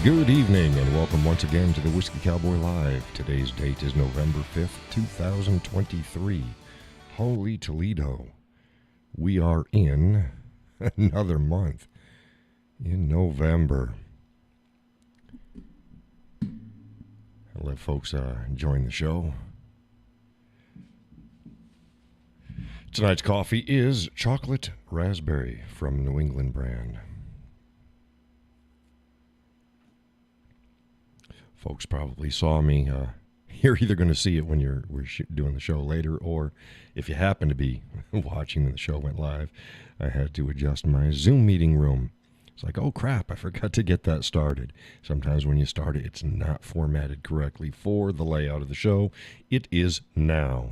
Good evening and welcome once again to the Whiskey Cowboy Live. Today's date is November 5th, 2023. Holy Toledo. We are in another month in November. I'll let folks join the show. Tonight's coffee is chocolate raspberry from New England brand. Folks probably saw me. You're either going to see it when we're doing the show later, or if you happen to be watching when the show went live, I had to adjust my Zoom meeting room. It's like, oh crap, I forgot to get that started. Sometimes when you start it, it's not formatted correctly for the layout of the show. It is now.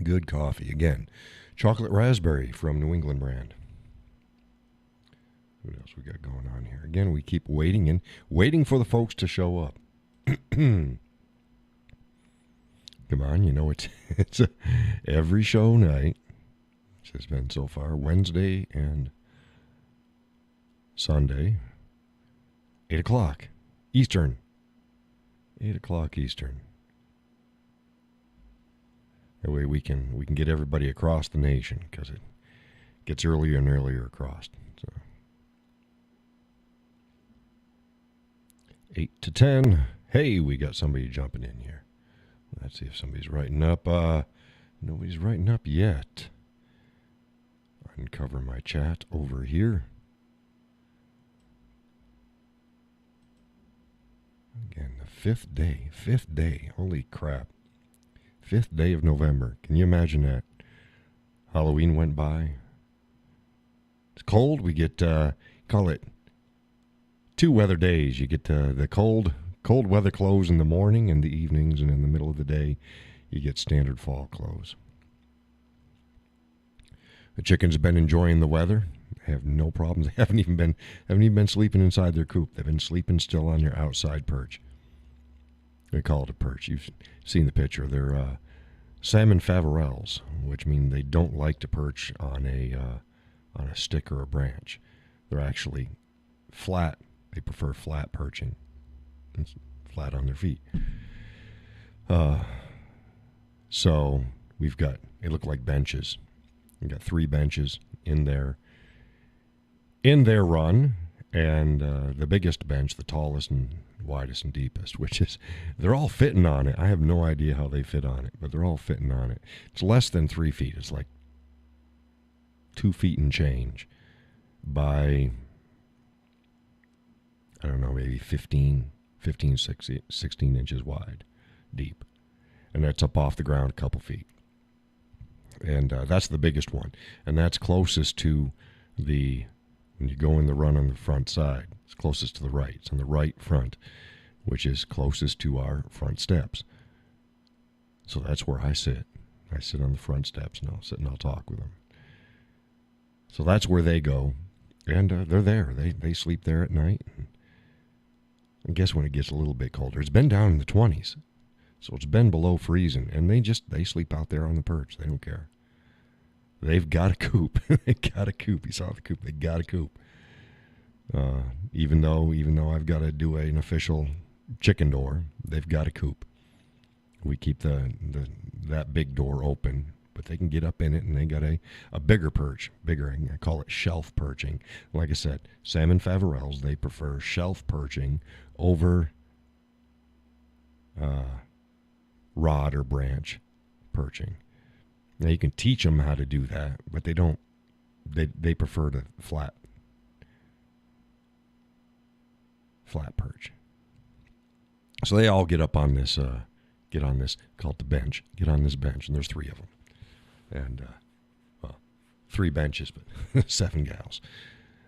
Good coffee. Again, chocolate raspberry from New England brand. What else we got going on here? Again, we keep waiting for the folks to show up. Come on, you know it's every show night, which has been so far Wednesday and Sunday, 8 o'clock Eastern. 8 o'clock Eastern. That way we can get everybody across the nation, because it gets earlier and earlier across. So 8 to 10. Hey, we got somebody jumping in here. Let's see if somebody's writing up. Nobody's writing up yet. Uncover my chat over here. Again, the fifth day. Holy crap. 5th day of November. Can you imagine that? Halloween went by. It's cold. We get, call it 2 weather days. You get the cold weather clothes in the morning and the evenings, and in the middle of the day, you get standard fall clothes. The chickens have been enjoying the weather. They have no problems. They haven't even been sleeping inside their coop. They've been sleeping still on their outside perch. They call it a perch. You've seen the picture. They're salmon faverels, which mean they don't like to perch on a stick or a branch. They're actually flat. They prefer flat perching. It's flat on their feet. So we've got, they look like benches. We've got 3 benches in their run, and the biggest bench, the tallest and widest and deepest, which is, they're all fitting on it. I have no idea how they fit on it, but they're all fitting on it. It's less than 3 feet. It's like 2 feet and change by, I don't know, maybe 16 inches wide, deep. And that's up off the ground a couple feet. And that's the biggest one. And that's closest to when you go in the run on the front side, it's closest to the right. It's on the right front, which is closest to our front steps. So that's where I sit. I sit on the front steps, and I'll sit and I'll talk with them. So that's where they go. And they're there. They sleep there at night. I guess when it gets a little bit colder, it's been down in the 20s, so it's been below freezing, and they sleep out there on the perch. They don't care. They've got a coop. They got a coop. You saw the coop. They got a coop. Even though I've got to do an official chicken door, they've got a coop. We keep that big door open, but they can get up in it, and they got a bigger perch. Bigger, I call it shelf perching. Like I said, salmon faverels, they prefer shelf perching over rod or branch perching. Now you can teach them how to do that, but they don't. They prefer to flat perch. So they all get up on this. Get on this, called the bench. Get on this bench, and there's 3 of them, and 3 benches, but 7 gals.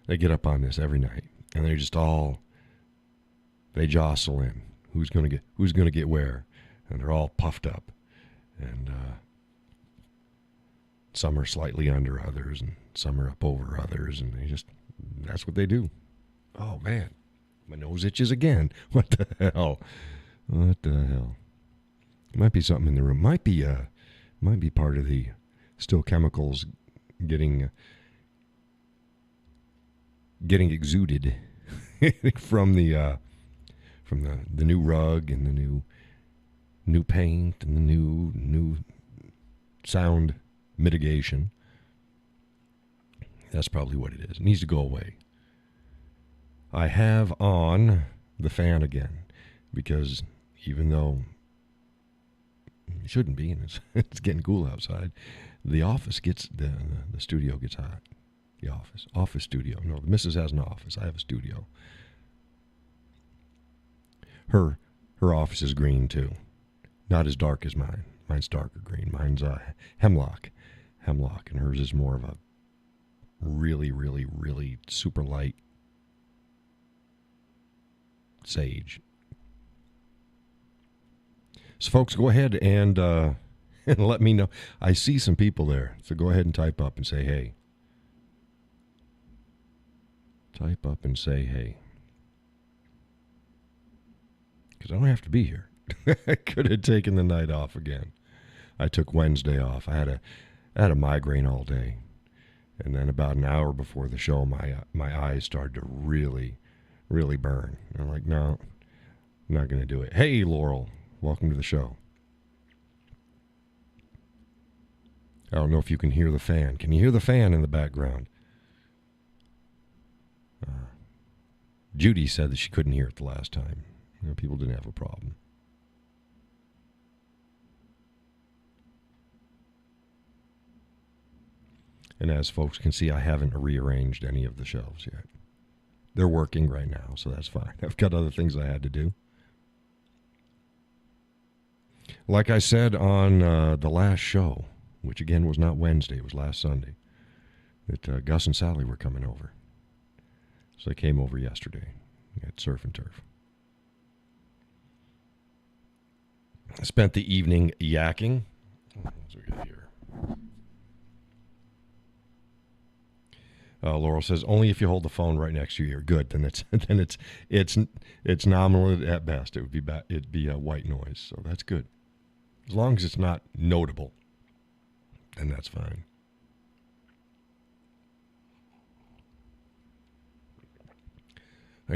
They get up on this every night, and they're just all. They jostle in. Who's gonna get where, and they're all puffed up, and some are slightly under others, and some are up over others, and that's what they do. Oh man, my nose itches again. What the hell? Might be something in the room. Might be part of the still chemicals getting getting exuded from the new rug and the new paint and the new sound mitigation. That's probably what it is. It needs to go away. I have on the fan again because even though it shouldn't be, and it's getting cool outside, the office gets the studio gets hot. The office studio. No, the missus has an office. I have a studio. Her office is green too, not as dark as mine. Mine's darker green. Mine's hemlock, and hers is more of a really, really, really super light sage. So, folks, go ahead and let me know. I see some people there, so go ahead and type up and say hey. Type up and say hey. Because I don't have to be here. I could have taken the night off again. I took Wednesday off. I had a migraine all day. And then about an hour before the show, my eyes started to really, really burn. And I'm like, no, I'm not going to do it. Hey, Laurel, welcome to the show. I don't know if you can hear the fan. Can you hear the fan in the background? Judy said that she couldn't hear it the last time. You know, people didn't have a problem. And as folks can see, I haven't rearranged any of the shelves yet. They're working right now, so that's fine. I've got other things I had to do. Like I said on the last show, which again was not Wednesday, it was last Sunday, that Gus and Sally were coming over. So they came over yesterday at Surf and Turf. I spent the evening yakking. What we got here? Laurel says only if you hold the phone right next to your ear. Good, then it's nominal at best. It'd be a white noise, so that's good. As long as it's not notable, then that's fine.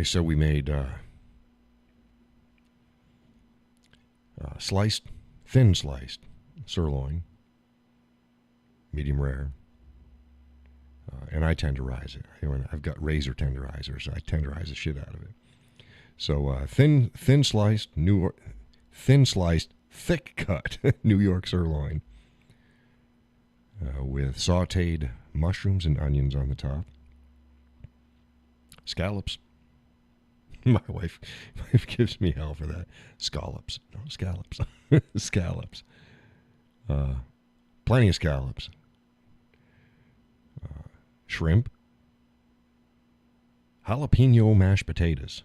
So we made thin sliced sirloin, medium rare, and I tenderize it. I've got razor tenderizers. I tenderize the shit out of it. So thin sliced, thick cut New York sirloin with sautéed mushrooms and onions on the top. Scallops. My wife gives me hell for that. Scallops. No, scallops. Scallops. Plenty of scallops. Shrimp. Jalapeno mashed potatoes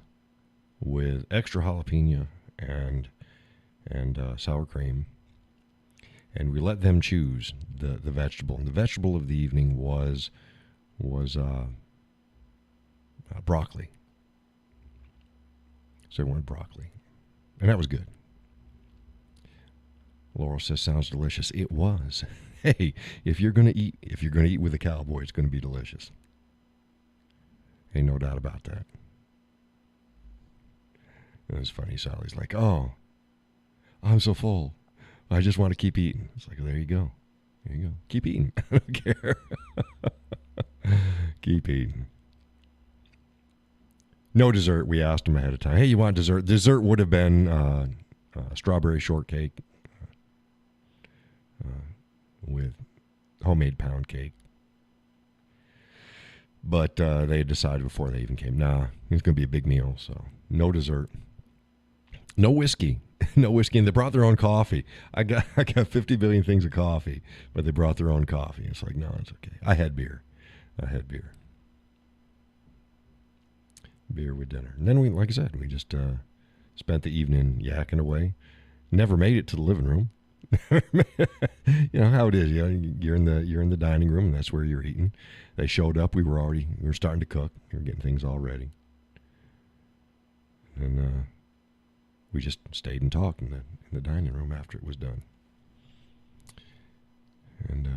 with extra jalapeno and sour cream. And we let them choose the vegetable. And the vegetable of the evening was broccoli. So I wanted broccoli. And that was good. Laurel says, sounds delicious. It was. Hey, if you're gonna eat with a cowboy, it's gonna be delicious. Ain't no doubt about that. It was funny. Sally's like, oh, I'm so full. I just want to keep eating. It's like, there you go. There you go. Keep eating. I don't care. Keep eating. No dessert. We asked him ahead of time. Hey, you want dessert? Dessert would have been strawberry shortcake with homemade pound cake. But they had decided before they even came, nah, it's going to be a big meal, so no dessert. No whiskey. No whiskey. And they brought their own coffee. I got 50 billion things of coffee, but they brought their own coffee. It's like, no, it's okay. I had beer. Beer with dinner. And then we, like I said, we just spent the evening yakking away. Never made it to the living room. You know how it is. You know, you're in the dining room, and that's where you're eating. They showed up. We were starting to cook. We were getting things all ready. And we just stayed and talked in the dining room after it was done. And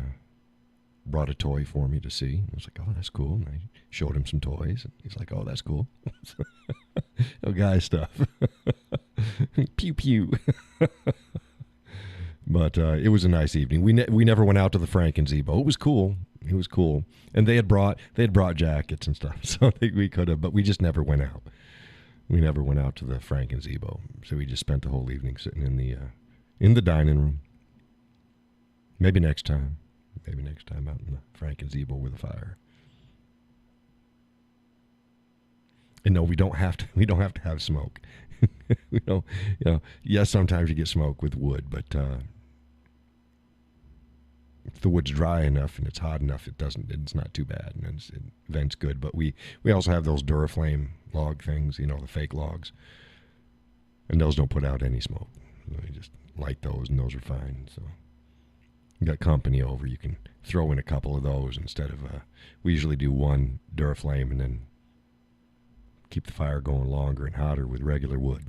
brought a toy for me to see. I was like, oh, that's cool. And I showed him some toys. And he's like, oh, that's cool. Oh, guy stuff. Pew, pew. But it was a nice evening. We never went out to the Frankenzebo. It was cool. It was cool. And they had brought jackets and stuff. So I think we could have, but we just never went out. We never went out to the Frankenzebo. So we just spent the whole evening sitting in the dining room. Maybe next time. Maybe next time out in the Frankenzebo with a fire. And no, we don't have to have smoke. We don't, yes, sometimes you get smoke with wood, but if the wood's dry enough and it's hot enough, it's not too bad, and it vents good. But we also have those Duraflame log things, the fake logs, and those don't put out any smoke. You just light those, and those are fine. So you got company over, you can throw in a couple of those instead of we usually do one Duraflame and then keep the fire going longer and hotter with regular wood.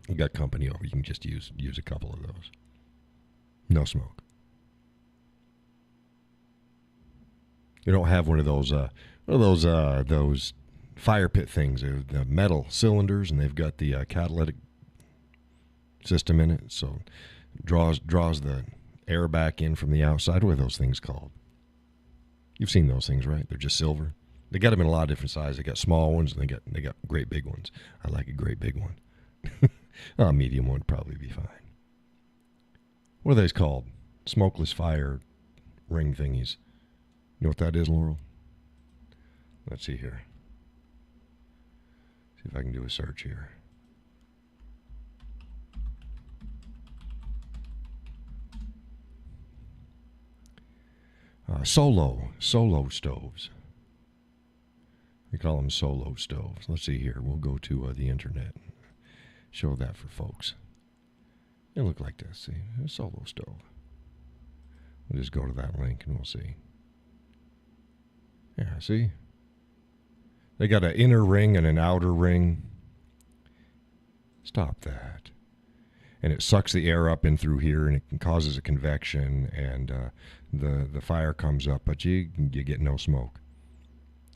You got company over, you can just use a couple of those. No smoke. You don't have one of those fire pit things. They're the metal cylinders, and they've got the catalytic system in it, so it draws the air back in from the outside. What are those things called? You've seen those things, right? They're just silver. They got them in a lot of different sizes. They got small ones, and they got great big ones. I like a great big one. A medium one would probably be fine. What are those called? Smokeless fire ring thingies. You know what that is, Laurel? Let's see here. See if I can do a search here. Solo stoves. We call them solo stoves. Let's see here. We'll go to the internet and show that for folks. They look like this. See, a solo stove. We'll just go to that link and we'll see. Yeah, see? They got an inner ring and an outer ring. Stop that. And it sucks the air up in through here, and it causes a convection, and the fire comes up, but you get no smoke.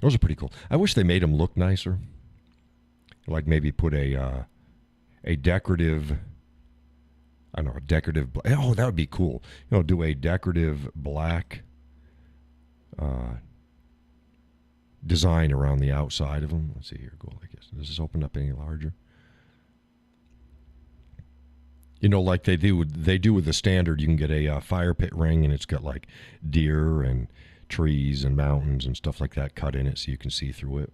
Those are pretty cool. I wish they made them look nicer. Like maybe put a decorative, I don't know, oh, that would be cool. Do a decorative black design around the outside of them. Let's see here, go like this. Does this open up any larger? Like they do with the standard, you can get a fire pit ring, and it's got like deer and trees and mountains and stuff like that cut in it so you can see through it.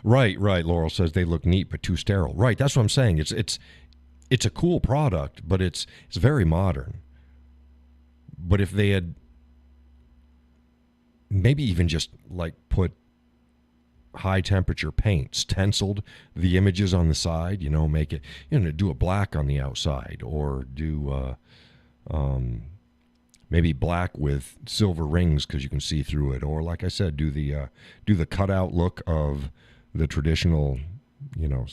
Right. Laurel says they look neat but too sterile. Right, that's what I'm saying. It's a cool product, but it's very modern. But if they had maybe even just like put high temperature paint, stenciled the images on the side, make it, do a black on the outside, or do maybe black with silver rings because you can see through it, or like I said, do the cutout look of the traditional, metal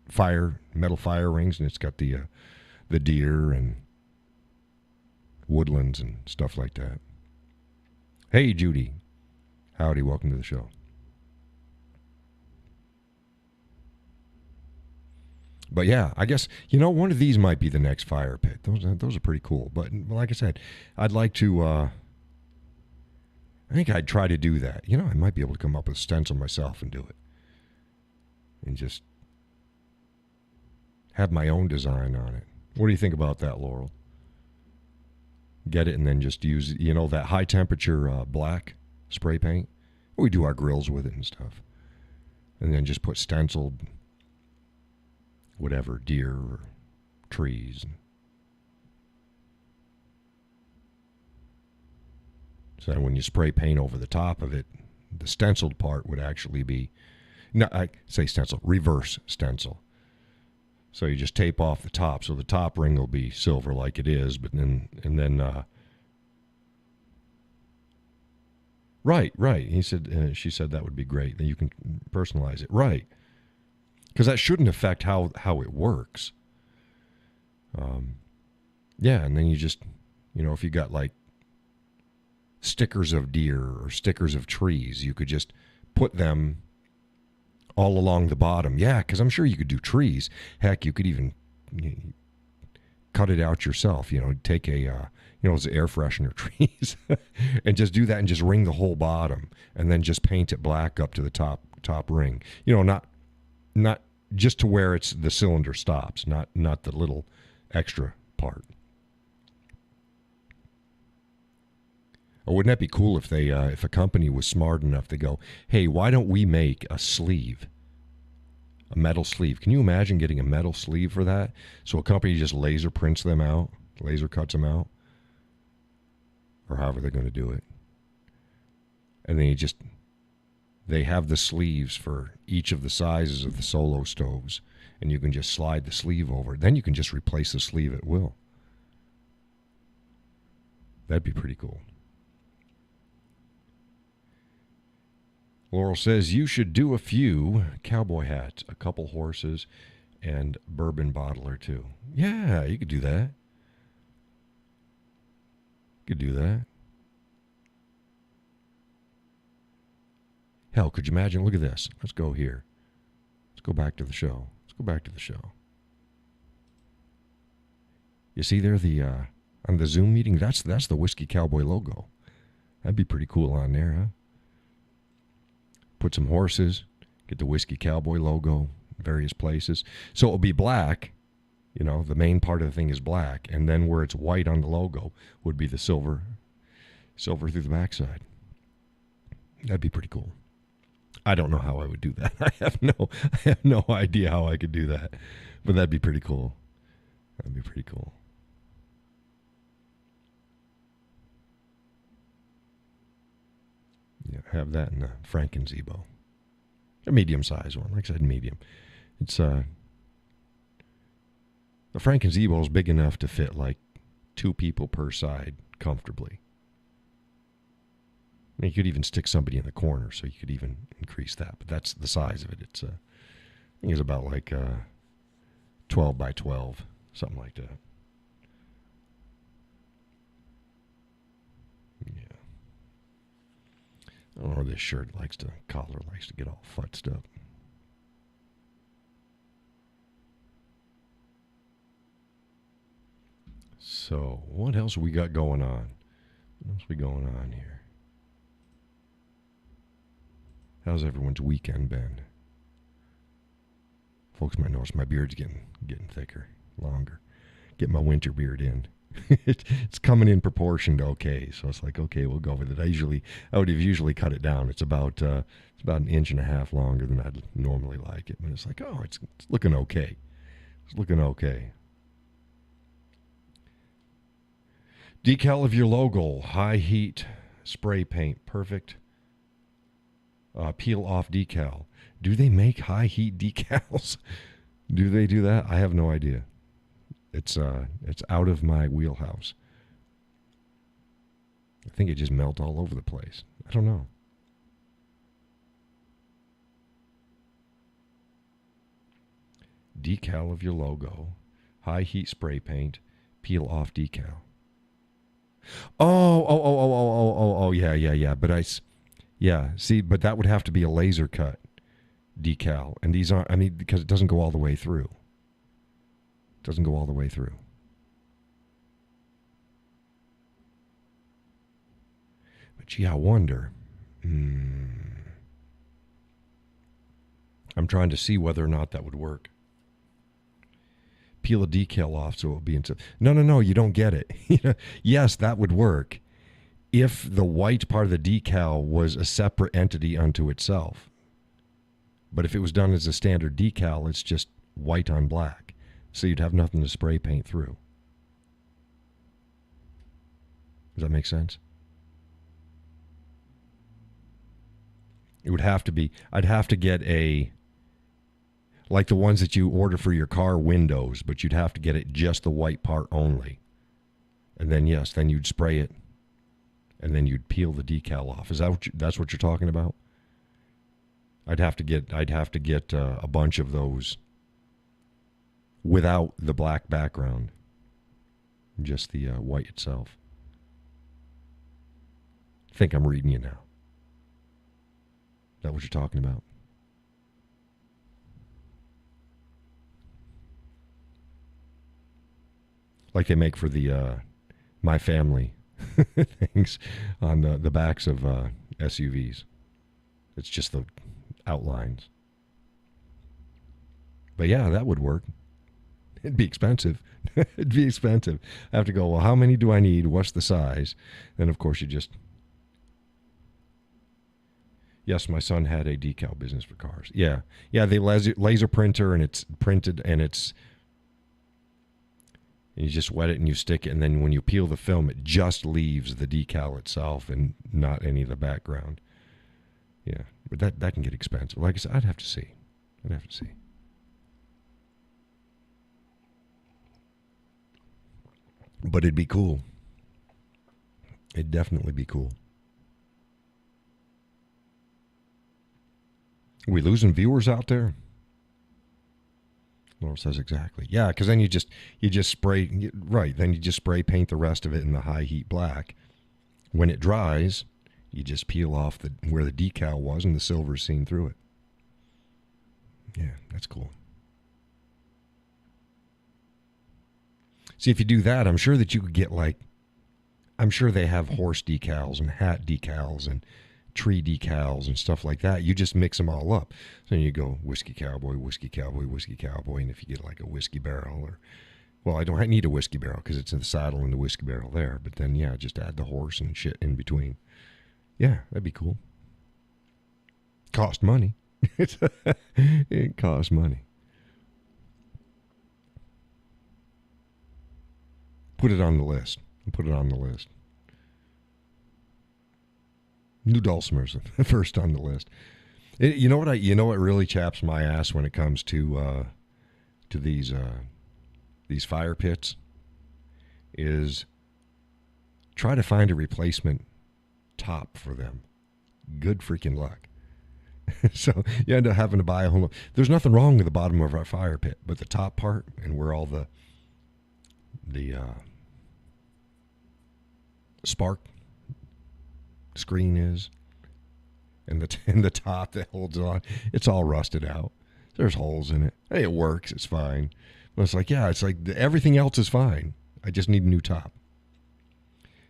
fire rings, and it's got the deer and woodlands and stuff like that. Hey, Judy. Howdy, welcome to the show. But yeah, I guess, one of these might be the next fire pit. Those are pretty cool. But like I said, I'd like to, I think I'd try to do that. I might be able to come up with a stencil myself and do it. And just have my own design on it. What do you think about that, Laurel? Get it and then just use, that high temperature black spray paint. We do our grills with it and stuff. And then just put stenciled whatever, deer or trees. So when you spray paint over the top of it, the stenciled part would actually be, no, I say stencil, reverse stencil. So you just tape off the top, so the top ring will be silver like it is, but then, right. She said that would be great. Then you can personalize it, right? Because that shouldn't affect how it works. Yeah, and then you just, if you got like stickers of deer or stickers of trees, you could just put them all along the bottom. Yeah, because I'm sure you could do trees. Heck, you could even cut it out yourself. Take those air freshener trees and just do that and just ring the whole bottom and then just paint it black up to the top ring. Not just to where the cylinder stops, not the little extra part. Or wouldn't that be cool if if a company was smart enough to go, hey, why don't we make a sleeve, a metal sleeve? Can you imagine getting a metal sleeve for that? So a company just laser prints them out, laser cuts them out, or however they're going to do it. And then they have the sleeves for each of the sizes of the solo stoves, and you can just slide the sleeve over. Then you can just replace the sleeve at will. That'd be pretty cool. Laurel says you should do a few cowboy hats, a couple horses, and bourbon bottle or two. Yeah, you could do that. You could do that. Hell, could you imagine? Look at this. Let's go here. Let's go back to the show. You see there on the Zoom meeting? That's the Whiskey Cowboy logo. That'd be pretty cool on there, huh? Put some horses, get the Whiskey Cowboy logo in various places. So it'll be black. The main part of the thing is black, and then where it's white on the logo would be the silver through the backside. That'd be pretty cool. I don't know how I would do that. I have no idea how I could do that, but that'd be pretty cool. Yeah, have that in the Frankenzebo. A medium-sized one. Like I said, medium. It's the Frankenzebo is big enough to fit like 2 people per side comfortably. And you could even stick somebody in the corner, so you could even increase that. But that's the size of it. I think it's about like 12 by 12, something like that. Yeah. I don't know, this collar likes to get all futzed up. So, what else we got going on? Here? How's everyone's weekend been? Folks might notice my beard's getting thicker, longer. Get my winter beard in. It's coming in proportion to okay, so it's like, okay, we'll go with it. I would have usually cut it down. It's about an inch and a half longer than I'd normally like it, but it's like, oh, it's looking okay. Decal of your logo, high heat spray paint, perfect. Peel off decal. Do they make high heat decals? Do they do that? I have no idea. It's out of my wheelhouse. I think it just melts all over the place. I don't know. Decal of your logo, high heat spray paint, peel off decal. Oh, yeah. But that would have to be a laser cut decal. And these aren't, because it doesn't go all the way through. But gee, I wonder. I'm trying to see whether or not that would work. Peel a decal off so it would be into. No, you don't get it. Yes, that would work if the white part of the decal was a separate entity unto itself. But if it was done as a standard decal, it's just white on black. So you'd have nothing to spray paint through. Does that make sense? It would have to be. I'd have to get like the ones that you order for your car windows, but you'd have to get it just the white part only. And then, yes, then you'd spray it, and then you'd peel the decal off. Is that that's what you're talking about? I'd have to get a bunch of those without the black background. just the white itself. I think I'm reading you now. Is that what you're talking about? Like they make for the My Family things on the backs of SUVs. It's just the outlines. But yeah, that would work. It'd be expensive. It'd be expensive. I have to go, well, how many do I need? What's the size? Then, of course, you just... Yes, my son had a decal business for cars. Yeah. Yeah, they laser printer, and it's printed, and it's... And you just wet it and you stick it, and then when you peel the film, it just leaves the decal itself and not any of the background. Yeah, but that can get expensive. Like I said, I'd have to see. But it'd be cool. It'd definitely be cool. Are we losing viewers out there? Laura says exactly. Yeah, because then you just spray, right, then you just spray paint the rest of it in the high heat black. When it dries, you just peel off where the decal was and the silver's seen through it. Yeah, that's cool. See, if you do that, I'm sure that you could get I'm sure they have horse decals and hat decals and tree decals and stuff like that. You just mix them all up. So you go whiskey cowboy, whiskey cowboy, whiskey cowboy, and if you get like a whiskey barrel I don't need a whiskey barrel because it's in the saddle and the whiskey barrel there. But then, yeah, just add the horse and shit in between. Yeah, that'd be cool. Cost money. It costs money. Put it on the list. New Dulcimers, first on the list. You know what really chaps my ass when it comes to these fire pits is try to find a replacement top for them. Good freaking luck. So you end up having to buy a whole. There's nothing wrong with the bottom of our fire pit, but the top part and where all the spark screen is, and the top that holds it on, it's all rusted out. There's holes in it. Hey, it works. It's fine. But it's like everything else is fine. I just need a new top.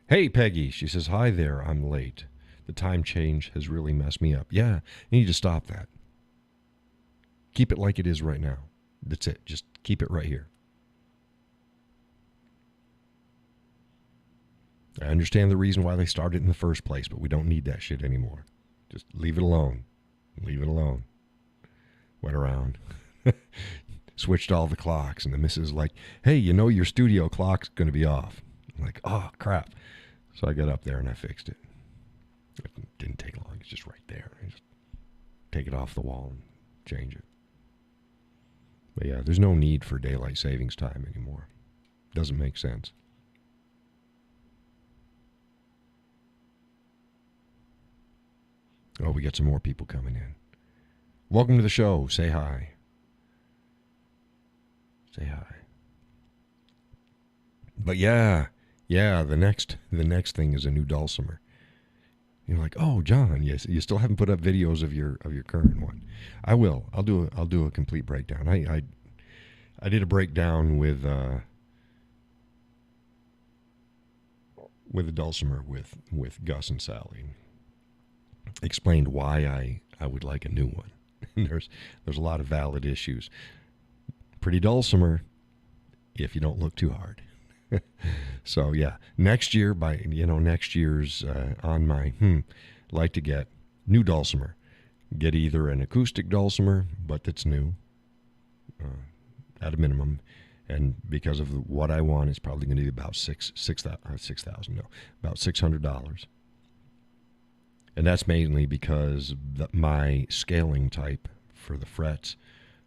Hey, Peggy. She says, hi there. I'm late. The time change has really messed me up. Yeah, you need to stop that. Keep it like it is right now. That's it. Just keep it right here. I understand the reason why they started in the first place, but we don't need that shit anymore. Just leave it alone. Leave it alone. Went around. Switched all the clocks, and the missus is like, hey, your studio clock's going to be off. I'm like, oh, crap. So I got up there and I fixed it. It didn't take long. It's just right there. I just take it off the wall and change it. But yeah, there's no need for daylight savings time anymore. Doesn't make sense. Oh, we got some more people coming in. Welcome to the show. Say hi. Say hi. But yeah, the next thing is a new dulcimer. You're like, oh, John, yes, you still haven't put up videos of your current one. I will. I'll do a complete breakdown. I did a breakdown with a dulcimer with Gus and Sally. Explained why I would like a new one. There's a lot of valid issues. Pretty dulcimer if you don't look too hard. So yeah, next year next year's on my like to get new dulcimer. Get either an acoustic dulcimer, but that's new at a minimum, and because of what I want, it's probably going to be about about $600. And that's mainly because my scaling type for the frets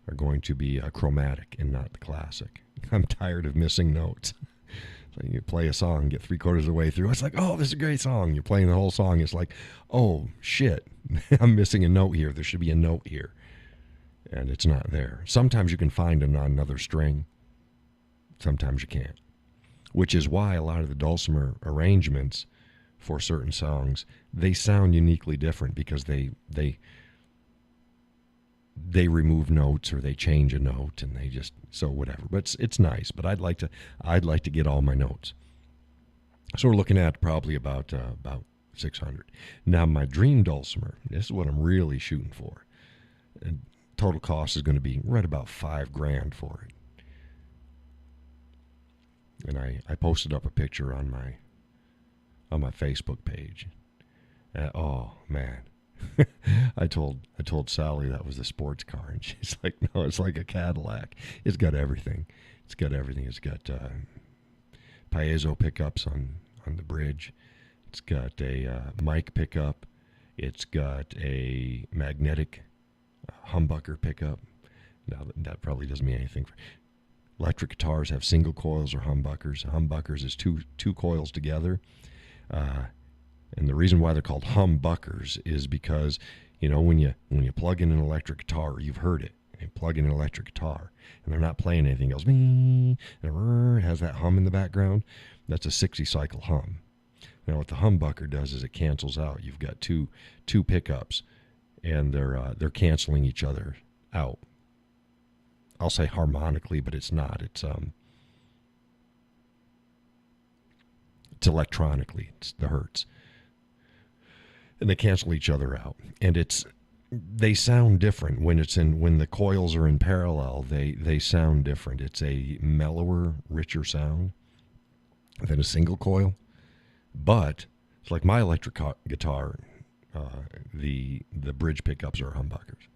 are going to be chromatic and not the classic. I'm tired of missing notes. So you play a song, get 3/4 of the way through. It's like, oh, this is a great song. You're playing the whole song. It's like, oh, shit. I'm missing a note here. There should be a note here. And it's not there. Sometimes you can find it on another string. Sometimes you can't. which is why a lot of the dulcimer arrangements for certain songs, they sound uniquely different because they remove notes or they change a note and they just, so whatever. But it's nice. But I'd like to get all my notes. So we're looking at probably about 600. Now my dream dulcimer, this is what I'm really shooting for. And total cost is going to be right about $5,000 for it. And I posted up a picture on my Facebook page. Oh man. I told Sally that was the sports car, and she's like, no, it's like a Cadillac. It's got everything. It's got piezo pickups on the bridge. It's got a mic pickup. It's got a magnetic humbucker pickup. Now that probably doesn't mean anything. Electric guitars have single coils or humbuckers. Humbuckers is two coils together. And the reason why they're called humbuckers is because, when you plug in an electric guitar, you've heard it. You plug in an electric guitar, and they're not playing anything. It goes, and it has that hum in the background. That's a 60-cycle hum. Now, what the humbucker does is it cancels out. You've got two pickups, and they're canceling each other out. I'll say harmonically, but it's not. It's electronically. It's the hertz. And they cancel each other out, and they sound different when the coils are in parallel. They sound different. It's a mellower, richer sound than a single coil. But it's like my electric guitar. The bridge pickups are humbuckers,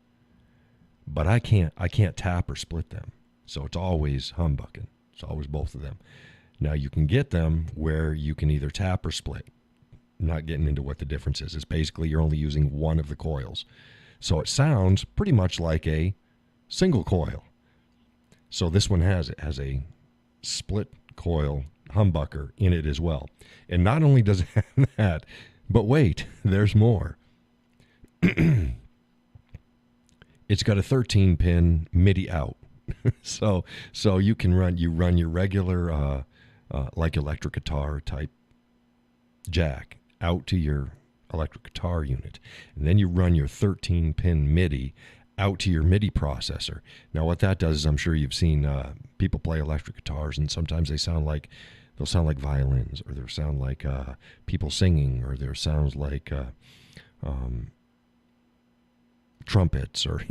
but I can't tap or split them, so it's always humbucking. It's always both of them. Now you can get them where you can either tap or split. Not getting into what the difference is. It's basically you're only using one of the coils. So it sounds pretty much like a single coil. So this one has a split coil humbucker in it as well. And not only does it have that, but wait, there's more. It's got a 13-pin MIDI out. so you run your regular like electric guitar type jack out to your electric guitar unit, and then you run your 13-pin MIDI out to your MIDI processor. Now what that does is, I'm sure you've seen people play electric guitars, and sometimes they'll sound like violins, or they'll sound like people singing, or there sounds like trumpets, or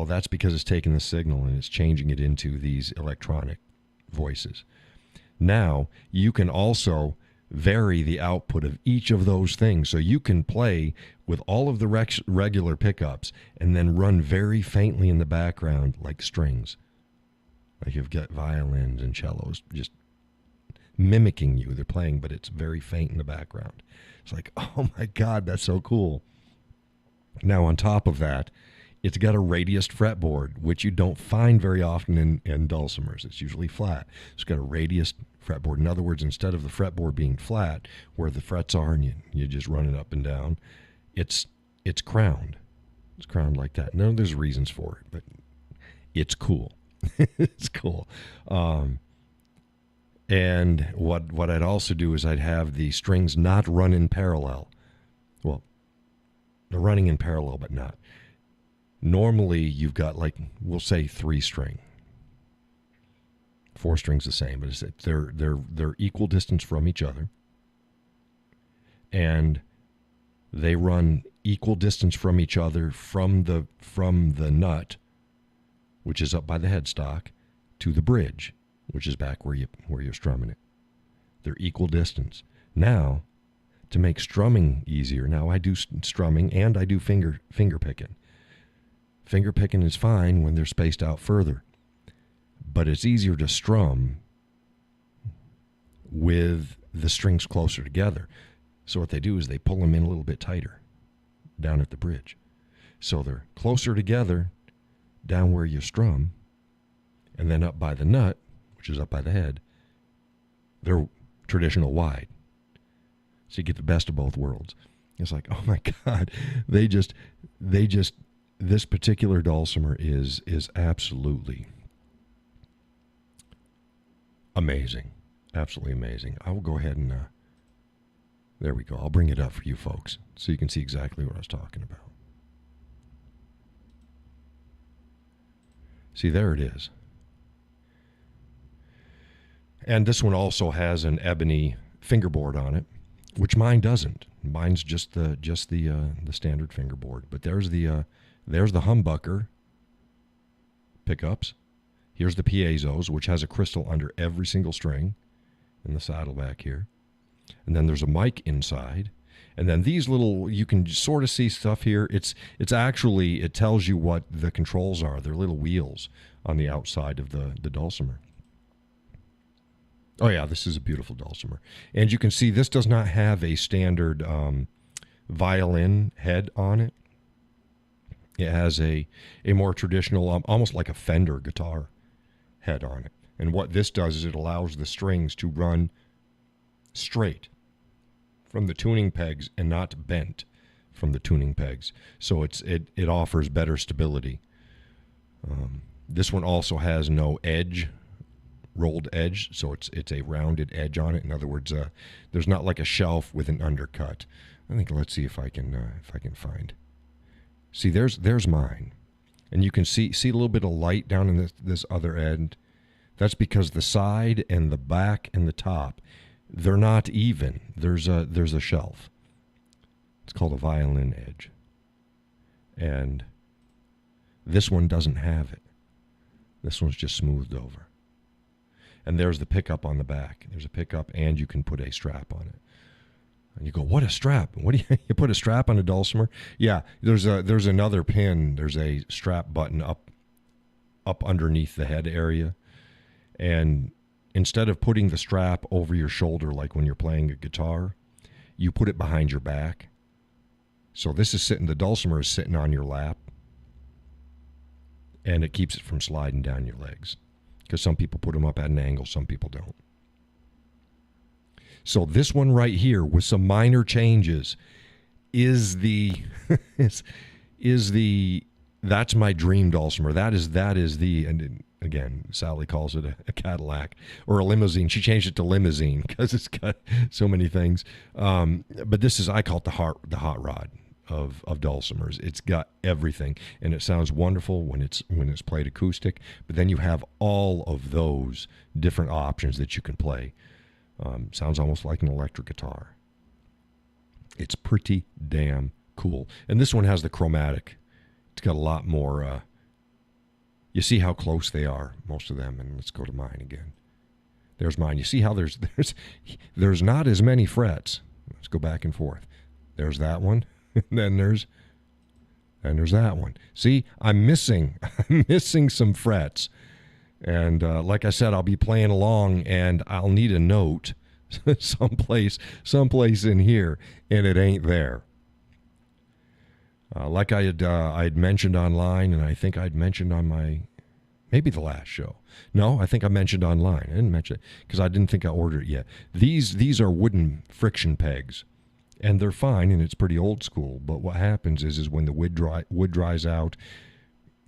that's because it's taking the signal and it's changing it into these electronic voices. Now you can also vary the output of each of those things. So you can play with all of the regular pickups and then run very faintly in the background like strings. Like you've got violins and cellos just mimicking you. They're playing, but it's very faint in the background. It's like, oh my God, that's so cool. Now on top of that, it's got a radiused fretboard, which you don't find very often in dulcimers. It's usually flat. It's got a radiused fretboard. In other words, instead of the fretboard being flat where the frets are and you just run it up and down, it's crowned. It's crowned like that. Now there's reasons for it, but it's cool. It's cool. And what I'd also do is I'd have the strings not run in parallel. Well, they're running in parallel, but not. Normally, you've got, like, we'll say 3-string. 4 strings the same, but they're equal distance from each other, and they run equal distance from each other from the nut, which is up by the headstock, to the bridge, which is back where you're strumming it. They're equal distance. Now, to make strumming easier, now I do strumming and I do finger picking. Finger picking is fine when they're spaced out further, but it's easier to strum with the strings closer together. So what they do is they pull them in a little bit tighter down at the bridge. So they're closer together down where you strum, and then up by the nut, which is up by the head, they're traditional wide. So you get the best of both worlds. It's like, oh my God, this particular dulcimer is absolutely amazing. Absolutely amazing. I will go ahead and, there we go. I'll bring it up for you folks so you can see exactly what I was talking about. See, there it is. And this one also has an ebony fingerboard on it, which mine doesn't. Mine's just the standard fingerboard. But there's the humbucker pickups. Here's the piezos, which has a crystal under every single string in the saddle back here. And then there's a mic inside. And then these little, you can sort of see stuff here. It's actually, it tells you what the controls are. They're little wheels on the outside of the dulcimer. Oh yeah, this is a beautiful dulcimer. And you can see this does not have a standard violin head on it. It has a more traditional, almost like a Fender guitar head on it. And what this does is it allows the strings to run straight from the tuning pegs and not bent from the tuning pegs. So it offers better stability. This one also has no edge, rolled edge, so it's a rounded edge on it. In other words, there's not like a shelf with an undercut. I think, let's see if I can find. See, there's mine, and you can see a little bit of light down in this other end. That's because the side and the back and the top, they're not even. There's a shelf. It's called a violin edge, and this one doesn't have it. This one's just smoothed over. And there's the pickup on the back. There's a pickup, and you can put a strap on it. And you go, what a strap? What do you put a strap on a dulcimer? Yeah, there's another pin. There's a strap button up underneath the head area. And instead of putting the strap over your shoulder like when you're playing a guitar, you put it behind your back. So this is the dulcimer is sitting on your lap, and it keeps it from sliding down your legs. Because some people put them up at an angle, some people don't. So this one right here, with some minor changes, is that's my dream dulcimer. That is the, and again, Sally calls it a Cadillac or a limousine. She changed it to limousine because it's got so many things. But this is, I call it the hot rod of dulcimers. It's got everything, and it sounds wonderful when it's played acoustic. But then you have all of those different options that you can play. Sounds almost like an electric guitar. It's pretty damn cool. And this one has the chromatic. It's got a lot more. You see how close they are, most of them. And let's go to mine again. There's mine. You see how there's not as many frets. Let's go back and forth. There's that one. And then there's that one. See, I'm missing some frets. And like I said, I'll be playing along, and I'll need a note someplace in here, and it ain't there. Like I had mentioned online, and I think I'd mentioned on maybe the last show. No, I think I mentioned online. I didn't mention it because I didn't think I ordered it yet. These are wooden friction pegs. And they're fine, and it's pretty old school. But what happens is when the wood dries out,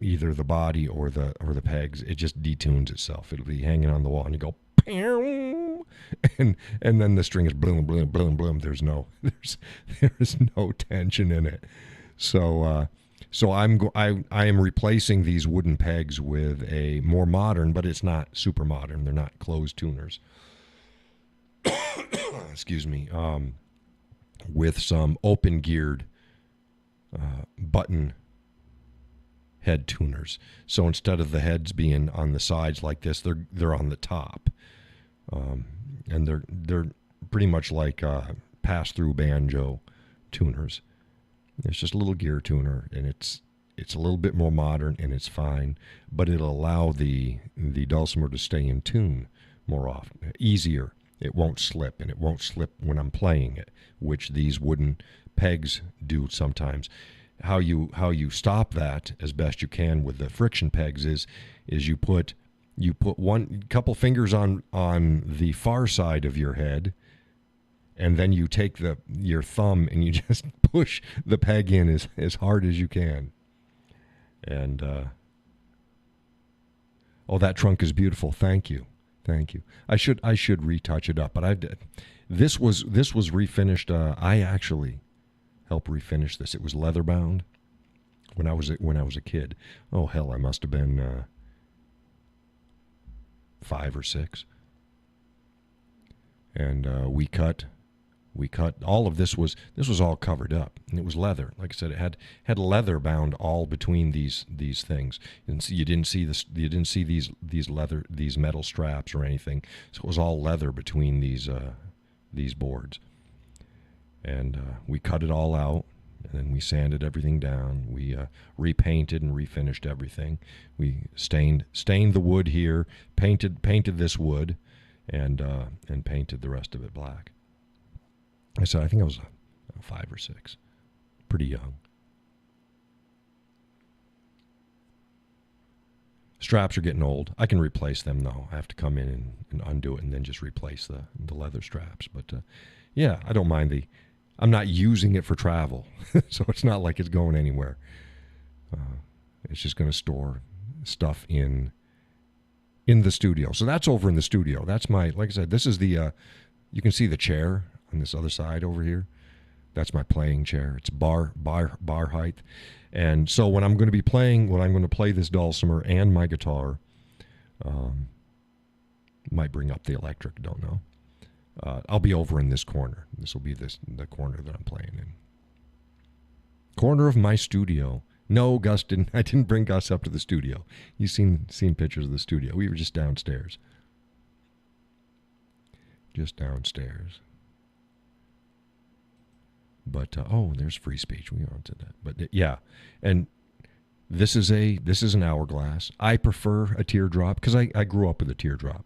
either the body or the pegs, it just detunes itself. It'll be hanging on the wall, and you go, pew, and then the string is bloom, bloom, bloom, bloom. There's no tension in it. So I am replacing these wooden pegs with a more modern, but it's not super modern. They're not closed tuners. Excuse me. With some open-geared button head tuners. So instead of the heads being on the sides like this, they're on the top, and they're pretty much like pass-through banjo tuners. It's just a little gear tuner, and it's a little bit more modern, and it's fine, but it'll allow the dulcimer to stay in tune more often, easier. It won't slip, and it won't slip when I'm playing it, which these wooden pegs do sometimes. How you stop that as best you can with the friction pegs is you put one couple fingers on the far side of your head, and then you take your thumb and you just push the peg in as hard as you can. And oh, that trunk is beautiful. Thank you. Thank you. I should retouch it up, but I did. This was refinished. I actually helped refinish this. It was leather bound when I was a kid. Oh hell, I must have been 5 or 6. And we cut all of this was all covered up, and it was leather. Like I said, it had leather bound all between these things, and so you didn't see these metal straps or anything. So it was all leather between these boards, and we cut it all out, and then we sanded everything down. We repainted and refinished everything. We stained the wood here, painted this wood, and painted the rest of it black. I said, I think I was 5 or 6, pretty young. Straps are getting old. I can replace them though. I have to come in and undo it and then just replace the leather straps. But yeah, I don't mind I'm not using it for travel, so it's not like it's going anywhere. It's just going to store stuff in the studio. So that's over in the studio. That's like I said, this is you can see the chair on this other side over here. That's my playing chair. It's bar height. And so when I'm going to play this dulcimer and my guitar, might bring up the electric, don't know. I'll be over in this corner. This will be the corner that I'm playing in. Corner of my studio. No, Gus didn't. I didn't bring Gus up to the studio. You've seen pictures of the studio. We were just downstairs. Just downstairs. But there's free speech. We aren't to that. But yeah, and this is an hourglass. I prefer a teardrop because I grew up with a teardrop.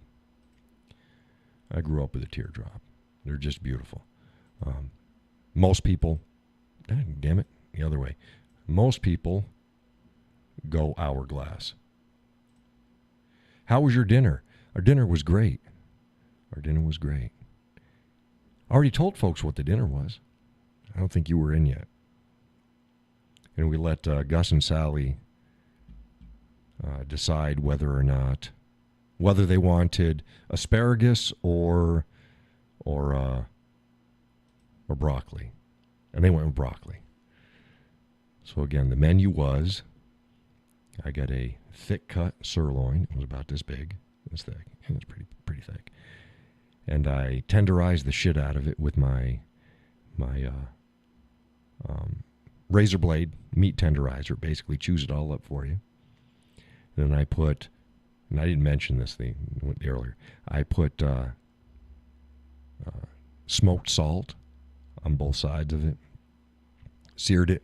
They're just beautiful. Most people, damn it, the other way. Most people go hourglass. How was your dinner? Our dinner was great. I already told folks what the dinner was. I don't think you were in yet. And we let Gus and Sally decide whether they wanted asparagus or broccoli. And they went with broccoli. So again, the menu was, I got a thick cut sirloin. It was about this big, this thick. It was pretty thick. And I tenderized the shit out of it with my razor blade meat tenderizer. Basically chews it all up for you. And then I put, and I didn't mention this thing earlier, I put smoked salt on both sides of it, seared it,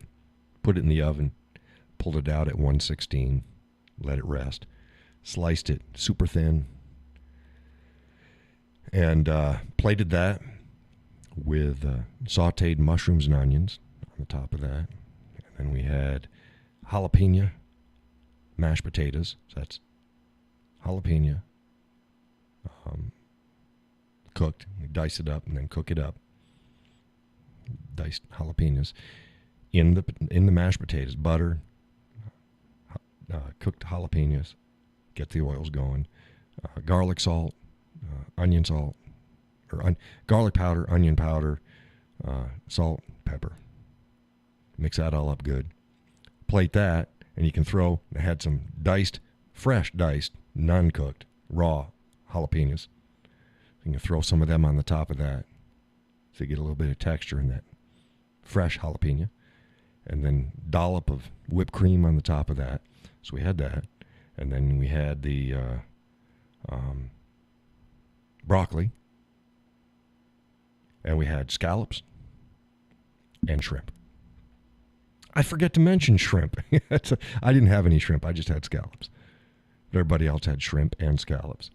put it in the oven, pulled it out at 116, let it rest, sliced it super thin, and plated that with sauteed mushrooms and onions on the top of that. And then we had jalapeno mashed potatoes. So that's jalapeno cooked. We dice it up and then cook it up. Diced jalapenos in the mashed potatoes, butter, cooked jalapenos, get the oils going, garlic salt, onion salt, or garlic powder, onion powder, salt, pepper. Mix that all up good. Plate that, and you can throw, I had some fresh diced, non-cooked, raw jalapenos. You can throw some of them on the top of that so you get a little bit of texture in that fresh jalapeno. And then dollop of whipped cream on the top of that. So we had that. And then we had the broccoli. And we had scallops and shrimp. I forget to mention shrimp. I didn't have any shrimp. I just had scallops. But everybody else had shrimp and scallops.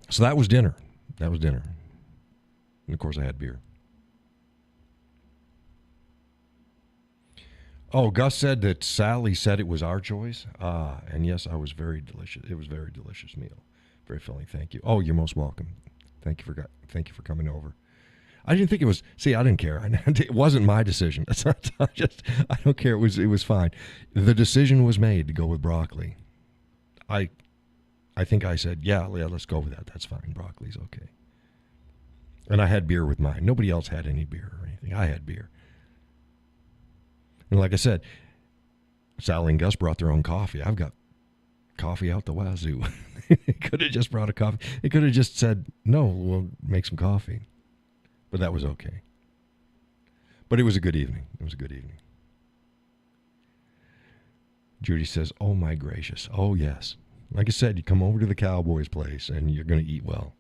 So that was dinner. And of course I had beer. Oh, Gus said that Sally said it was our choice. And yes, I was very delicious. It was a very delicious meal. Very filling. Thank you. Oh, you're most welcome. Thank you for coming over. I didn't think it was. See, I didn't care. It wasn't my decision. I don't care. It was fine. The decision was made to go with broccoli. I I think I said, yeah, let's go with that. That's fine. Broccoli's okay. And I had beer with mine. Nobody else had any beer or anything. I had beer. And like I said, Sally and Gus brought their own coffee. I've got coffee out the wazoo. It could have just brought a coffee. It could have just said, no, we'll make some coffee. But that was okay. But it was a good evening. It was a good evening. Judy says, oh, my gracious. Oh, yes. Like I said, you come over to the Cowboy's place and you're going to eat well.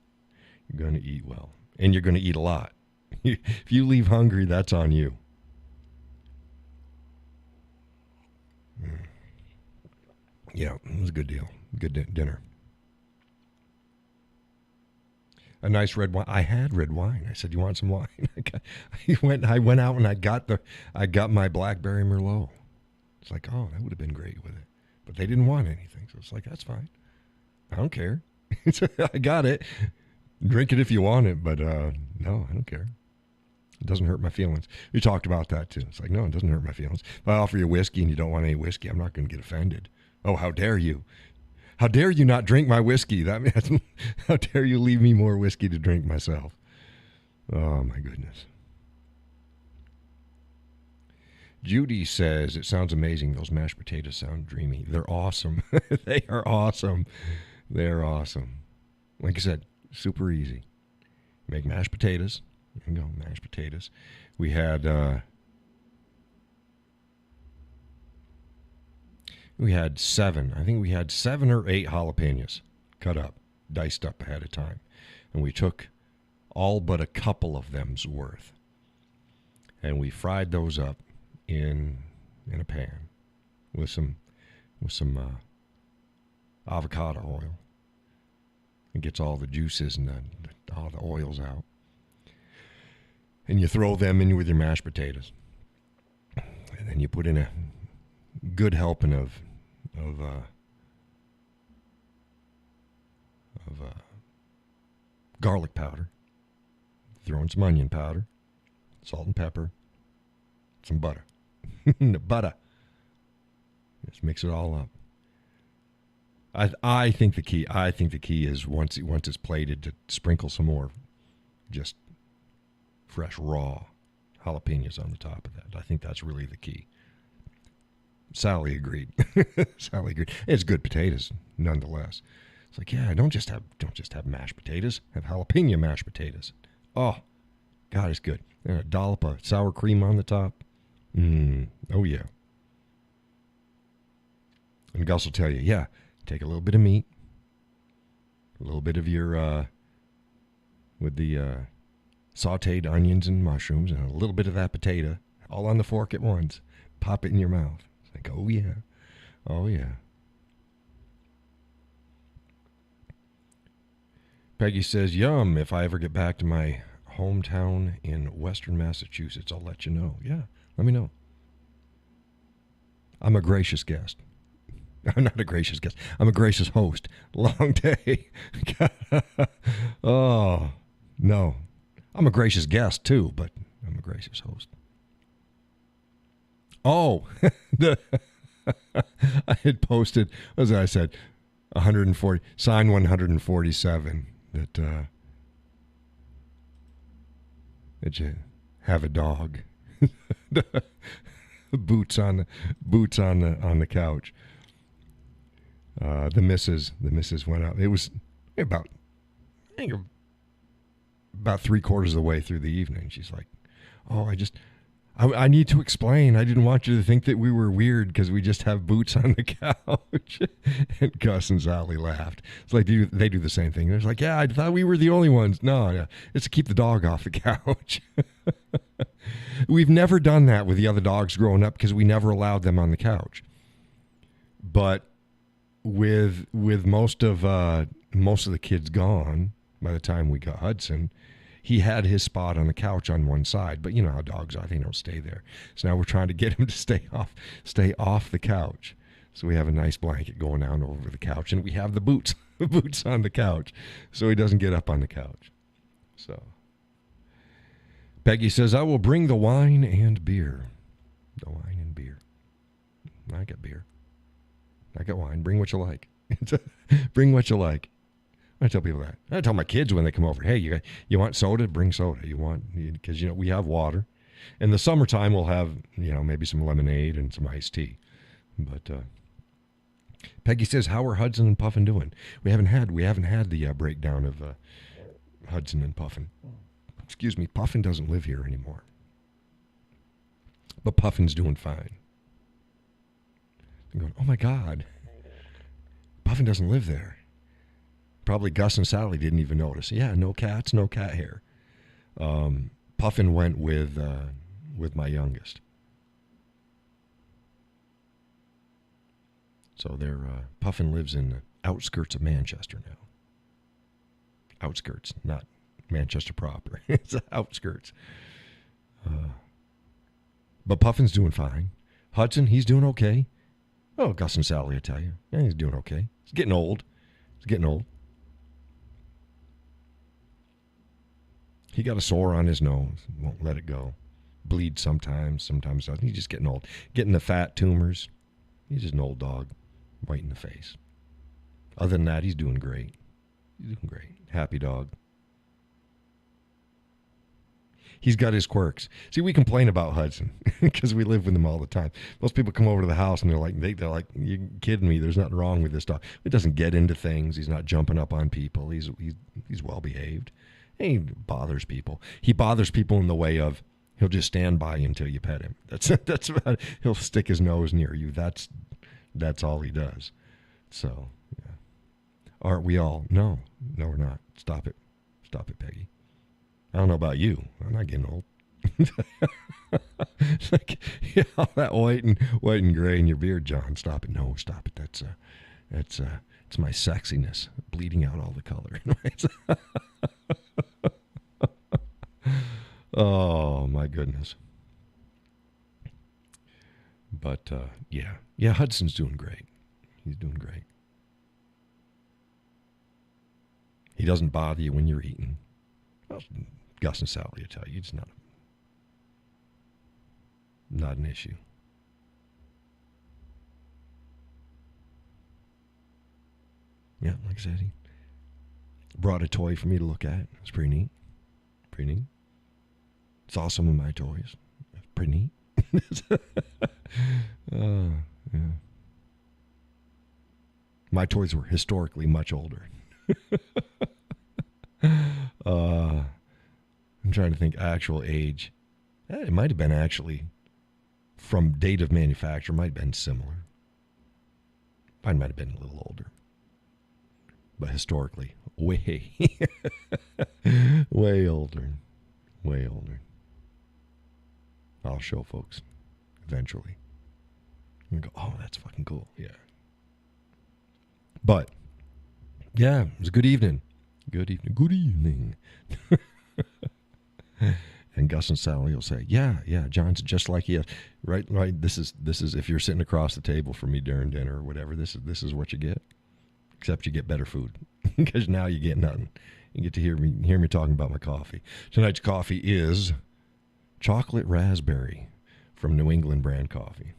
You're going to eat well. And you're going to eat a lot. If you leave hungry, that's on you. Yeah, it was a good deal. Good dinner. A nice red wine. I had red wine. I said, "You want some wine?" I went out and I got my blackberry Merlot. It's like, oh, that would have been great with it, but they didn't want anything, so it's like, that's fine. I don't care. I got it. Drink it if you want it, but no, I don't care. It doesn't hurt my feelings. We talked about that too. It's like, no, it doesn't hurt my feelings. If I offer you whiskey and you don't want any whiskey, I'm not going to get offended. Oh, how dare you? How dare you not drink my whiskey? That means, how dare you leave me more whiskey to drink myself? Oh, my goodness. Judy says, it sounds amazing. Those mashed potatoes sound dreamy. They're awesome. They are awesome. They're awesome. Like I said, super easy. Make mashed potatoes. There you go, mashed potatoes. We had... We had 7. I think we had 7 or 8 jalapenos cut up, diced up ahead of time. And we took all but a couple of them's worth. And we fried those up in a pan with some avocado oil. It gets all the juices and all the oils out. And you throw them in with your mashed potatoes. And then you put in a good helping of garlic powder, throw in some onion powder, salt and pepper, some butter. Butter. Just mix it all up. I think the key is once it's plated to sprinkle some more just fresh raw jalapenos on the top of that. I think that's really the key. Sally agreed. Sally agreed. It's good potatoes, nonetheless. It's like, yeah, don't just have mashed potatoes. Have jalapeno mashed potatoes. Oh, God, it's good. And a dollop of sour cream on the top. Oh, yeah. And Gus will tell you, yeah, take a little bit of meat, a little bit of your, with the sauteed onions and mushrooms, and a little bit of that potato, all on the fork at once. Pop it in your mouth. Like, oh, yeah. Oh, yeah. Peggy says, yum, if I ever get back to my hometown in western Massachusetts, I'll let you know. Yeah, let me know. I'm a gracious guest. I'm not a gracious guest. I'm a gracious host. Long day. Oh, no. I'm a gracious guest, too, but I'm a gracious host. Oh, I had posted, as I said, 140, sign 147, that you have a dog. boots on the couch. The missus went out. It was about 3/4 of the way through the evening. She's like, oh, I need to explain. I didn't want you to think that we were weird because we just have boots on the couch. And Gus and Sally laughed. It's like they do the same thing. They're like, yeah, I thought we were the only ones. No, it's to keep the dog off the couch. We've never done that with the other dogs growing up because we never allowed them on the couch. But with most of the kids gone by the time we got Hudson, he had his spot on the couch on one side, but you know how dogs are, they don't stay there. So now we're trying to get him to stay off the couch. So we have a nice blanket going down over the couch, and we have the boots on the couch so he doesn't get up on the couch. So Peggy says, I will bring the wine and beer. The wine and beer. I got beer. I got wine. Bring what you like. Bring what you like. I tell people that. I tell my kids when they come over, hey, you want soda? Bring soda. Because we have water. In the summertime, we'll have maybe some lemonade and some iced tea. But Peggy says, how are Hudson and Puffin doing? We haven't had the breakdown of Hudson and Puffin. Excuse me, Puffin doesn't live here anymore. But Puffin's doing fine. I'm going, oh my God. Puffin doesn't live there. Probably Gus and Sally didn't even notice. Yeah, no cats, no cat hair. Puffin went with my youngest. So Puffin lives in the outskirts of Manchester now. Outskirts, not Manchester proper. It's the outskirts. But Puffin's doing fine. Hudson, he's doing okay. Oh, Gus and Sally, I tell you. Yeah, he's doing okay. He's getting old. He got a sore on his nose. Won't let it go. Bleeds sometimes doesn't. He's just getting old. Getting the fat tumors. He's just an old dog. White in the face. Other than that, he's doing great. Happy dog. He's got his quirks. See, we complain about Hudson because we live with him all the time. Most people come over to the house and they're like, you kidding me? There's nothing wrong with this dog. He doesn't get into things. He's not jumping up on people. He's well behaved. He bothers people. He bothers people in the way of he'll just stand by you until you pet him. That's about it. He'll stick his nose near you. That's all he does. So, yeah. Aren't we all? No, we're not. Stop it, Peggy. I don't know about you. I'm not getting old. It's like, all that white and gray in your beard, John. Stop it. No, stop it. It's my sexiness bleeding out all the color. Oh my goodness. But yeah, Hudson's doing great. He's doing great. He doesn't bother you when you're eating. Well, Gus and Sally will tell you it's not an issue. Yeah, like I said, he brought a toy for me to look at. It's pretty neat. Saw some of my toys. Pretty neat. Yeah. My toys were historically much older. I'm trying to think actual age. It might have been actually from date of manufacture, might have been similar. Mine might have been a little older. But historically, way older. Way older. I'll show folks eventually. And go, oh, that's fucking cool. Yeah. But, yeah, it was a good evening. Good evening. And Gus and Sally will say, yeah, John's just like he is. Right. This is if you're sitting across the table from me during dinner or whatever, this is what you get. Except you get better food. Because now you get nothing. You get to hear me talking about my coffee. Tonight's coffee is chocolate raspberry from New England brand coffee.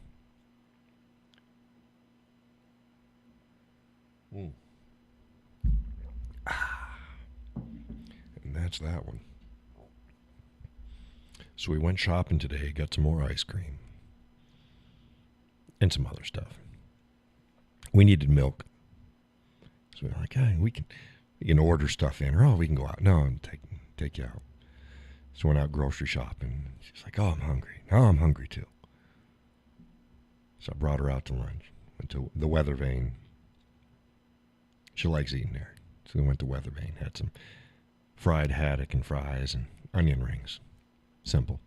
And that's that one. So we went shopping today, got some more ice cream. And some other stuff. We needed milk. So we were like, hey, we can order stuff in, or we can go out. No, take you out. So we went out grocery shopping. She's like, oh, I'm hungry. Oh, I'm hungry too. So I brought her out to lunch. Went to the Weather Vane. She likes eating there. So we went to Weather Vane, had some fried haddock and fries and onion rings. Simple.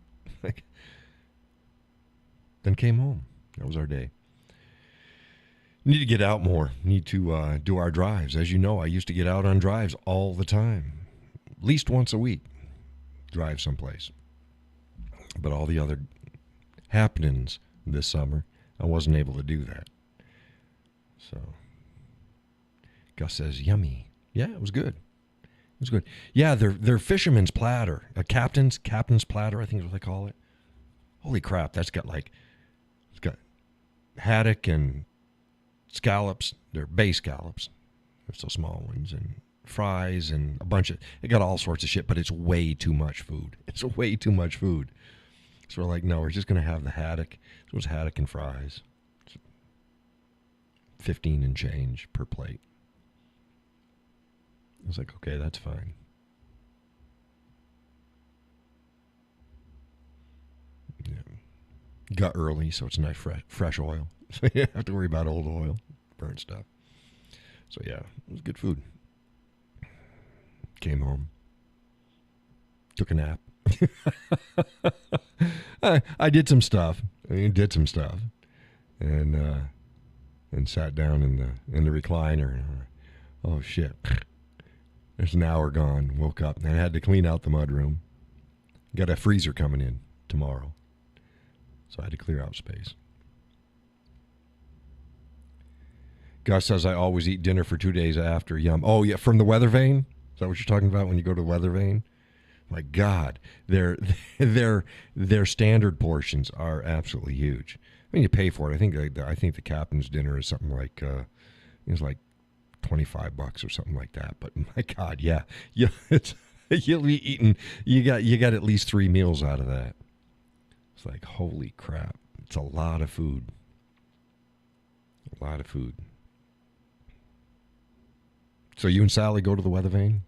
Then came home. That was our day. Need to get out more. Need to do our drives. As you know, I used to get out on drives all the time. At least once a week. Drive someplace. But all the other happenings this summer, I wasn't able to do that. So, Gus says, yummy. Yeah, it was good. It was good. Yeah, they're fisherman's platter. A captain's platter, I think is what they call it. Holy crap, it's got haddock and scallops. They're bay scallops. They're so small ones, and fries and a bunch of. It got all sorts of shit, but it's way too much food. It's way too much food. So we're like, no, we're just gonna have the haddock. So it was haddock and fries. 15 and change per plate. I was like, okay, that's fine. Yeah. Got early, so it's nice fresh oil. So you don't have to worry about old oil, burnt stuff. So yeah, it was good food. Came home. Took a nap. I did some stuff. And sat down in the recliner. And, oh shit! There's an hour gone. Woke up and I had to clean out the mudroom. Got a freezer coming in tomorrow, so I had to clear out space. Gus says I always eat dinner for 2 days after. Yum. Oh yeah, from the weather vane. Is that what you're talking about when you go to the weather vane? My God, their standard portions are absolutely huge. I mean, you pay for it. I think the captain's dinner is something like it's like $25 or something like that. But my God, yeah, you'll be eating. You got at least 3 meals out of that. It's like holy crap! It's a lot of food. A lot of food. So you and Sally go to the weather vane?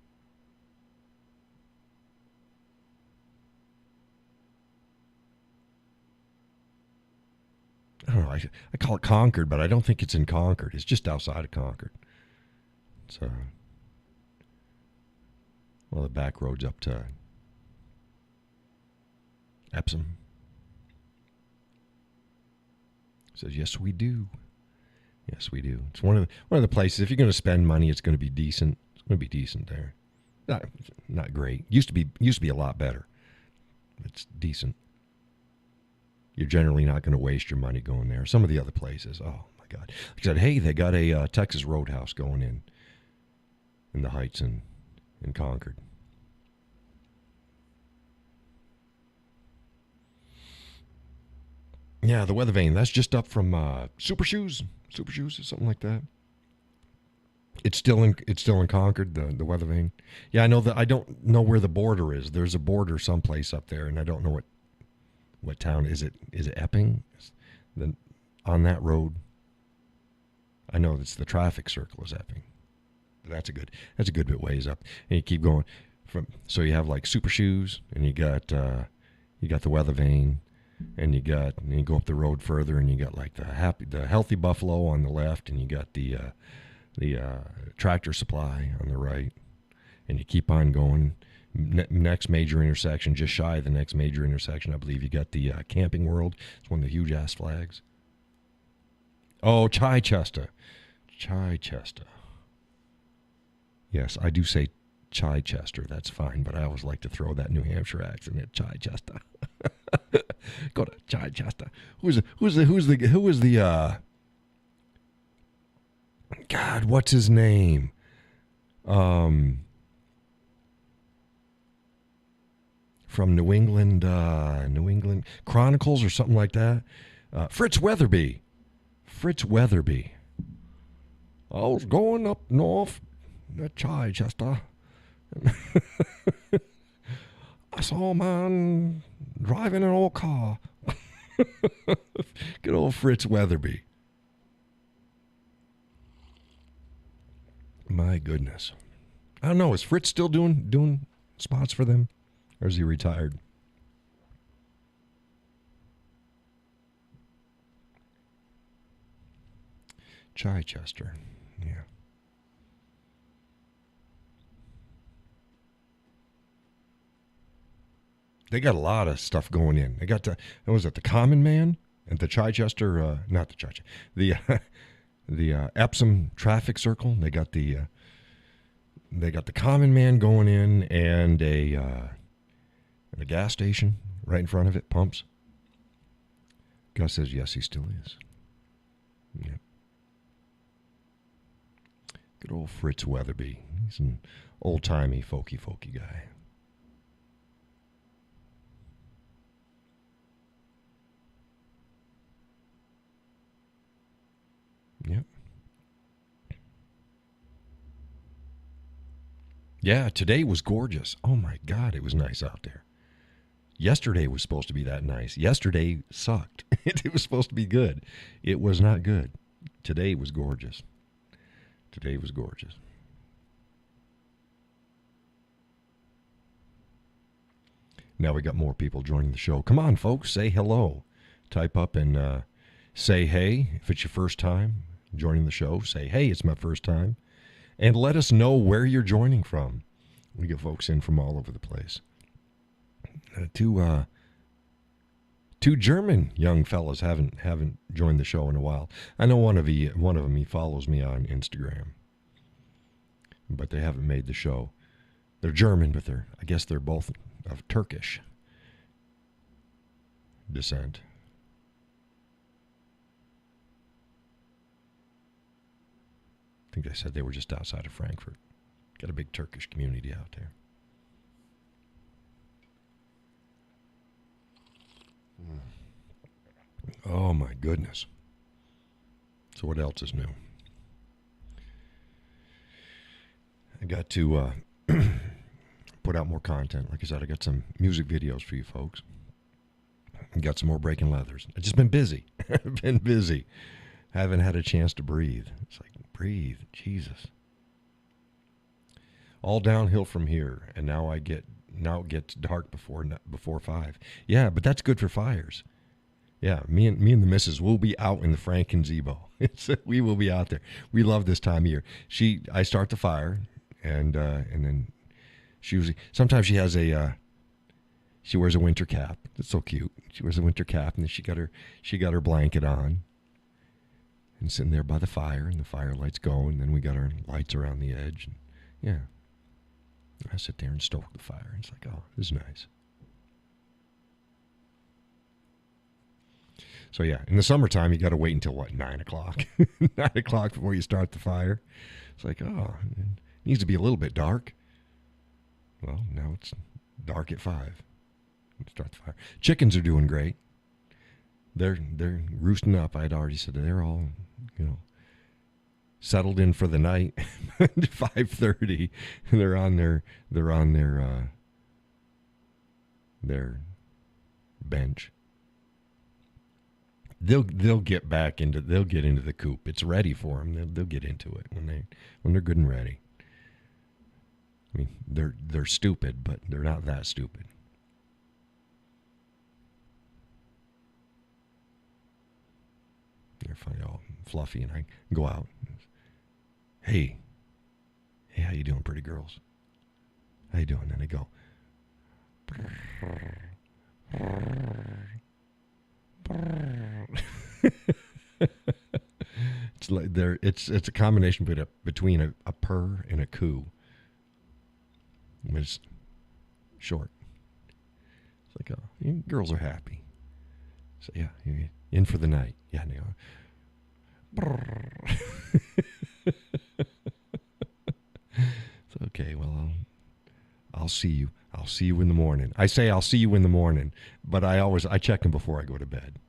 I don't know. I call it Concord, but I don't think it's in Concord. It's just outside of Concord. It's the back roads up to Epsom. Says yes, we do. Yes, we do. It's one of the places. If you're going to spend money, it's going to be decent. It's going to be decent there. Not great. Used to be a lot better. It's decent. You're generally not going to waste your money going there. Some of the other places, oh my God! Like I said, hey, they got a Texas Roadhouse going in the Heights in Concord. Yeah, the weather vane. That's just up from Super Shoes or something like that. It's still in Concord, the weather vane. Yeah, I know that. I don't know where the border is. There's a border someplace up there, and I don't know what town is it. Is it Epping? On that road. I know it's the traffic circle is Epping. But that's a good bit ways up, and you keep going so you have like Super Shoes, and you got the weather vane. And you go up the road further, and you got like the Healthy Buffalo on the left, and you got the Tractor Supply on the right, and you keep on going. Next major intersection, just shy of the next major intersection, I believe you got the Camping World. It's one of the huge ass flags. Oh, Chichester. Yes, I do say Chichester. That's fine, but I always like to throw that New Hampshire accent at Chichester. Go to Chichester. Who was the God, what's his name? From New England Chronicles or something like that. Fritz Weatherby. I was going up north to Chichester. I saw a man driving an old car. Good old Fritz Weatherby. My goodness. I don't know. Is Fritz still doing spots for them? Or is he retired? Chichester. Yeah. They got a lot of stuff going in. They got the Common Man and the Chichester, not the Chichester, the Epsom traffic circle. They got the Common Man going in, and a gas station right in front of it, pumps. Gus says yes, he still is. Yeah. Good old Fritz Weatherby. He's an old-timey, folky guy. Yep. Yeah, today was gorgeous. Oh my God, it was nice out there. Yesterday was supposed to be that nice. Yesterday sucked. It was supposed to be good. It was not good. Today was gorgeous. Today was gorgeous. Now we got more people joining the show. Come on, folks, say hello. Type up and say hey. If it's your first time joining the show, say hey, it's my first time. And let us know where you're joining from. We get folks in from all over the place. Two German young fellas haven't joined the show in a while. I know one of them, he follows me on Instagram, but they haven't made the show. They're German, but I guess they're both of Turkish descent. I think they said they were just outside of Frankfurt. Got a big Turkish community out there. Oh my goodness. So what else is new? I got to put out more content. Like I said, I got some music videos for you folks. I got some more breaking leathers. I've just been busy. I've been busy. Haven't had a chance to breathe. It's like, breathe, Jesus. All downhill from here, and now it gets dark before 5. Yeah, but that's good for fires. Yeah, me and the missus will be out in the Frank and Zebo. We will be out there. We love this time of year. I start the fire, and then sometimes she has she wears a winter cap. It's so cute. She wears a winter cap, and then she got her blanket on, and sitting there by the fire, and the fire light's going. And then we got our lights around the edge, and yeah, I sit there and stoke the fire. And it's like, oh, this is nice. So yeah, in the summertime, you got to wait until 9 o'clock? 9 o'clock before you start the fire. It's like, oh, it needs to be a little bit dark. Well, now it's dark at 5. Start the fire. Chickens are doing great. They're roosting up. I'd already said they're all, settled in for the night. 5:30, they're on their bench. They'll get into the coop. It's ready for them. They'll get into it when they're good and ready. I mean, they're stupid, but they're not that stupid. They're funny, all fluffy, and I go out. Hey, how you doing, pretty girls? How you doing? And they go. It's like it's a combination between a purr and a coo. It's short. It's like, oh, girls are happy. So yeah, you're in for the night. Yeah, they are. It's okay. Well, I'll see you. I'll see you in the morning. I say I'll see you in the morning, but I check them before I go to bed.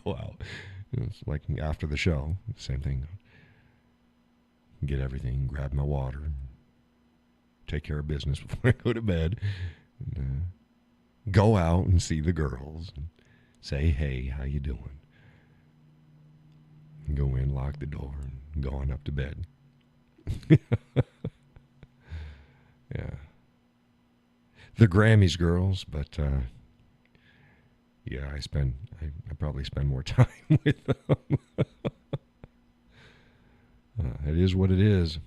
Go out. It's like after the show, same thing. Get everything, grab my water, take care of business before I go to bed. And, go out and see the girls. And say, hey, how you doing? And go in, lock the door, and go on up to bed. Yeah. The Grammys girls, but yeah, I probably spend more time with them. It is what it is.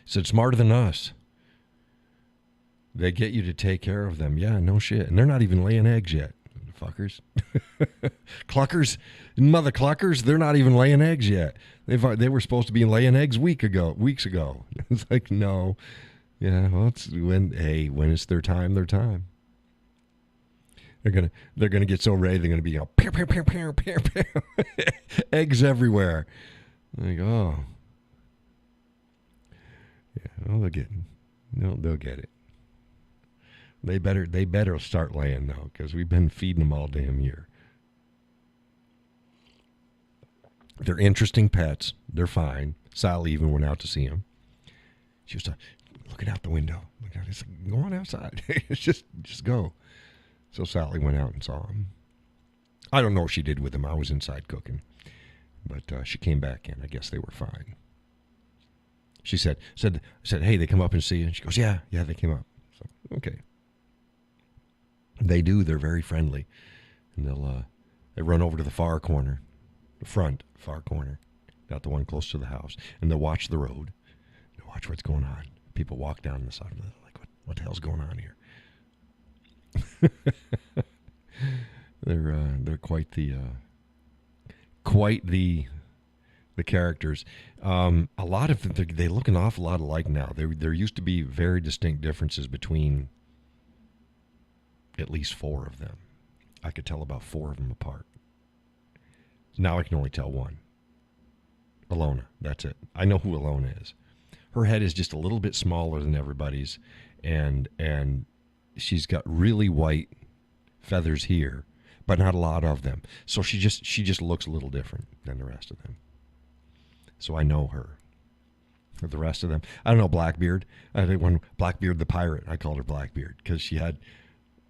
Said smarter than us. They get you to take care of them. Yeah, no shit. And they're not even laying eggs yet. Fuckers. Cluckers. Mother cluckers, they're not even laying eggs yet. They were supposed to be laying eggs weeks ago. It's like, no. Yeah, well, it's when it's their time, their time. They're gonna get so ready, they're gonna be pew, pew, pew, pew, pew, pew. Eggs everywhere. Like, oh. Yeah, well, they'll get it. They better start laying though, because we've been feeding them all damn year. They're interesting pets. They're fine. Sally even went out to see them. She was looking out the window. I said, go on outside. just go. So Sally went out and saw him. I don't know what she did with him. I was inside cooking. But she came back in. I guess they were fine. She said, hey, they come up and see you? And she goes, yeah, they came up. So, okay. They do. They're very friendly. And they run over to the far corner, the front far corner, not the one close to the house. And they'll watch the road. They'll watch what's going on. People walk down the side of the, like, what the hell's going on here? They're quite the characters. A lot of them, they look an awful lot alike now. There used to be very distinct differences between at least 4 of them. I could tell about 4 of them apart. Now I can only tell one. Alona, that's it. I know who Alona is. Her head is just a little bit smaller than everybody's, and she's got really white feathers here, but not a lot of them. So she just looks a little different than the rest of them. So I know her. For the rest of them, I don't know Blackbeard. I had one Blackbeard the pirate. I called her Blackbeard because she had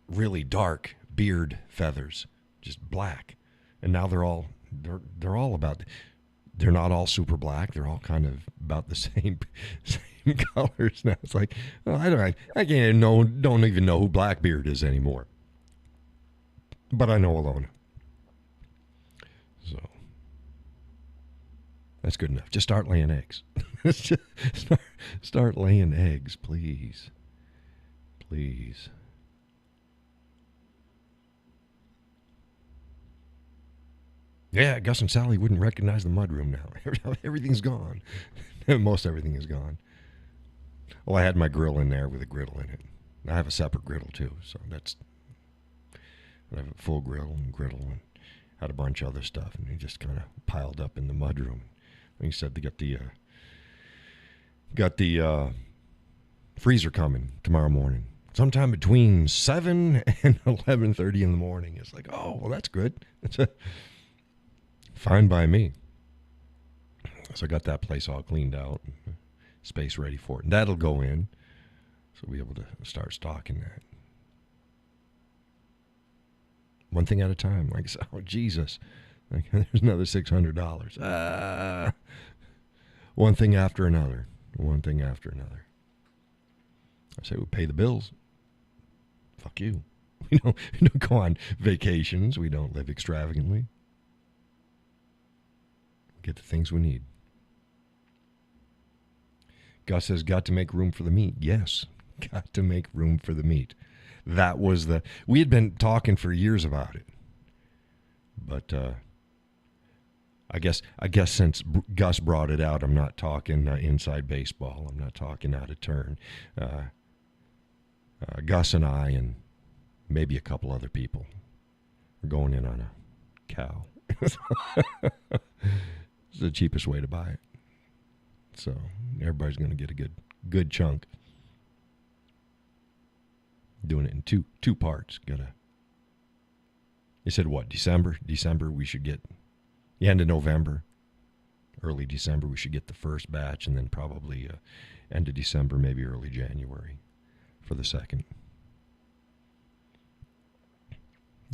really dark beard feathers, just black. And now they're all about. They're not all super black. They're all kind of about the same colors now. It's like, well, I don't even know who Blackbeard is anymore. But I know Alona. So that's good enough. Just start laying eggs. start laying eggs, please. Please. Yeah, Gus and Sally wouldn't recognize the mudroom now. Everything's gone. Most everything is gone. Well, I had my grill in there with a griddle in it. I have a separate griddle, too. So I have a full grill and had a bunch of other stuff. And they just kind of piled up in the mudroom. And he said they got the freezer coming tomorrow morning. Sometime between 7 and 11:30 in the morning. It's like, oh, well, that's good. It's fine by me. So I got that place all cleaned out, space ready for it. And that'll go in, so we'll be able to start stocking that. One thing at a time. Like, oh, Jesus. Like, there's another $600. One thing after another. One thing after another. I say we pay the bills. Fuck you. We don't go on vacations. We don't live extravagantly. Get the things we need. Gus says, got to make room for the meat. Yes, got to make room for the meat. That was we had been talking for years about it. But I guess since Gus brought it out, I'm not talking inside baseball. I'm not talking out of turn. Gus and I and maybe a couple other people are going in on a cow. It's the cheapest way to buy it. So everybody's going to get a good chunk. Doing it in two parts. They said what? December we should get the end of November, early December we should get the first batch, and then probably end of December, maybe early January for the second.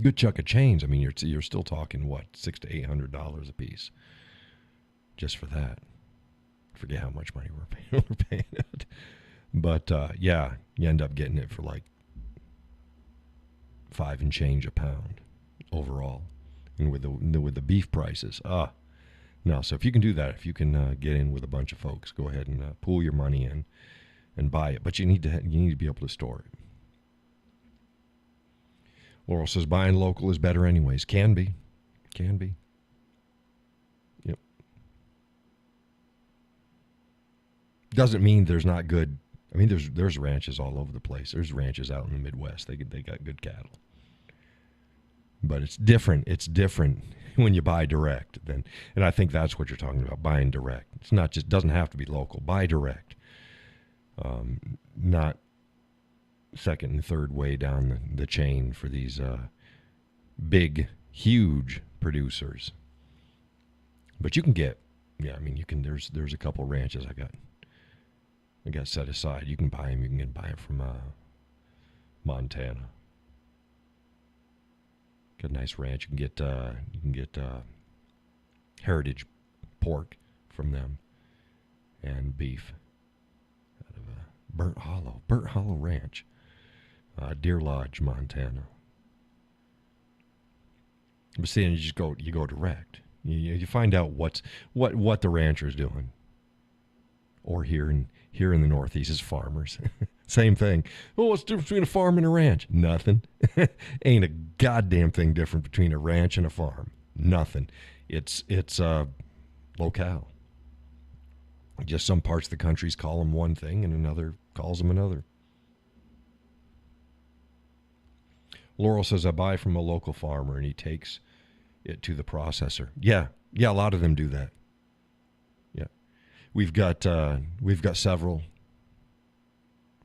Good chunk of chains. I mean, you're still talking what, $600 to $800 a piece, just for that. Forget how much money we're paying it, but yeah, you end up getting it for like $5 and change a pound overall, and with the beef prices, no. So if you can do that, if you can get in with a bunch of folks, go ahead and pool your money in and buy it. But you need to be able to store it. Laurel says buying local is better anyways. Can be. Yep. Doesn't mean there's not good. I mean, there's ranches all over the place. There's ranches out in the Midwest. They got good cattle. But it's different. It's different when you buy direct. And I think that's what you're talking about, buying direct. It's not just, doesn't have to be local. Buy direct. Not second and third way down the chain for these big, huge producers. But you can get, yeah, I mean, you can, there's a couple ranches I got They got set aside. You can buy them. You can buy it from Montana. Got a nice ranch. You can get heritage pork from them and beef out of Burnt Hollow Ranch, Deer Lodge, Montana. But see, you just go direct. You find out what the rancher's doing. Or here in the Northeast is farmers. Same thing. Oh, what's the difference between a farm and a ranch? Nothing. Ain't a goddamn thing different between a ranch and a farm. Nothing. It's locale. Just some parts of the countries call them one thing and another calls them another. Laurel says, I buy from a local farmer and he takes it to the processor. Yeah, a lot of them do that. Yeah. We've got several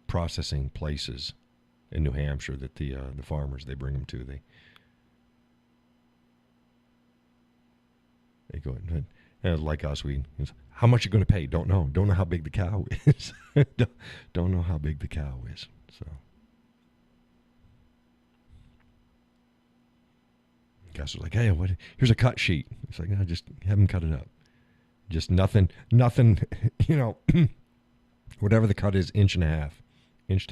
processing places in New Hampshire that the farmers, they bring them to. They go and like us, how much you going to pay? Don't know how big the cow is. don't know how big the cow is. So guys are like, hey, here's a cut sheet. It's like, no, just have them cut it up. Just nothing, whatever the cut is, inch to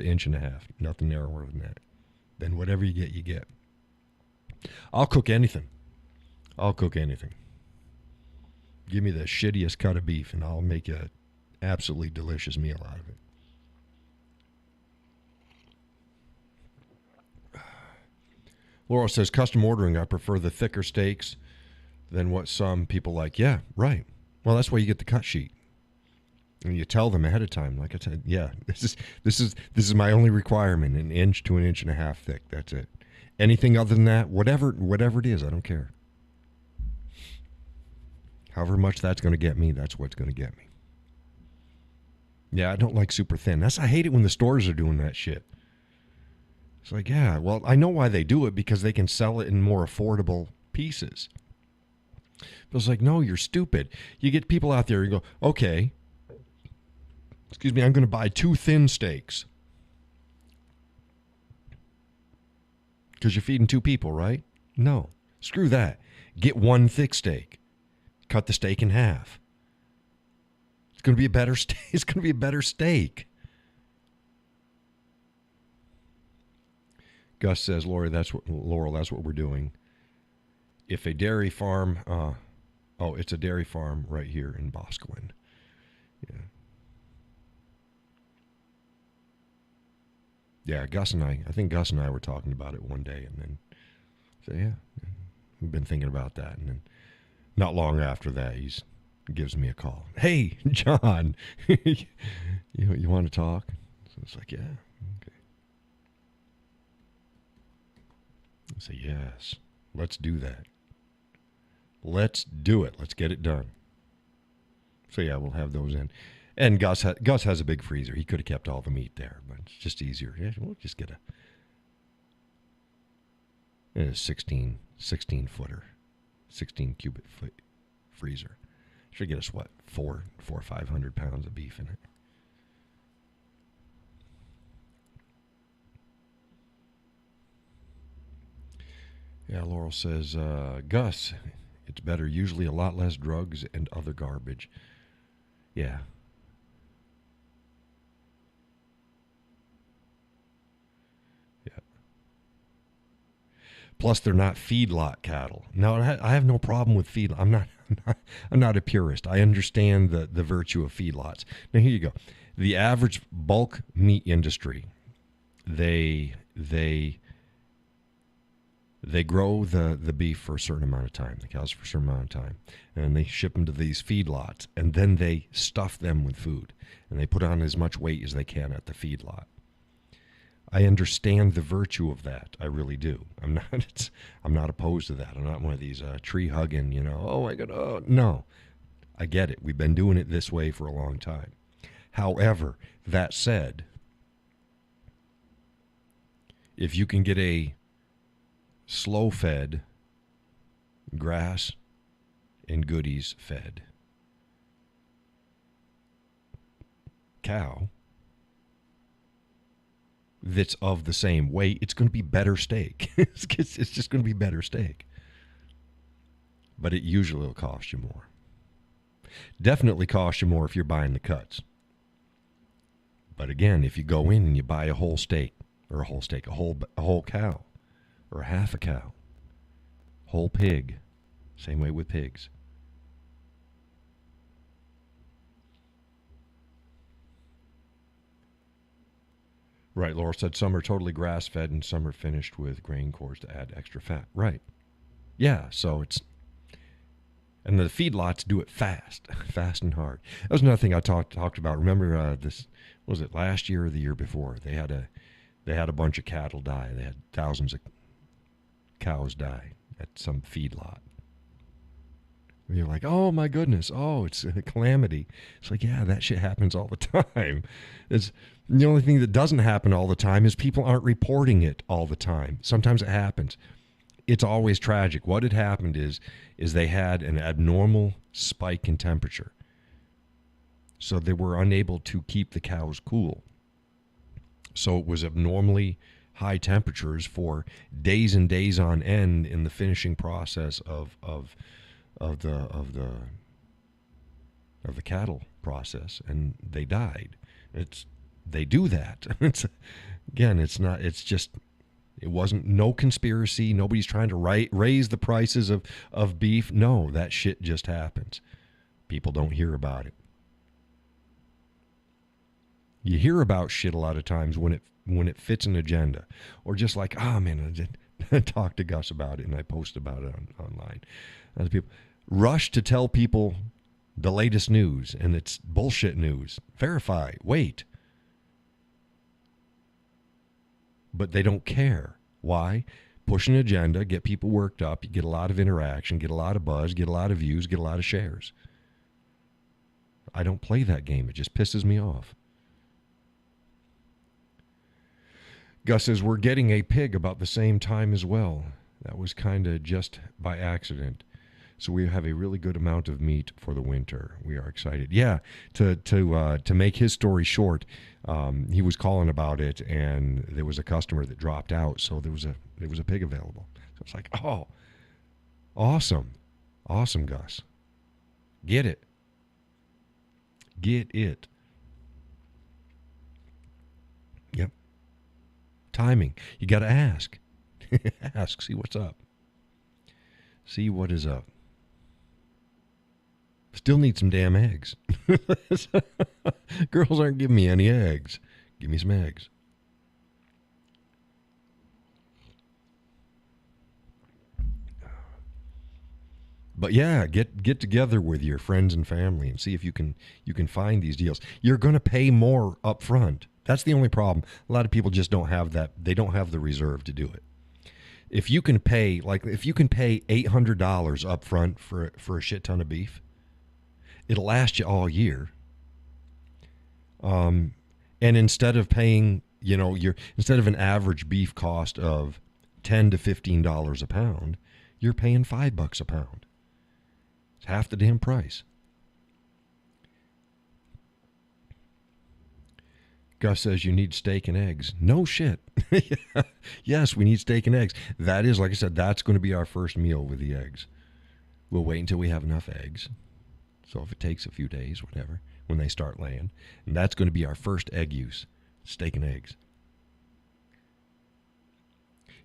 inch and a half. Nothing narrower than that. Then whatever you get, you get. I'll cook anything. Give me the shittiest cut of beef, and I'll make an absolutely delicious meal out of it. Laura says, custom ordering, I prefer the thicker steaks than what some people like. Yeah, right. Well, that's why you get the cut sheet. And you tell them ahead of time, like I said, yeah, this is my only requirement, an inch to an inch and a half thick. That's it. Anything other than that, whatever it is, I don't care. However much that's going to get me, that's what's going to get me. Yeah, I don't like super thin. I hate it when the stores are doing that shit. It's like, yeah, well, I know why they do it, because they can sell it in more affordable pieces. But it's like, no, you're stupid. You get people out there, you go, okay, excuse me, I'm going to buy 2 thin steaks. Because you're feeding 2 people, right? No, screw that. Get 1 thick steak. Cut the steak in half. It's going to be a better steak. It's going to be a better steak. Gus says, Laurel, that's what we're doing. If a dairy farm, it's a dairy farm right here in Boscawen. Yeah. Yeah, I think Gus and I were talking about it one day, and then say, yeah, we've been thinking about that, and then not long after that, he gives me a call. Hey, John, you want to talk? So it's like, yeah, okay. I say, yes, let's do that. Let's do it. Let's get it done. So yeah, we'll have those in. And Gus has a big freezer. He could have kept all the meat there, but it's just easier. Yeah, we'll just get a 16 footer. 16 cubic foot freezer. Should get us, 400 or 500 pounds of beef in it. Yeah, Laurel says, Gus, it's better. Usually a lot less drugs and other garbage. Yeah. Plus, they're not feedlot cattle. Now, I have no problem with feedlot. I'm not a purist. I understand the virtue of feedlots. Now, here you go. The average bulk meat industry, they grow the beef for a certain amount of time, the cows for a certain amount of time, and they ship them to these feedlots, and then they stuff them with food, and they put on as much weight as they can at the feedlot. I understand the virtue of that. I really do. I'm not opposed to that. I'm not one of these tree hugging, oh my God, oh no. I get it. We've been doing it this way for a long time. However, that said, if you can get a slow-fed, grass and goodies fed cow that's of the same weight, it's going to be better steak. It's just going to be better steak. But it usually will cost you more. Definitely cost you more if you're buying the cuts. But again, if you go in and you buy a whole steak, or a whole cow, or a half a cow, whole pig, same way with pigs. Right, Laura said some are totally grass-fed and some are finished with grain cores to add extra fat. Right. Yeah, so it's... And the feedlots do it fast and hard. That was another thing I talked about. Remember this, was it last year or the year before? They had a bunch of cattle die. They had thousands of cows die at some feedlot. And you're like, oh my goodness, oh, it's a calamity. It's like, yeah, that shit happens all the time. It's the only thing that doesn't happen all the time is people aren't reporting it all the time. Sometimes it happens. It's always tragic. What had happened is they had an abnormal spike in temperature. So they were unable to keep the cows cool. So it was abnormally high temperatures for days and days on end in the finishing process of the cattle process, and they died. They do that. It wasn't no conspiracy. Nobody's trying to raise the prices of beef. No, that shit just happens. People don't hear about it. You hear about shit a lot of times when it fits an agenda, or just like, I talked to Gus about it and I post about it online. Other people rush to tell people the latest news, and it's bullshit news. Verify, wait. But they don't care. Why? Push an agenda, get people worked up, you get a lot of interaction, get a lot of buzz, get a lot of views, get a lot of shares. I don't play that game. It just pisses me off. Gus says, we're getting a pig about the same time as well. That was kind of just by accident. So we have a really good amount of meat for the winter. We are excited. Yeah, to make his story short, he was calling about it, and there was a customer that dropped out, so there was a pig available. So it's like, oh, awesome, Gus, get it. Yep. Timing. You got to ask. See what's up. See what is up. Still need some damn eggs. Girls aren't giving me any eggs. Give me some eggs. But yeah, get together with your friends and family and see if you can find these deals. You're going to pay more up front. That's the only problem. A lot of people just don't have that. They don't have the reserve to do it. If you can pay $800 up front for a shit ton of beef, it'll last you all year. And instead of paying, instead of an average beef cost of $10 to $15 a pound, you're paying $5 a pound. It's half the damn price. Gus says you need steak and eggs. No shit. Yes, we need steak and eggs. That is, like I said, that's going to be our first meal with the eggs. We'll wait until we have enough eggs. So if it takes a few days, whatever, when they start laying. And that's going to be our first egg use, steak and eggs.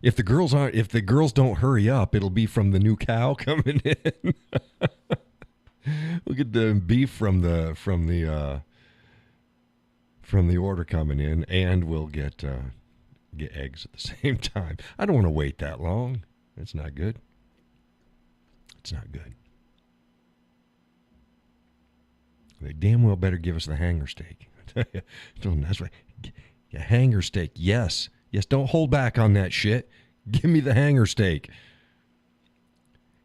If the girls don't hurry up, it'll be from the new cow coming in. We'll get the beef from the order coming in, and we'll get eggs at the same time. I don't want to wait that long. It's not good. It's not good. They damn well better give us the hanger steak. That's right. Yeah, hanger steak. Yes. Don't hold back on that shit. Give me the hanger steak.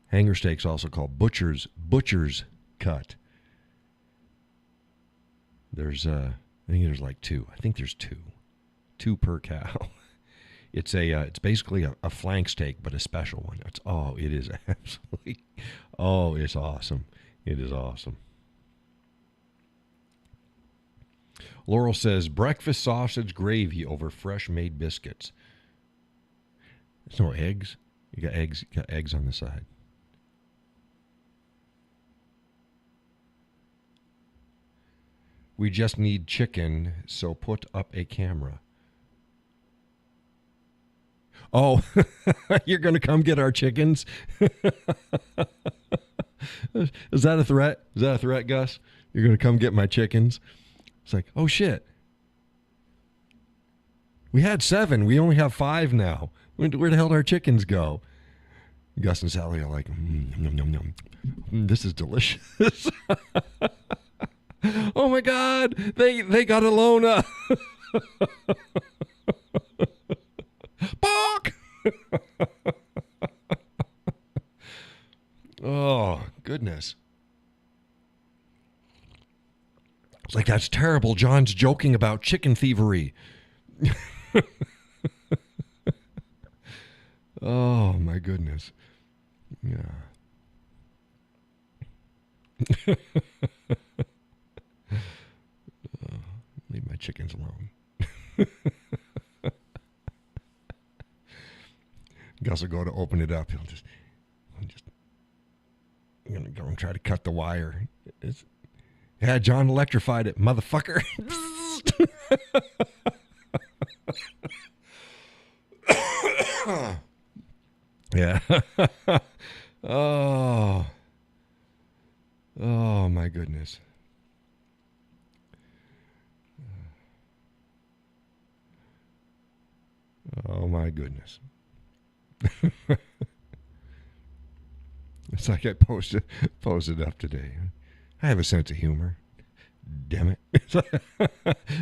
Hanger steak's also called butcher's cut. There's I think there's like two. I think there's two per cow. It's basically a flank steak, but a special one. It is absolutely. Oh, it's awesome. It is awesome. Laurel says breakfast sausage gravy over fresh made biscuits. There's no eggs. You got eggs. You got eggs on the side. We just need chicken, so put up a camera. Oh, you're going to come get our chickens? Is that a threat? Is that a threat, Gus? You're going to come get my chickens? It's like, oh, shit. We had 7. We only have 5 now. Where the hell did our chickens go? Gus and Sally are like, nom, nom, nom. This is delicious. Oh, my God. They got Alona. Bark! Oh, goodness. It's like, that's terrible. John's joking about chicken thievery. Oh, my goodness. Yeah. Leave my chickens alone. Gus will go to open it up. I'm going to go and try to cut the wire. Yeah, John electrified it, motherfucker. Yeah. Oh. Oh, my goodness. Oh, my goodness. It's like I posted up today. I have a sense of humor. Damn it.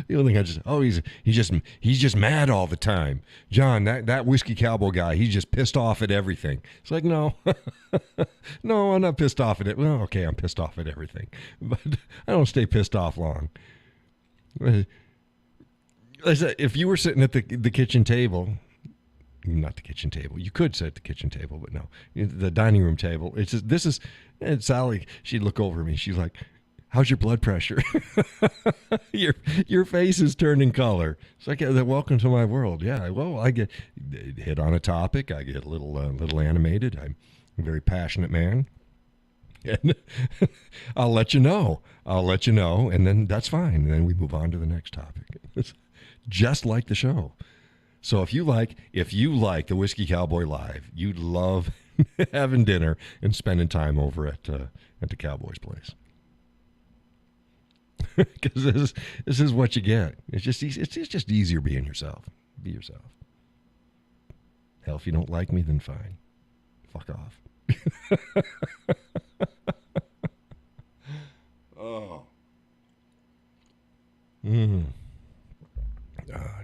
The only thing he's just mad all the time. John, that whiskey cowboy guy, he's just pissed off at everything. It's like, no. No, I'm not pissed off at it. Well, okay, I'm pissed off at everything. But I don't stay pissed off long. I said, if you were sitting at the kitchen table, not the kitchen table, you could sit at the kitchen table, but no, the dining room table. It's just, and Sally, she'd look over at me. She's like, how's your blood pressure? Your face is turning color. It's like, welcome to my world. Yeah, well, I get hit on a topic. I get a little animated. I'm a very passionate man. And I'll let you know. And then that's fine. And then we move on to the next topic. It's just like the show. So if you like the Whiskey Cowboy Live, you'd love having dinner and spending time over at the Cowboy's place. Because this is what you get. It's just easier being yourself. Be yourself. Hell, if you don't like me, then fine. Fuck off. Oh.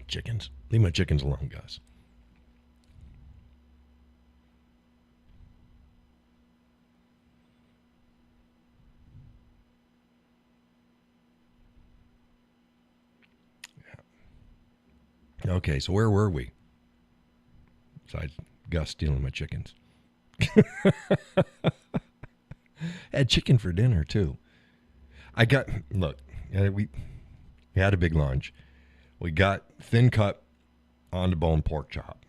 Chickens. Leave my chickens alone, guys. Yeah. Okay, so where were we? Besides Gus stealing my chickens. Had chicken for dinner, too. We had a big lunch. We got thin cut on the bone pork chop.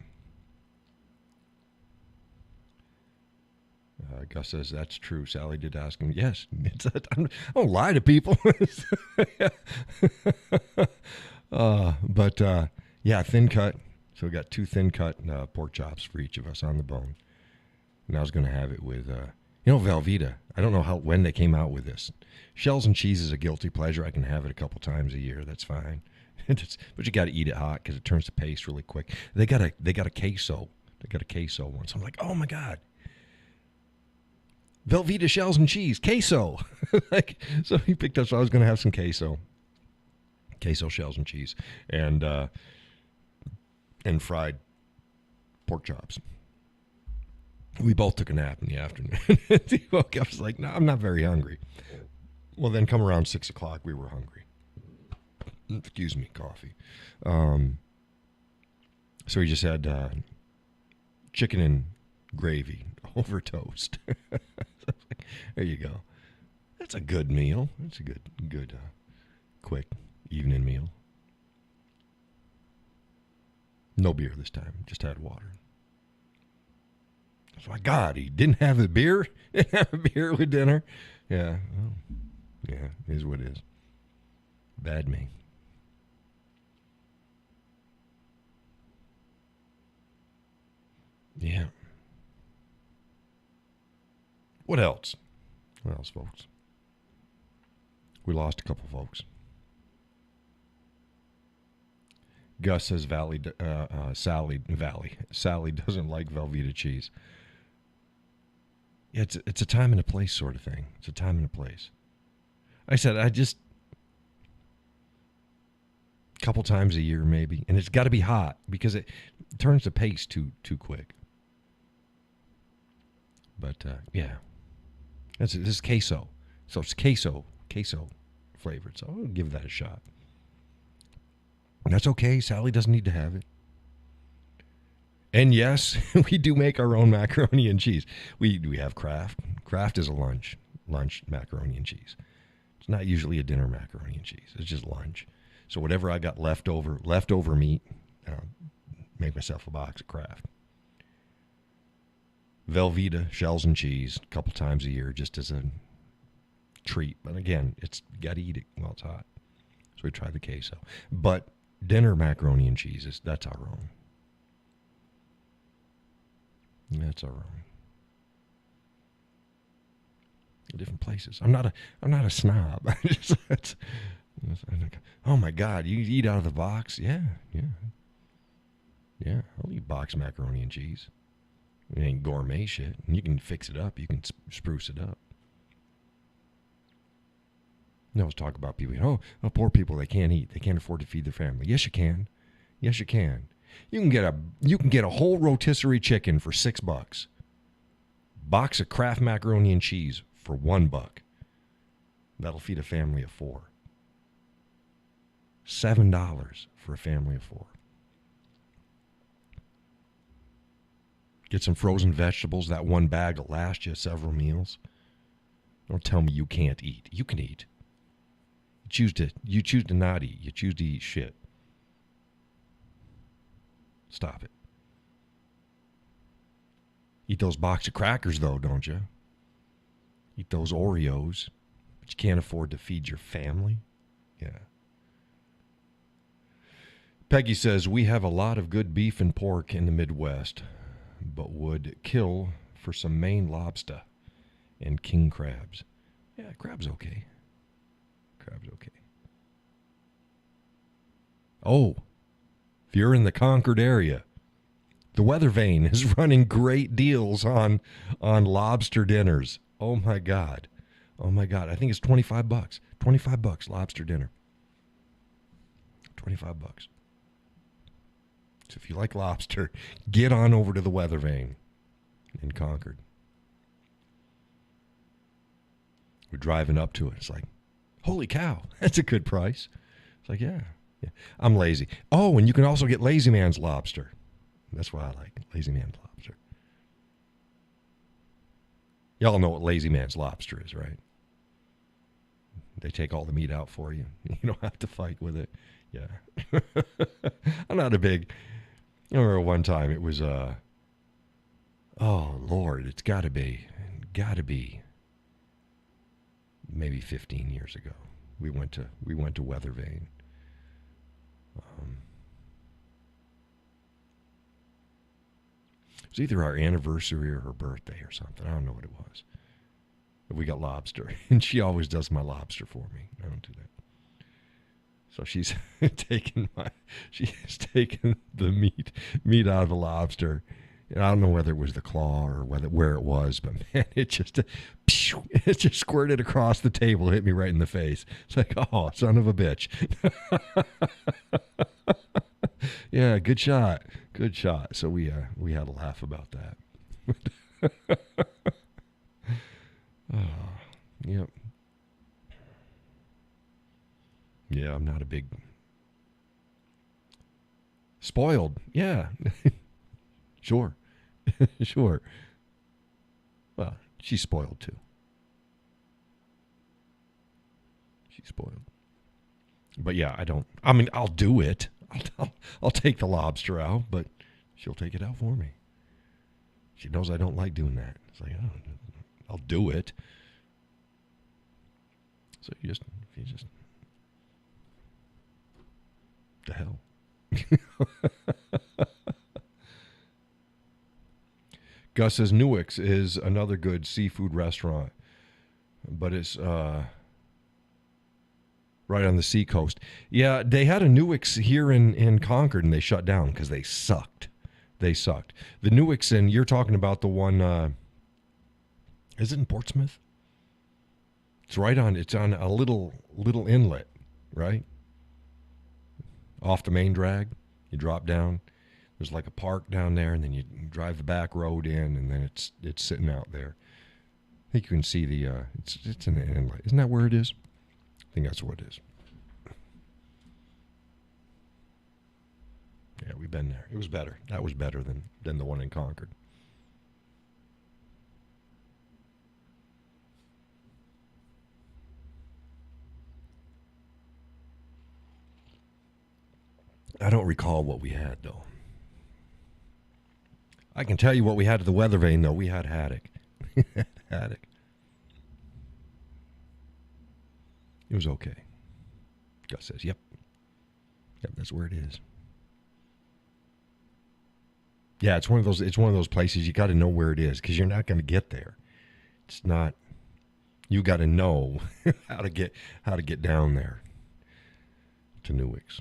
Gus says that's true. Sally did ask him. Yes, I don't lie to people. Yeah, thin cut. So we got 2 thin cut pork chops for each of us on the bone. And I was going to have it with, Velveeta. I don't know when they came out with this. Shells and cheese is a guilty pleasure. I can have it a couple times a year. That's fine. But you got to eat it hot because it turns to paste really quick. They got a queso. They got a queso one. So I'm like, oh my God. Velveeta shells and cheese, queso. So he picked up. So I was going to have some queso shells and cheese, and fried pork chops. We both took a nap in the afternoon. He woke up. I was like, no, I'm not very hungry. Well, then come around 6 o'clock, we were hungry. Excuse me, coffee. So we just had chicken and gravy over toast. There you go. That's a good meal. That's a good, quick, evening meal. No beer this time. Just had water. Oh my God, he didn't have a beer? Didn't have a beer with dinner? Yeah. Well, yeah, it is what it is. Bad me. Yeah. What else? What else, folks? We lost a couple folks. Gus says Sally doesn't like Velveeta cheese. Yeah, it's a time and a place sort of thing. It's a time and a place. I said a couple times a year maybe, and it's got to be hot because it turns the paste too quick. But yeah, this is queso, so it's queso flavored. So I'll give that a shot. That's okay. Sally doesn't need to have it. And yes, we do make our own macaroni and cheese. We have Kraft. Kraft is a lunch macaroni and cheese. It's not usually a dinner macaroni and cheese. It's just lunch. So whatever I got leftover meat, make myself a box of Kraft. Velveeta, shells and cheese, a couple times a year just as a treat. But again, you got to eat it while it's hot. So we try the queso. But dinner macaroni and cheese, that's our own. That's our own. Different places. I'm not a snob. Oh my God, you eat out of the box? Yeah. I'll eat box macaroni and cheese. It ain't gourmet shit. And you can fix it up. You can spruce it up. I always talk about people. Oh, poor people, they can't eat. They can't afford to feed their family. Yes, you can. Yes, you can. You can get a whole rotisserie chicken for $6. Box of Kraft macaroni and cheese for $1. That'll feed a family of 4. $7 for a family of 4. Get some frozen vegetables. That one bag will last you several meals. Don't tell me you can't eat. You can eat. You choose to not eat. You choose to eat shit. Stop it. Eat those box of crackers, though, don't you? Eat those Oreos, but you can't afford to feed your family? Yeah. Peggy says, we have a lot of good beef and pork in the Midwest, but would kill for some Maine lobster and king crabs. Yeah, crab's okay. Crab's okay. Oh, if you're in the Concord area, the Weather Vane is running great deals on lobster dinners. Oh my God. I think it's $25. $25 lobster dinner. $25. So if you like lobster, get on over to the Weather Vane in Concord. We're driving up to it. It's like, holy cow, that's a good price. It's like, yeah. I'm lazy. Oh, and you can also get Lazy Man's lobster. That's what I like, Lazy Man's lobster. Y'all know what Lazy Man's lobster is, right? They take all the meat out for you. You don't have to fight with it. Yeah. I'm not a big... I remember one time it was, oh, Lord, it's got to be maybe 15 years ago. We went to Weather Vane. It was either our anniversary or her birthday or something. I don't know what it was. But we got lobster, and she always does my lobster for me. I don't do that. So she's taken the meat out of the lobster. And I don't know whether it was the claw or where it was, but man, it just squirted across the table, hit me right in the face. It's like, oh, son of a bitch. Yeah, good shot. So we had a laugh about that. Oh, yep. Yeah, I'm not a big... Spoiled. Yeah. Sure. Sure. Well, she's spoiled too. She's spoiled. But yeah, I don't. I mean, I'll do it. I'll take the lobster out, but she'll take it out for me. She knows I don't like doing that. It's like, oh, I'll do it. So you just the hell. Gus says Newick's is another good seafood restaurant, but it's right on the seacoast. Yeah, they had a Newick's here in Concord, and they shut down because they sucked. They sucked. The Newick's, and you're talking about the one, is it in Portsmouth? It's on a little inlet, right? Off the main drag. You drop down. There's like a park down there, and then you drive the back road in, and then it's sitting out there. I think you can see the, it's in the inlet. Isn't that where it is? I think that's what it is. Yeah, we've been there. It was better. That was better than the one in Concord. I don't recall what we had, though. I can tell you what we had at the Weather Vane, though. We had haddock. Haddock. It was okay. Gus says, yep. Yep, that's where it is. Yeah, it's one of those places you got to know where it is because you're not going to get there. It's not. You got to know how to get down there to Newick's.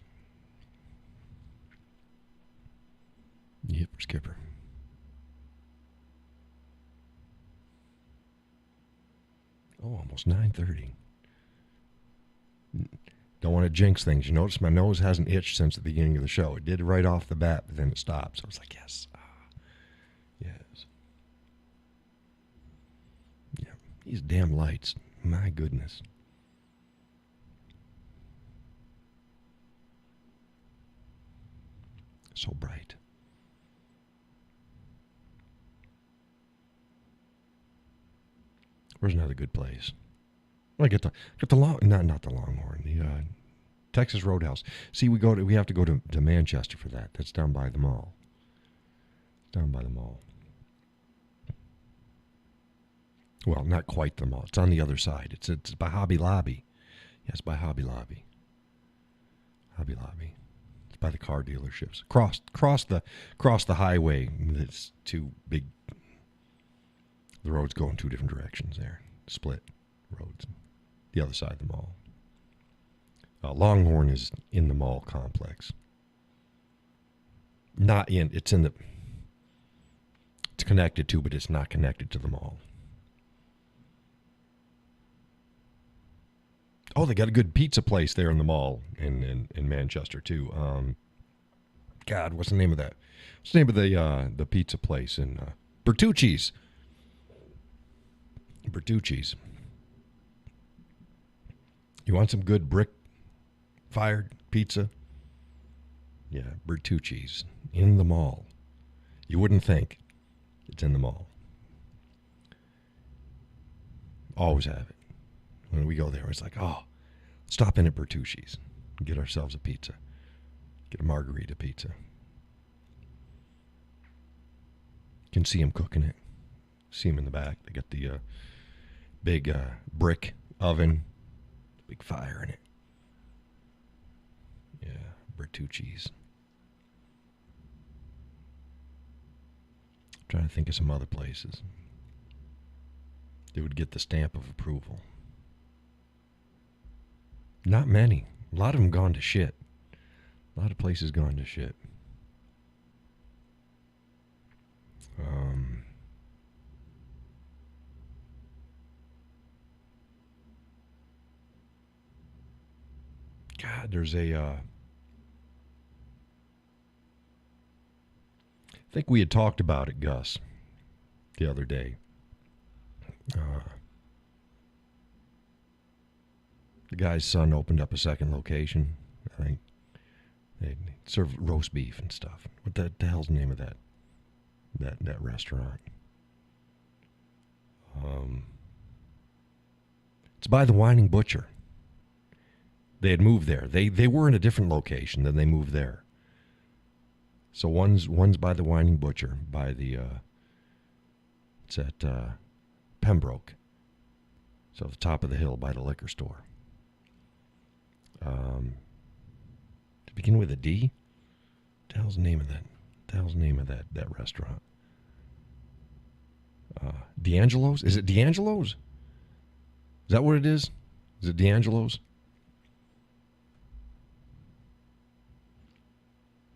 Yep, Skipper. Oh, almost 9:30. Don't want to jinx things. You notice my nose hasn't itched since the beginning of the show. It did right off the bat, but then it stopped. So I was like, yes. Yes. Yeah. These damn lights. My goodness. So bright. Where's another good place? Well, I get the not the Longhorn, the Texas Roadhouse. See, we have to go to Manchester for that. That's down by the mall. Down by the mall. Well, not quite the mall. It's on the other side. It's by Hobby Lobby. Yes, by Hobby Lobby. Hobby Lobby. It's by the car dealerships. Cross the highway. It's two big. The roads go in two different directions there. Split roads. The other side of the mall. Longhorn is in the mall complex. It's connected to, but it's not connected to the mall. Oh, they got a good pizza place there in the mall in Manchester too. God, what's the name of that? What's the name of the pizza place in Bertucci's? Bertucci's. You want some good brick-fired pizza? Yeah, Bertucci's in the mall. You wouldn't think it's in the mall. Always have it. When we go there, it's like, oh, stop in at Bertucci's and get ourselves a pizza. Get a margarita pizza. You can see them cooking it. See them in the back. They got the big brick oven. Big fire in it. Yeah, Bertucci's. I'm trying to think of some other places. They would get the stamp of approval. Not many. A lot of them gone to shit. A lot of places gone to shit. God, there's I think we had talked about it, Gus, the other day. The guy's son opened up a second location. I think they serve roast beef and stuff. What the hell's the name of that restaurant? It's by the Whining Butcher. They had moved there. They were in a different location, then they moved there. So one's by the Whining Butcher, by the it's at Pembroke. So the top of the hill by the liquor store. To begin with a D? What the hell's the name of that? What the hell's the name of that restaurant? D'Angelo's? Is it D'Angelo's? Is that what it is? Is it D'Angelo's?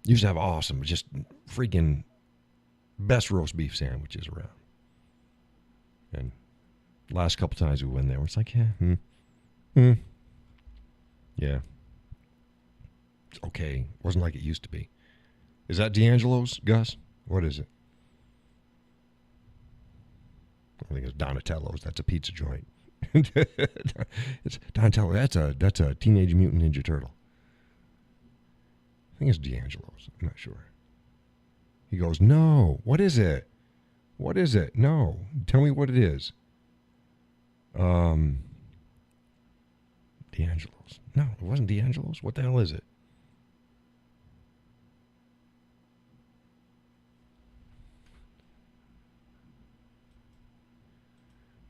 Used to have awesome, just freaking best roast beef sandwiches around. And last couple times we went there, it's like, yeah, yeah. It's okay. Wasn't like it used to be. Is that D'Angelo's, Gus? What is it? I think it's Donatello's. That's a pizza joint. It's Donatello. That's a Teenage Mutant Ninja Turtle. I think it's D'Angelo's. I'm not sure. He goes, no. What is it? What is it? No. Tell me what it is. D'Angelo's. No, it wasn't D'Angelo's. What the hell is it?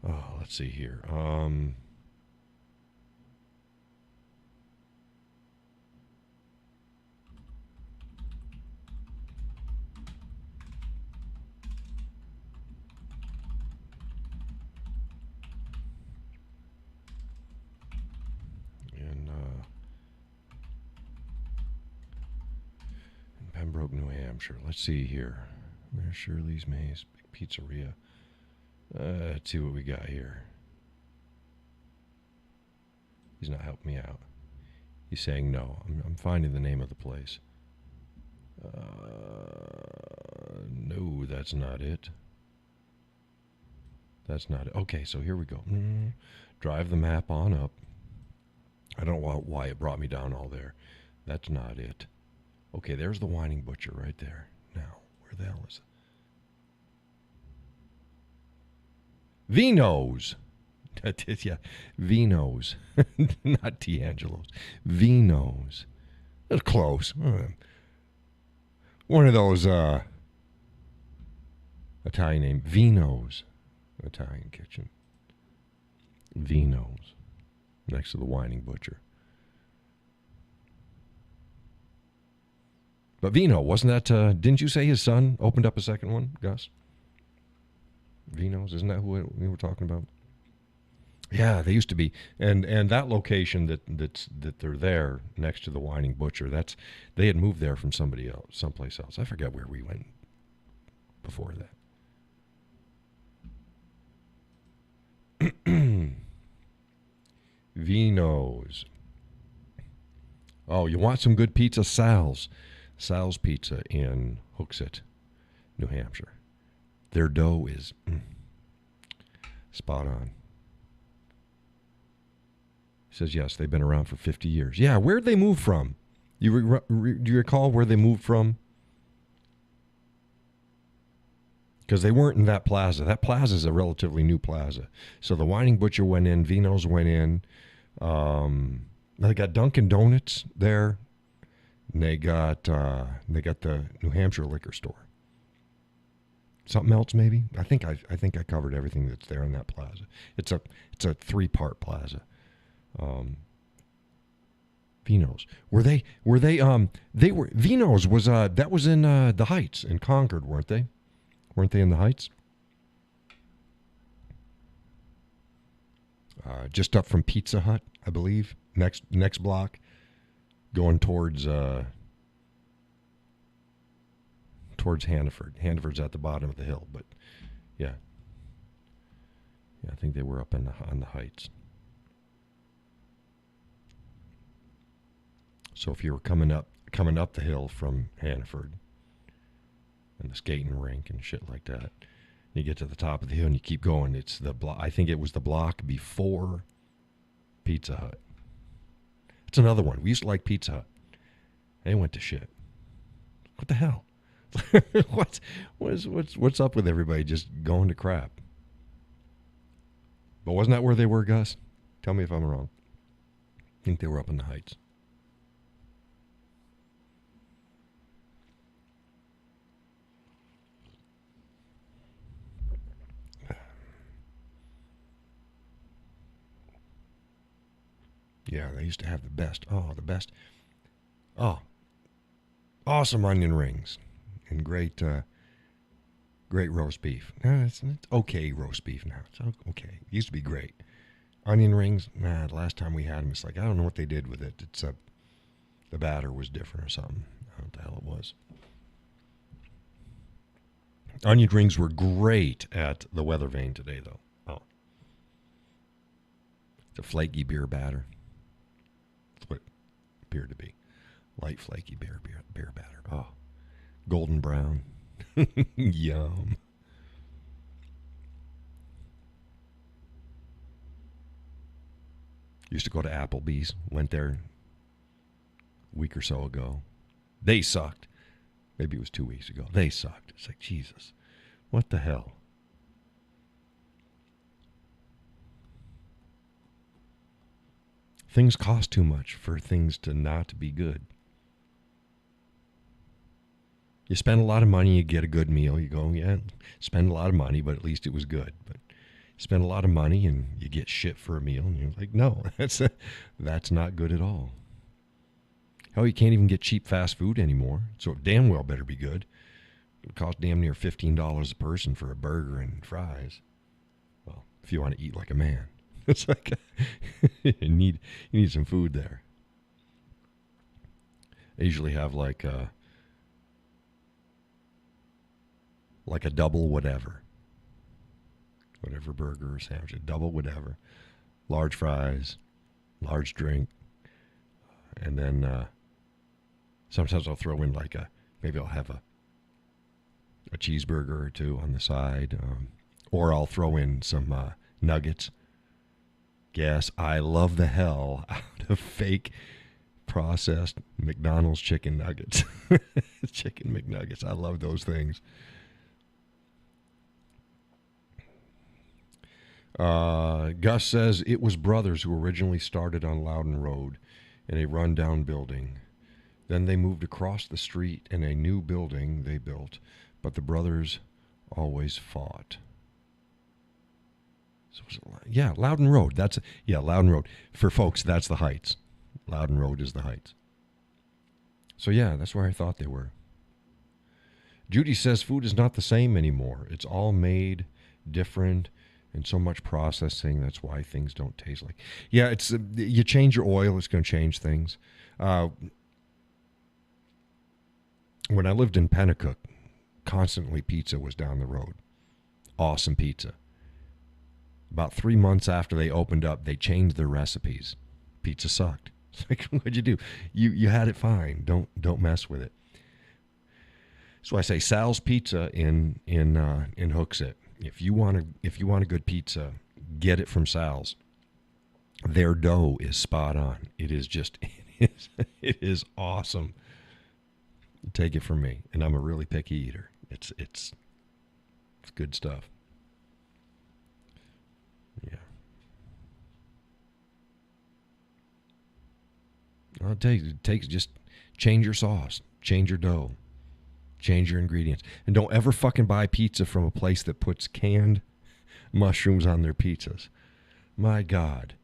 Oh, let's see here. In Pembroke, New Hampshire. Let's see here. There's Shirley's Maze, big pizzeria. Let's see what we got here. He's not helping me out. He's saying no. I'm finding the name of the place. No, that's not it. That's not it. Okay, so here we go. Drive the map on up. I don't know why it brought me down all there. That's not it. Okay, there's the Whining Butcher right there. Now, where the hell is it? Vino's. Yeah, Vino's. Not D'Angelo's. Vino's. That's close. One of those Italian name. Vino's. Italian kitchen. Vino's. Next to the Whining Butcher. But Vino, wasn't that, didn't you say his son opened up a second one, Gus? Vino's, isn't that who we were talking about? Yeah, they used to be, and that location that they're there next to the Whining Butcher. They had moved there from someplace else. I forget where we went before that. Vino's. Oh, you want some good pizza? Sal's Pizza in Hooksett, New Hampshire. Their dough is spot on. He says, yes, they've been around for 50 years. Yeah, where'd they move from? Do you recall where they moved from? Because they weren't in that plaza. That plaza is a relatively new plaza. So the Whining Butcher went in. Vino's went in. They got Dunkin' Donuts there. And they got the New Hampshire liquor store. Something else, maybe? I think I covered everything that's there in that plaza. It's a 3-part plaza. Vino's. Vino's was that was in the Heights in Concord, weren't they? Weren't they in the Heights? Just up from Pizza Hut, I believe. Next block, going towards Hannaford. Hannaford's at the bottom of the hill, but yeah, I think they were up on the Heights. So if you were coming up the hill from Hannaford and the skating rink and shit like that, you get to the top of the hill and you keep going. It's the block. I think it was the block before Pizza Hut. It's another one. We used to like Pizza Hut. They went to shit. What the hell? What's up with everybody just going to crap? But wasn't that where they were, Gus? Tell me if I'm wrong. I think they were up in the Heights. Yeah, they used to have the best. Oh, the best. Oh, awesome onion rings and great roast beef. It's okay roast beef now. It's okay. It used to be great. Onion rings, the last time we had them, it's like, I don't know what they did with it. It's the batter was different or something. I don't know what the hell it was. Onion rings were great at the Weather Vane today, though. Oh. It's a flaky beer batter. That's what it appeared to be. Light flaky beer batter. Oh. Golden brown. Yum. Used to go to Applebee's. Went there a week or so ago. They sucked. Maybe it was 2 weeks ago. They sucked. It's like, Jesus. What the hell? Things cost too much for things to not be good. You spend a lot of money, you get a good meal. You go, yeah, spend a lot of money, but at least it was good. But spend a lot of money and you get shit for a meal, and you're like, no, that's not good at all. Hell, you can't even get cheap fast food anymore, so it damn well better be good. It costs damn near $15 a person for a burger and fries. Well, if you want to eat like a man. It's like you need some food there. I usually have like a double whatever burger or sandwich, a double whatever, large fries, large drink, and then sometimes I'll throw in maybe I'll have a cheeseburger or two on the side, or I'll throw in some nuggets. Yes, I love the hell out of fake processed McDonald's chicken nuggets. Chicken McNuggets. I love those things. Gus says it was brothers who originally started on Loudon Road in a rundown building. Then they moved across the street in a new building they built, but the brothers always fought. So yeah, Loudon Road. Loudon Road. For folks, that's the Heights. Loudon Road is the Heights. So yeah, that's where I thought they were. Judy says food is not the same anymore. It's all made different and so much processing. That's why things don't taste like. Yeah, it's you change your oil, it's going to change things. When I lived in Pennacook, constantly pizza was down the road. Awesome pizza. About 3 months after they opened up, they changed their recipes. Pizza sucked. It's like, what'd you do? You had it fine. Don't mess with it. So I say Sal's Pizza in Hooksett. If you want a good pizza, get it from Sal's. Their dough is spot on. It is awesome. Take it from me, and I'm a really picky eater. It's good stuff. Yeah. I'll tell you, just change your sauce, change your dough, change your ingredients, and don't ever fucking buy pizza from a place that puts canned mushrooms on their pizzas. My God.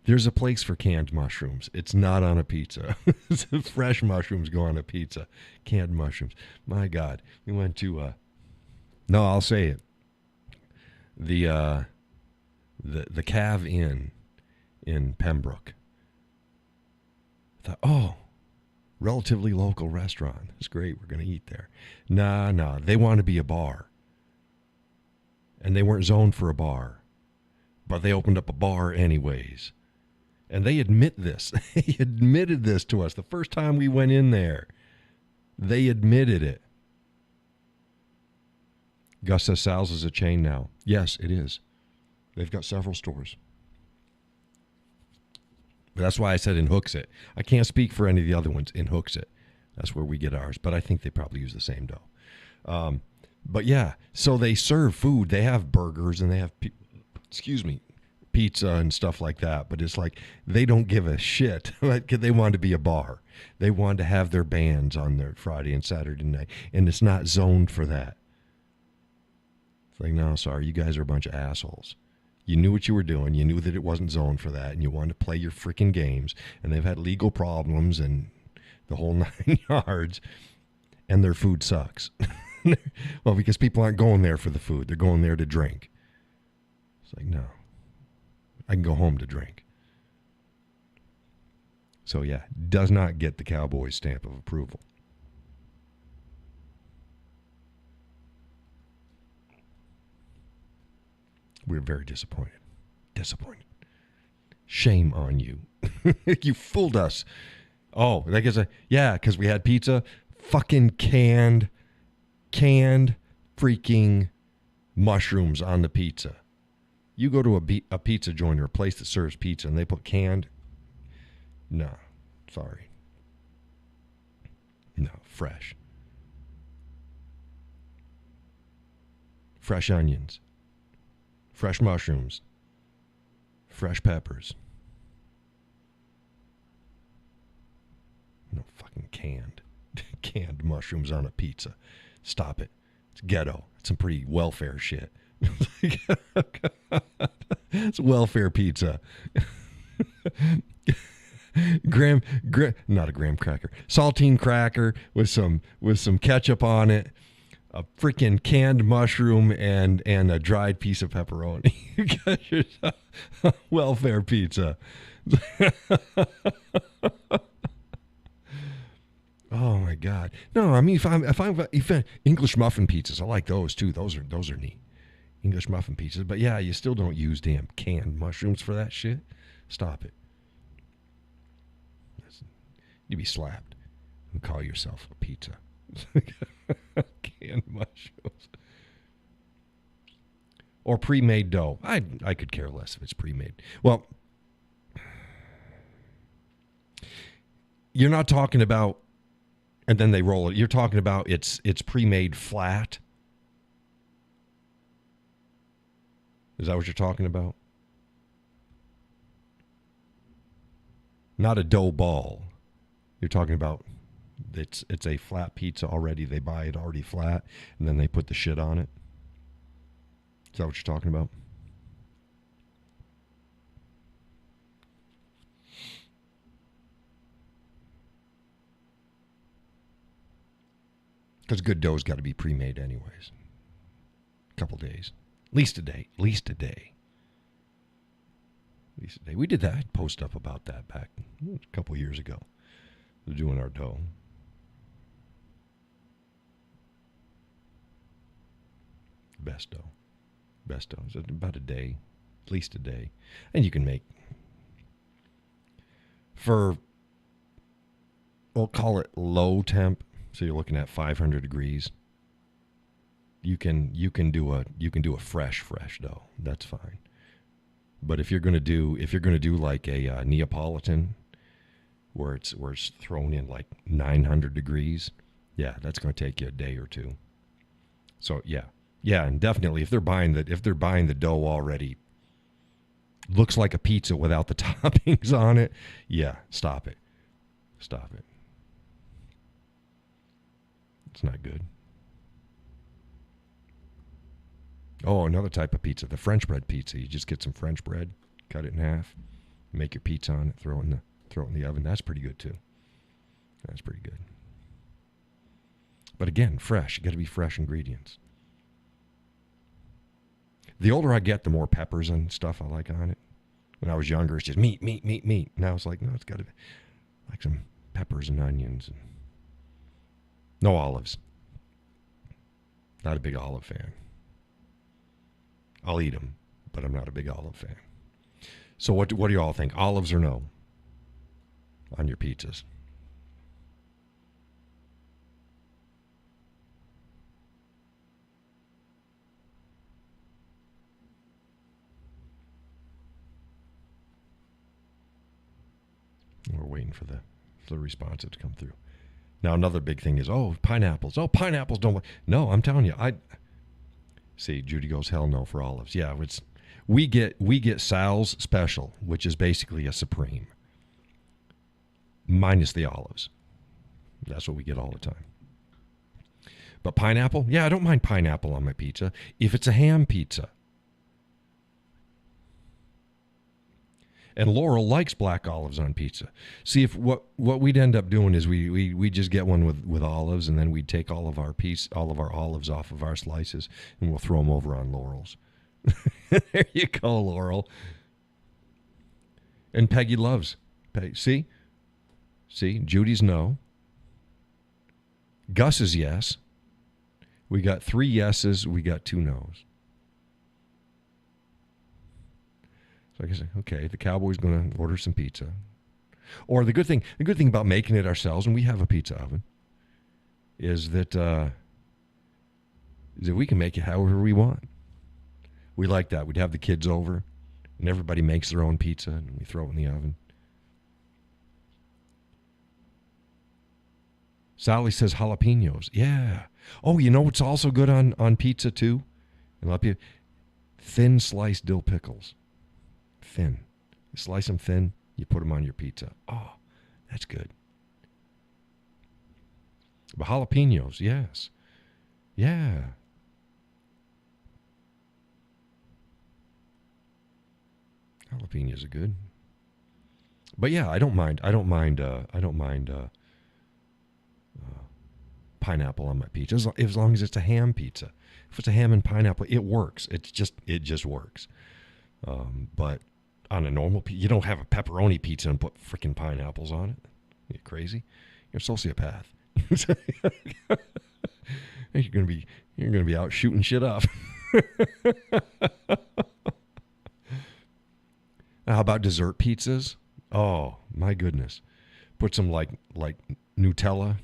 There's a place for canned mushrooms. It's not on a pizza. Fresh mushrooms go on a pizza. Canned mushrooms. My God. We went to no, I'll say it. The Cav Inn in Pembroke. I thought, relatively local restaurant. It's great. We're going to eat there. Nah. They want to be a bar. And they weren't zoned for a bar. But they opened up a bar anyways. And they admit this. They admitted this to us the first time we went in there. They admitted it. Gus says Sal's is a chain now. Yes, it is. They've got several stores. But that's why I said in Hooksett. I can't speak for any of the other ones in Hooksett. That's where we get ours. But I think they probably use the same dough. But yeah, so they serve food. They have burgers and they have, pizza and stuff like that. But it's like they don't give a shit. Like, they want to be a bar. They want to have their bands on their Friday and Saturday night, and it's not zoned for that. It's like, no, sorry, you guys are a bunch of assholes. You knew what you were doing. You knew that it wasn't zoned for that, and you wanted to play your freaking games, and they've had legal problems and the whole 9 yards, and their food sucks. Well, because people aren't going there for the food. They're going there to drink. It's like, no. I can go home to drink. So, yeah, does not get the Cowboys stamp of approval. We're very disappointed. Disappointed. Shame on you. You fooled us. Oh, that gets because we had pizza. Fucking canned freaking mushrooms on the pizza. You go to a pizza joint or a place that serves pizza and they put canned. No, sorry. No, fresh. Fresh onions. Fresh mushrooms. Fresh peppers. No fucking canned mushrooms on a pizza. Stop it. It's ghetto. It's some pretty welfare shit. It's welfare pizza. Not a graham cracker. Saltine cracker with some ketchup on it. A freaking canned mushroom and a dried piece of pepperoni. You got yourself a welfare pizza. Oh my God! No, I mean if English muffin pizzas, I like those too. Those are neat. English muffin pizzas, but yeah, you still don't use damn canned mushrooms for that shit. Stop it. You'd be slapped and call yourself a pizza. Canned mushrooms or pre-made dough. I could care less if it's pre-made. Well, you're not talking about, and then they roll it. You're talking about it's pre-made flat. Is that what you're talking about? Not a dough ball. You're talking about it's a flat pizza already. They buy it already flat, and then they put the shit on it. Is that what you're talking about? Because good dough's got to be pre-made anyways. A couple days. At least a day. At least a day. We did that. I'd post up about that back a couple years ago. We were doing our dough. Best dough. It's about a day. At least a day. And you can make for, we'll call it low temp. So you're looking at 500 degrees. You can do a fresh dough. That's fine. But if you're gonna do like a Neapolitan, where it's thrown in like 900 degrees, yeah, that's gonna take you a day or two. So yeah, and definitely if they're buying the dough already, looks like a pizza without the toppings on it, yeah, stop it. It's not good. Oh, another type of pizza, the French bread pizza. You just get some French bread, cut it in half, make your pizza on it, throw it in the oven. That's pretty good too. That's pretty good. But again, fresh. You got to be fresh ingredients. The older I get, the more peppers and stuff I like on it. When I was younger, it's just meat. Now it's like, no, it's got to be like some peppers and onions. And no olives. Not a big olive fan. I'll eat them, but I'm not a big olive fan. So what do you all think? Olives or no on your pizzas? We're waiting for the responses to come through. Now another big thing is, pineapples. Oh, pineapples don't. No, I'm telling you, See, Judy goes, hell no for olives. Yeah, We get Sal's special, which is basically a supreme, minus the olives. That's what we get all the time. But pineapple, yeah, I don't mind pineapple on my pizza if it's a ham pizza. And Laurel likes black olives on pizza. See, if what we'd end up doing is we just get one with olives, and then we'd take all of our olives off of our slices, and we'll throw them over on Laurel's. There you go, Laurel. And Peggy loves. See, Judy's no. Gus is yes. We got 3 yeses. We got 2 nos. So I can say, okay, the Cowboy's going to order some pizza. Or the good thing about making it ourselves, and we have a pizza oven, is that we can make it however we want. We like that. We'd have the kids over, and everybody makes their own pizza, and we throw it in the oven. Sally says jalapenos. Yeah. Oh, you know what's also good on pizza, too? And thin sliced dill pickles. Thin. You slice them thin, you put them on your pizza. Oh, that's good. But jalapenos, yes. Yeah. Jalapenos are good. But yeah, I don't mind pineapple on my pizza as long as it's a ham pizza. If it's a ham and pineapple, it works. It just works. But on a normal pizza, you don't have a pepperoni pizza and put freaking pineapples on it. You're crazy. You're a sociopath. You're gonna be out shooting shit up. How about dessert pizzas? Oh my goodness! Put some like Nutella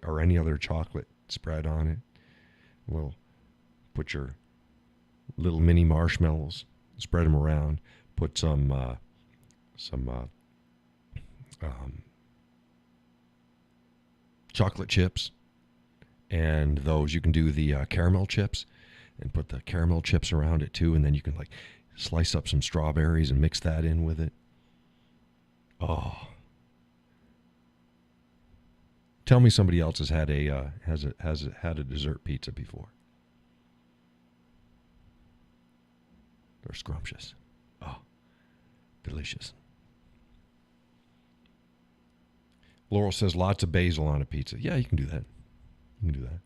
or any other chocolate spread on it. Well, put your little mini marshmallows, spread them around. Put some chocolate chips, and those you can do the caramel chips, and put the caramel chips around it too, and then you can slice up some strawberries and mix that in with it. Oh. Tell me somebody else has had a dessert pizza before. They're scrumptious. Oh, delicious. Laurel says lots of basil on a pizza. Yeah, you can do that. You can do that.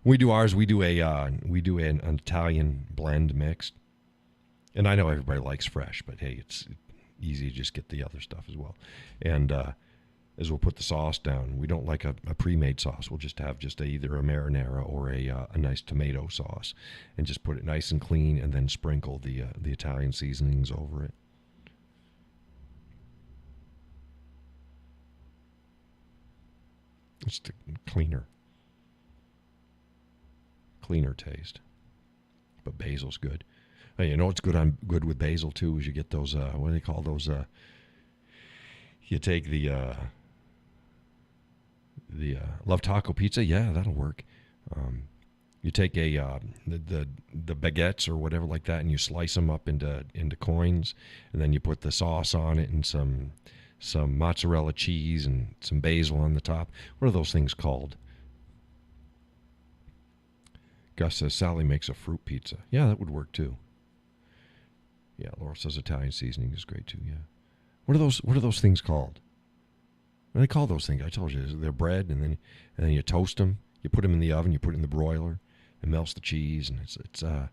When we do ours, we do an Italian blend mixed. And I know everybody likes fresh, but hey, it's easy to just get the other stuff as well. And as we'll put the sauce down, we don't like a pre-made sauce. We'll just have either a marinara or a nice tomato sauce, and just put it nice and clean, and then sprinkle the Italian seasonings over it. It's the cleaner taste. But basil's good. Hey, you know what's good with basil too is you get those what do they call those? You take the Love Taco pizza. Yeah, that'll work. You take the baguettes or whatever like that, and you slice them up into coins, and then you put the sauce on it and some mozzarella cheese and some basil on the top. What are those things called? Gus says Sally makes a fruit pizza. Yeah, that would work too. Yeah, Laura says Italian seasoning is great too. Yeah. What are those things called? What do they call those things? I told you they're bread, and then you toast them. You put them in the oven. You put it in the broiler. It melts the cheese, and it's God,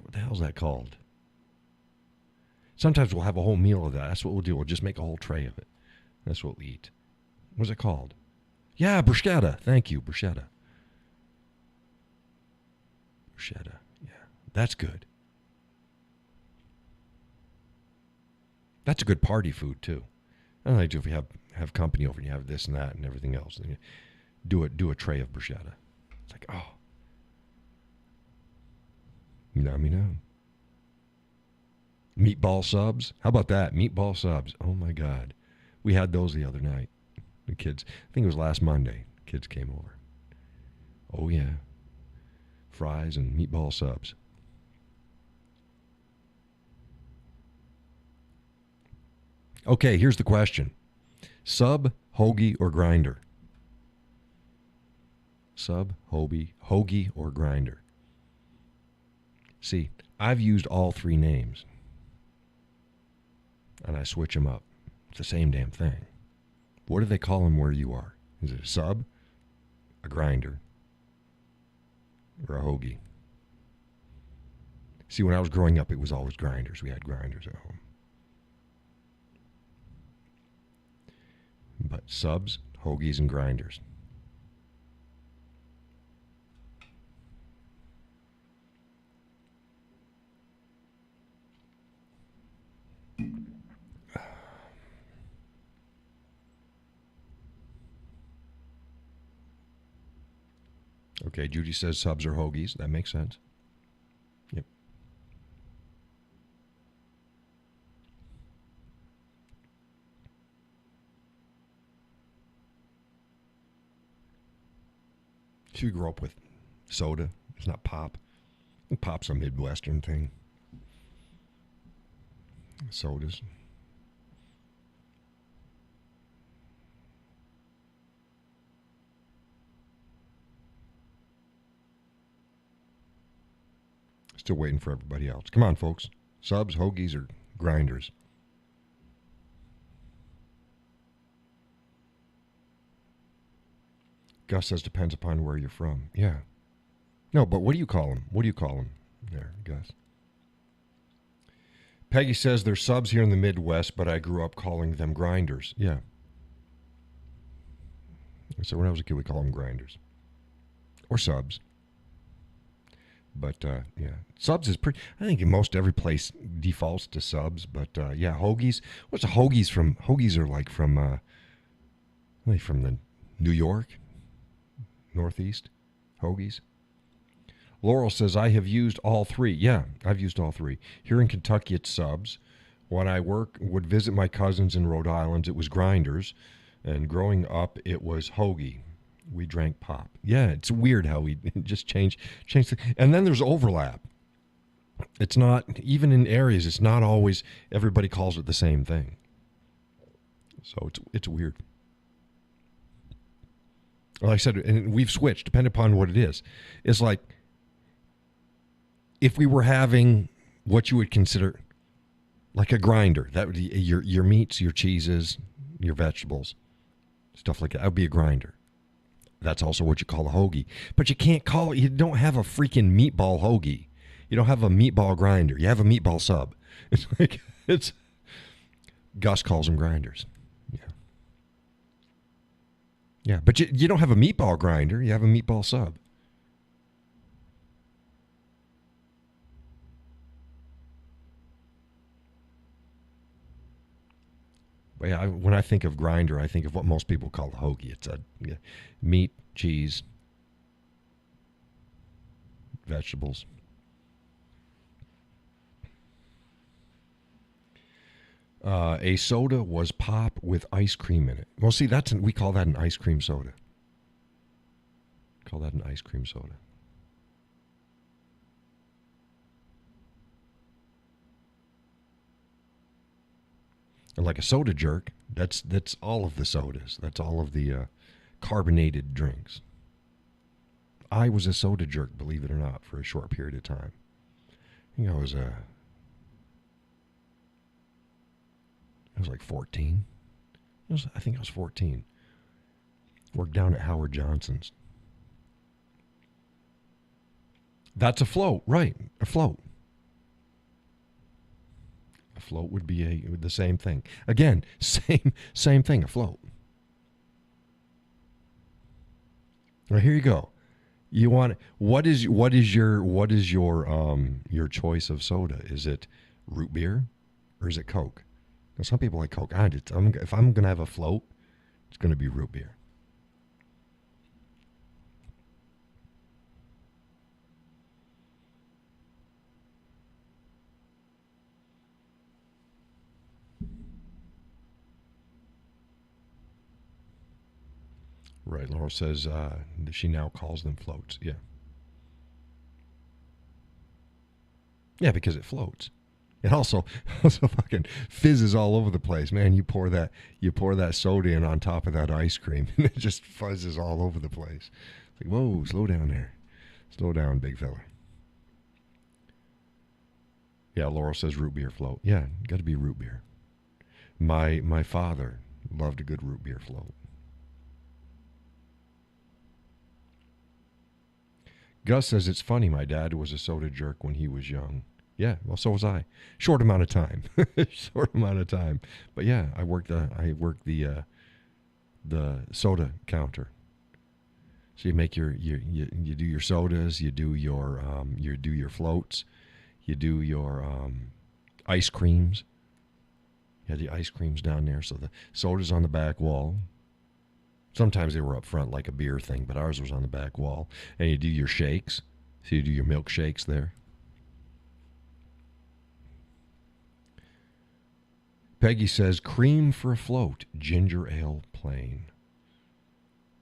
what the hell is that called? Sometimes we'll have a whole meal of that. That's what we'll do. We'll just make a whole tray of it. That's what we eat. What's it called? Yeah, bruschetta. Thank you, bruschetta. Bruschetta. Yeah, that's good. That's a good party food too. I like if you have company over and you have this and that and everything else, and you do a tray of bruschetta. It's like, oh, yummy now. Meatball subs. How about that? Meatball subs. Oh my God, we had those the other night. The kids. I think it was last Monday. Kids came over. Oh yeah, fries and meatball subs. Okay, here's the question. Sub, hoagie, or grinder? Sub, hoagie, or grinder? See, I've used all three names. And I switch them up. It's the same damn thing. What do they call them where you are? Is it a sub, a grinder, or a hoagie? See, when I was growing up, it was always grinders. We had grinders at home. But subs, hoagies, and grinders. Okay, Judy says subs or hoagies. That makes sense. Yep. Should we grow up with soda? It's not pop. Pop's a Midwestern thing. Sodas. Still waiting for everybody else. Come on, folks. Subs, hoagies, or grinders? Gus says depends upon where you're from. Yeah. No, but what do you call them? What do you call them there, Gus? Peggy says they're subs here in the Midwest, but I grew up calling them grinders. Yeah. So when I was a kid, we call them grinders. Or subs. But, yeah. Subs is pretty... I think in most every place defaults to subs. But, yeah, hoagies. What's the hoagies from? Hoagies are like from the New York? Northeast? Hoagies? Laurel says, I have used all three. Yeah, I've used all three. Here in Kentucky, it's subs. When I would visit my cousins in Rhode Island, it was grinders. And growing up, it was hoagie. We drank pop. Yeah, it's weird how we just change. And then there's overlap. It's not, even in areas, it's not always, everybody calls it the same thing. So it's weird. Like I said, and we've switched, depending upon what it is. It's like, if we were having what you would consider like a grinder, that would be your meats, your cheeses, your vegetables, stuff like that. That would be a grinder. That's also what you call a hoagie. But you can't call it, you don't have a freaking meatball hoagie. You don't have a meatball grinder. You have a meatball sub. It's like, Gus calls them grinders. Yeah. Yeah, but you don't have a meatball grinder. You have a meatball sub. But yeah, when I think of grinder, I think of what most people call a hoagie. It's meat, cheese, vegetables. A soda was pop with ice cream in it. Well, see, we call that an ice cream soda. Call that an ice cream soda. And like a soda jerk, that's all of the sodas. That's all of the carbonated drinks. I was a soda jerk, believe it or not, for a short period of time. I think I was like 14. I think I was 14. Worked down at Howard Johnson's. That's a float, right? A float. A float would be the same thing. Again, same thing. A float. Well, here you go. You want what is your choice of soda? Is it root beer or is it Coke? Now, some people like Coke. If I'm gonna have a float, it's gonna be root beer. Right, Laurel says she now calls them floats. Yeah. Yeah, because it floats. It also fucking fizzes all over the place, man. You pour that soda in on top of that ice cream, and it just fuzzes all over the place. It's like, whoa, slow down there, slow down, big fella. Yeah, Laurel says root beer float. Yeah, got to be root beer. My father loved a good root beer float. Gus says it's funny. My dad was a soda jerk when he was young. Yeah, well, so was I. Short amount of time. Short amount of time. But yeah, I worked the soda counter. So you make you do your sodas, you do your floats, you do your ice creams. You had the ice creams down there. So the soda's on the back wall. Sometimes they were up front like a beer thing, but ours was on the back wall. And you do your shakes. So you do your milkshakes there. Peggy says, cream for a float, ginger ale plain.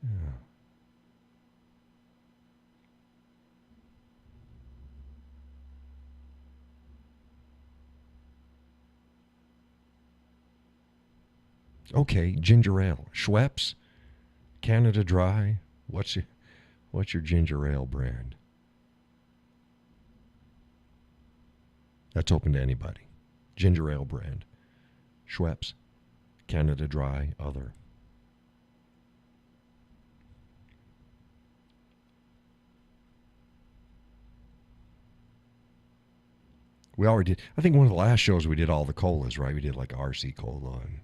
Yeah. Okay, ginger ale. Schweppes, Canada Dry. What's your ginger ale brand? That's open to anybody. Ginger ale brand. Schweppes, Canada Dry, other. We already did. I think one of the last shows we did all the colas, right? We did like RC Cola and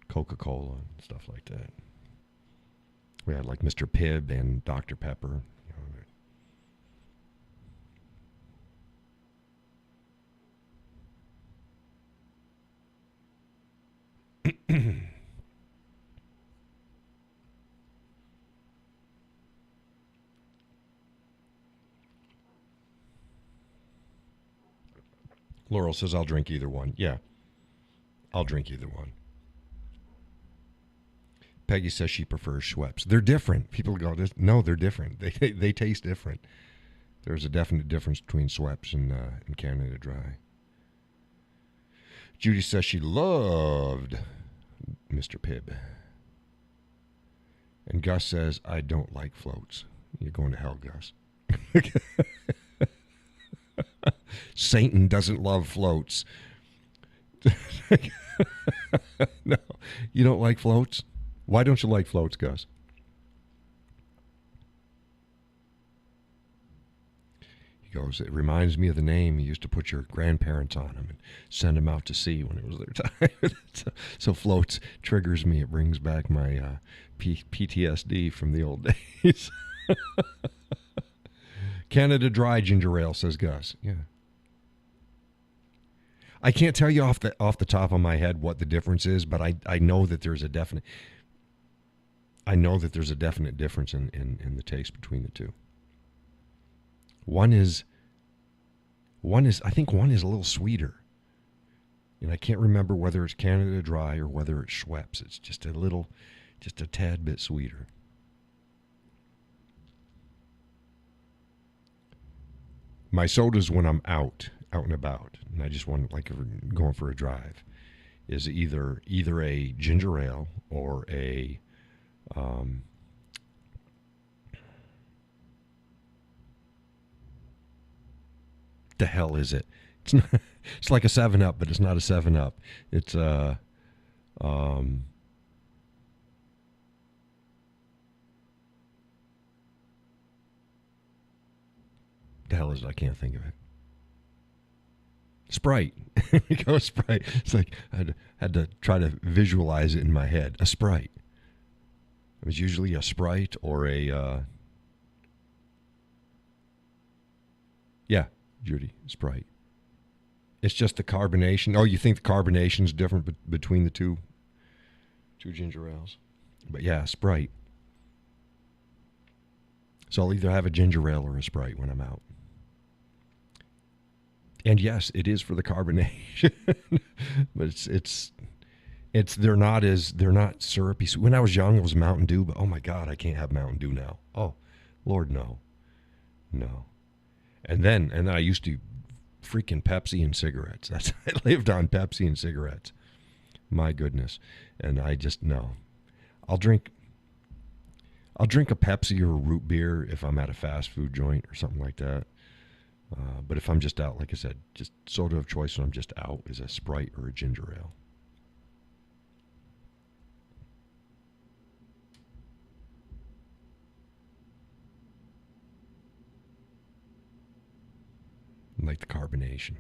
Coca-Cola and stuff like that. We had like Mr. Pibb and Dr. Pepper. Laurel says, I'll drink either one. Yeah, I'll drink either one. Peggy says she prefers Schweppes. They're different. People go, no, they're different. They taste different. There's a definite difference between Schweppes and Canada Dry. Judy says she loved Mr. Pibb. And Gus says, I don't like floats. You're going to hell, Gus. Satan doesn't love floats. No, you don't like floats? Why don't you like floats, Gus? He goes, it reminds me of the name. You used to put your grandparents on them and send them out to sea when it was their time. So floats triggers me. It brings back my PTSD from the old days. Canada Dry ginger ale, says Gus. Yeah. I can't tell you off the top of my head what the difference is, but I know that there's a definite difference in the taste between the two. One is I think one is a little sweeter. And I can't remember whether it's Canada Dry or whether it's Schweppes. It's just a tad bit sweeter. My sodas when I'm out and about, and I just want like going for a drive, is either a ginger ale or a the hell is it? It's not, it's like a 7-Up, but it's not a 7-Up. It's the hell is it? I can't think of it. Sprite. It goes Sprite. It's like I had to try to visualize it in my head. A Sprite. It was usually a Sprite or a yeah, Judy, Sprite. It's just the carbonation. Oh, you think the carbonation's different between the two ginger ales? But yeah, Sprite. So I'll either have a ginger ale or a Sprite when I'm out. And yes, it is for the carbonation, but they're not syrupy. When I was young, it was Mountain Dew, but oh my God, I can't have Mountain Dew now. Oh, Lord, no. And then I used to freaking Pepsi and cigarettes. I lived on Pepsi and cigarettes. My goodness. And I just, no. I'll drink a Pepsi or a root beer if I'm at a fast food joint or something like that. But if I'm just out, like I said, just soda of choice when I'm just out is a Sprite or a ginger ale. Like the carbonation.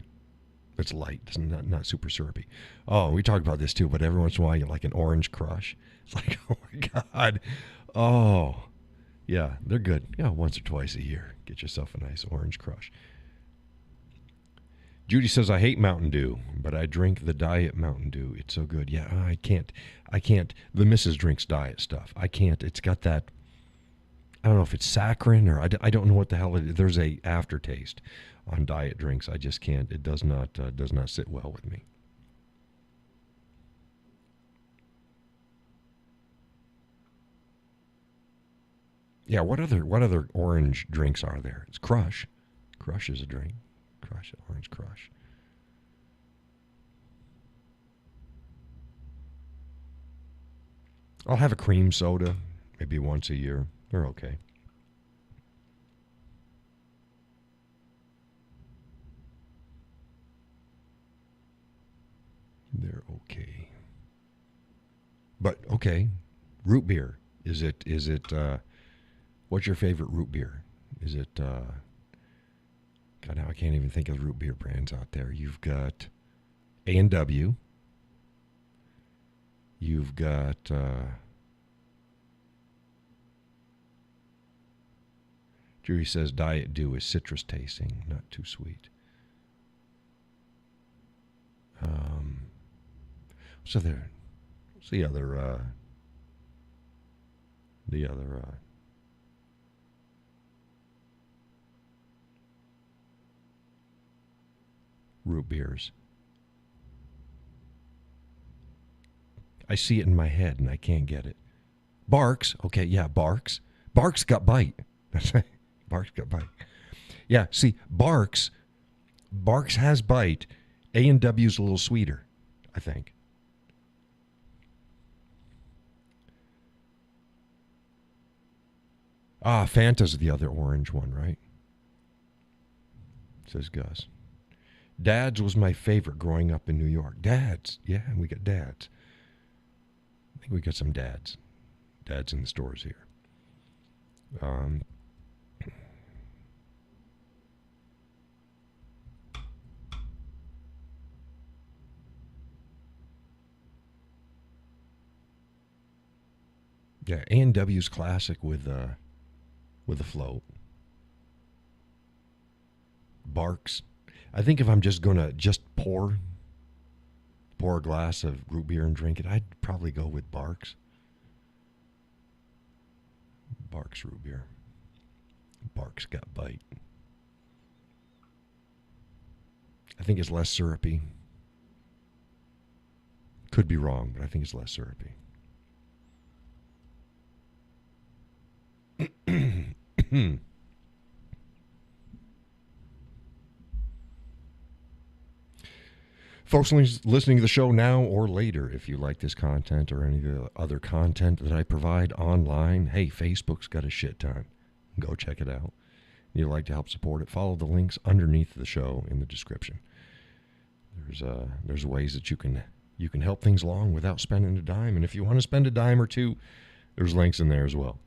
It's light. It's not super syrupy. Oh, we talked about this too, but every once in a while you like an orange crush. It's like, oh my God. Oh, yeah, they're good. Yeah, once or twice a year. Get yourself a nice orange crush. Judy says, I hate Mountain Dew, but I drink the diet Mountain Dew. It's so good. Yeah, I can't. The missus drinks diet stuff. I can't. It's got that, I don't know if it's saccharin or I don't know what the hell it is. There's a aftertaste on diet drinks. I just can't. It does not sit well with me. Yeah, what other orange drinks are there? It's Crush. Crush is a drink. Crush, orange Crush. I'll have a cream soda maybe once a year. They're okay. They're okay. But okay, root beer. Is it what's your favorite root beer? Is it God, now I can't even think of root beer brands out there. You've got A&W. You've got Judy says Diet Dew is citrus tasting, not too sweet. What's the other root beers? I see it in my head and I can't get it. Barks. Okay, yeah, Barks. Barks got bite. That's right. Barks got bite. Yeah, see, Barks has bite. A&W's a little sweeter, I think. Fanta's the other orange one, right? Says Gus. Dad's was my favorite growing up in New York. Dad's. Yeah, we got Dad's. I think we got some Dad's. Dad's in the stores here. Yeah, A&W's classic with a float. Barks. I think if I'm just gonna pour a glass of root beer and drink it, I'd probably go with Barks. Barks root beer. Barks got bite. I think it's less syrupy. Could be wrong, but I think it's less syrupy. Folks listening to the show now or later, if you like this content or any of the other content that I provide online, hey, Facebook's got a shit ton. Go check it out. If you'd like to help support it, follow the links underneath the show in the description. There's ways that you can help things along without spending a dime. And if you want to spend a dime or two, there's links in there as well.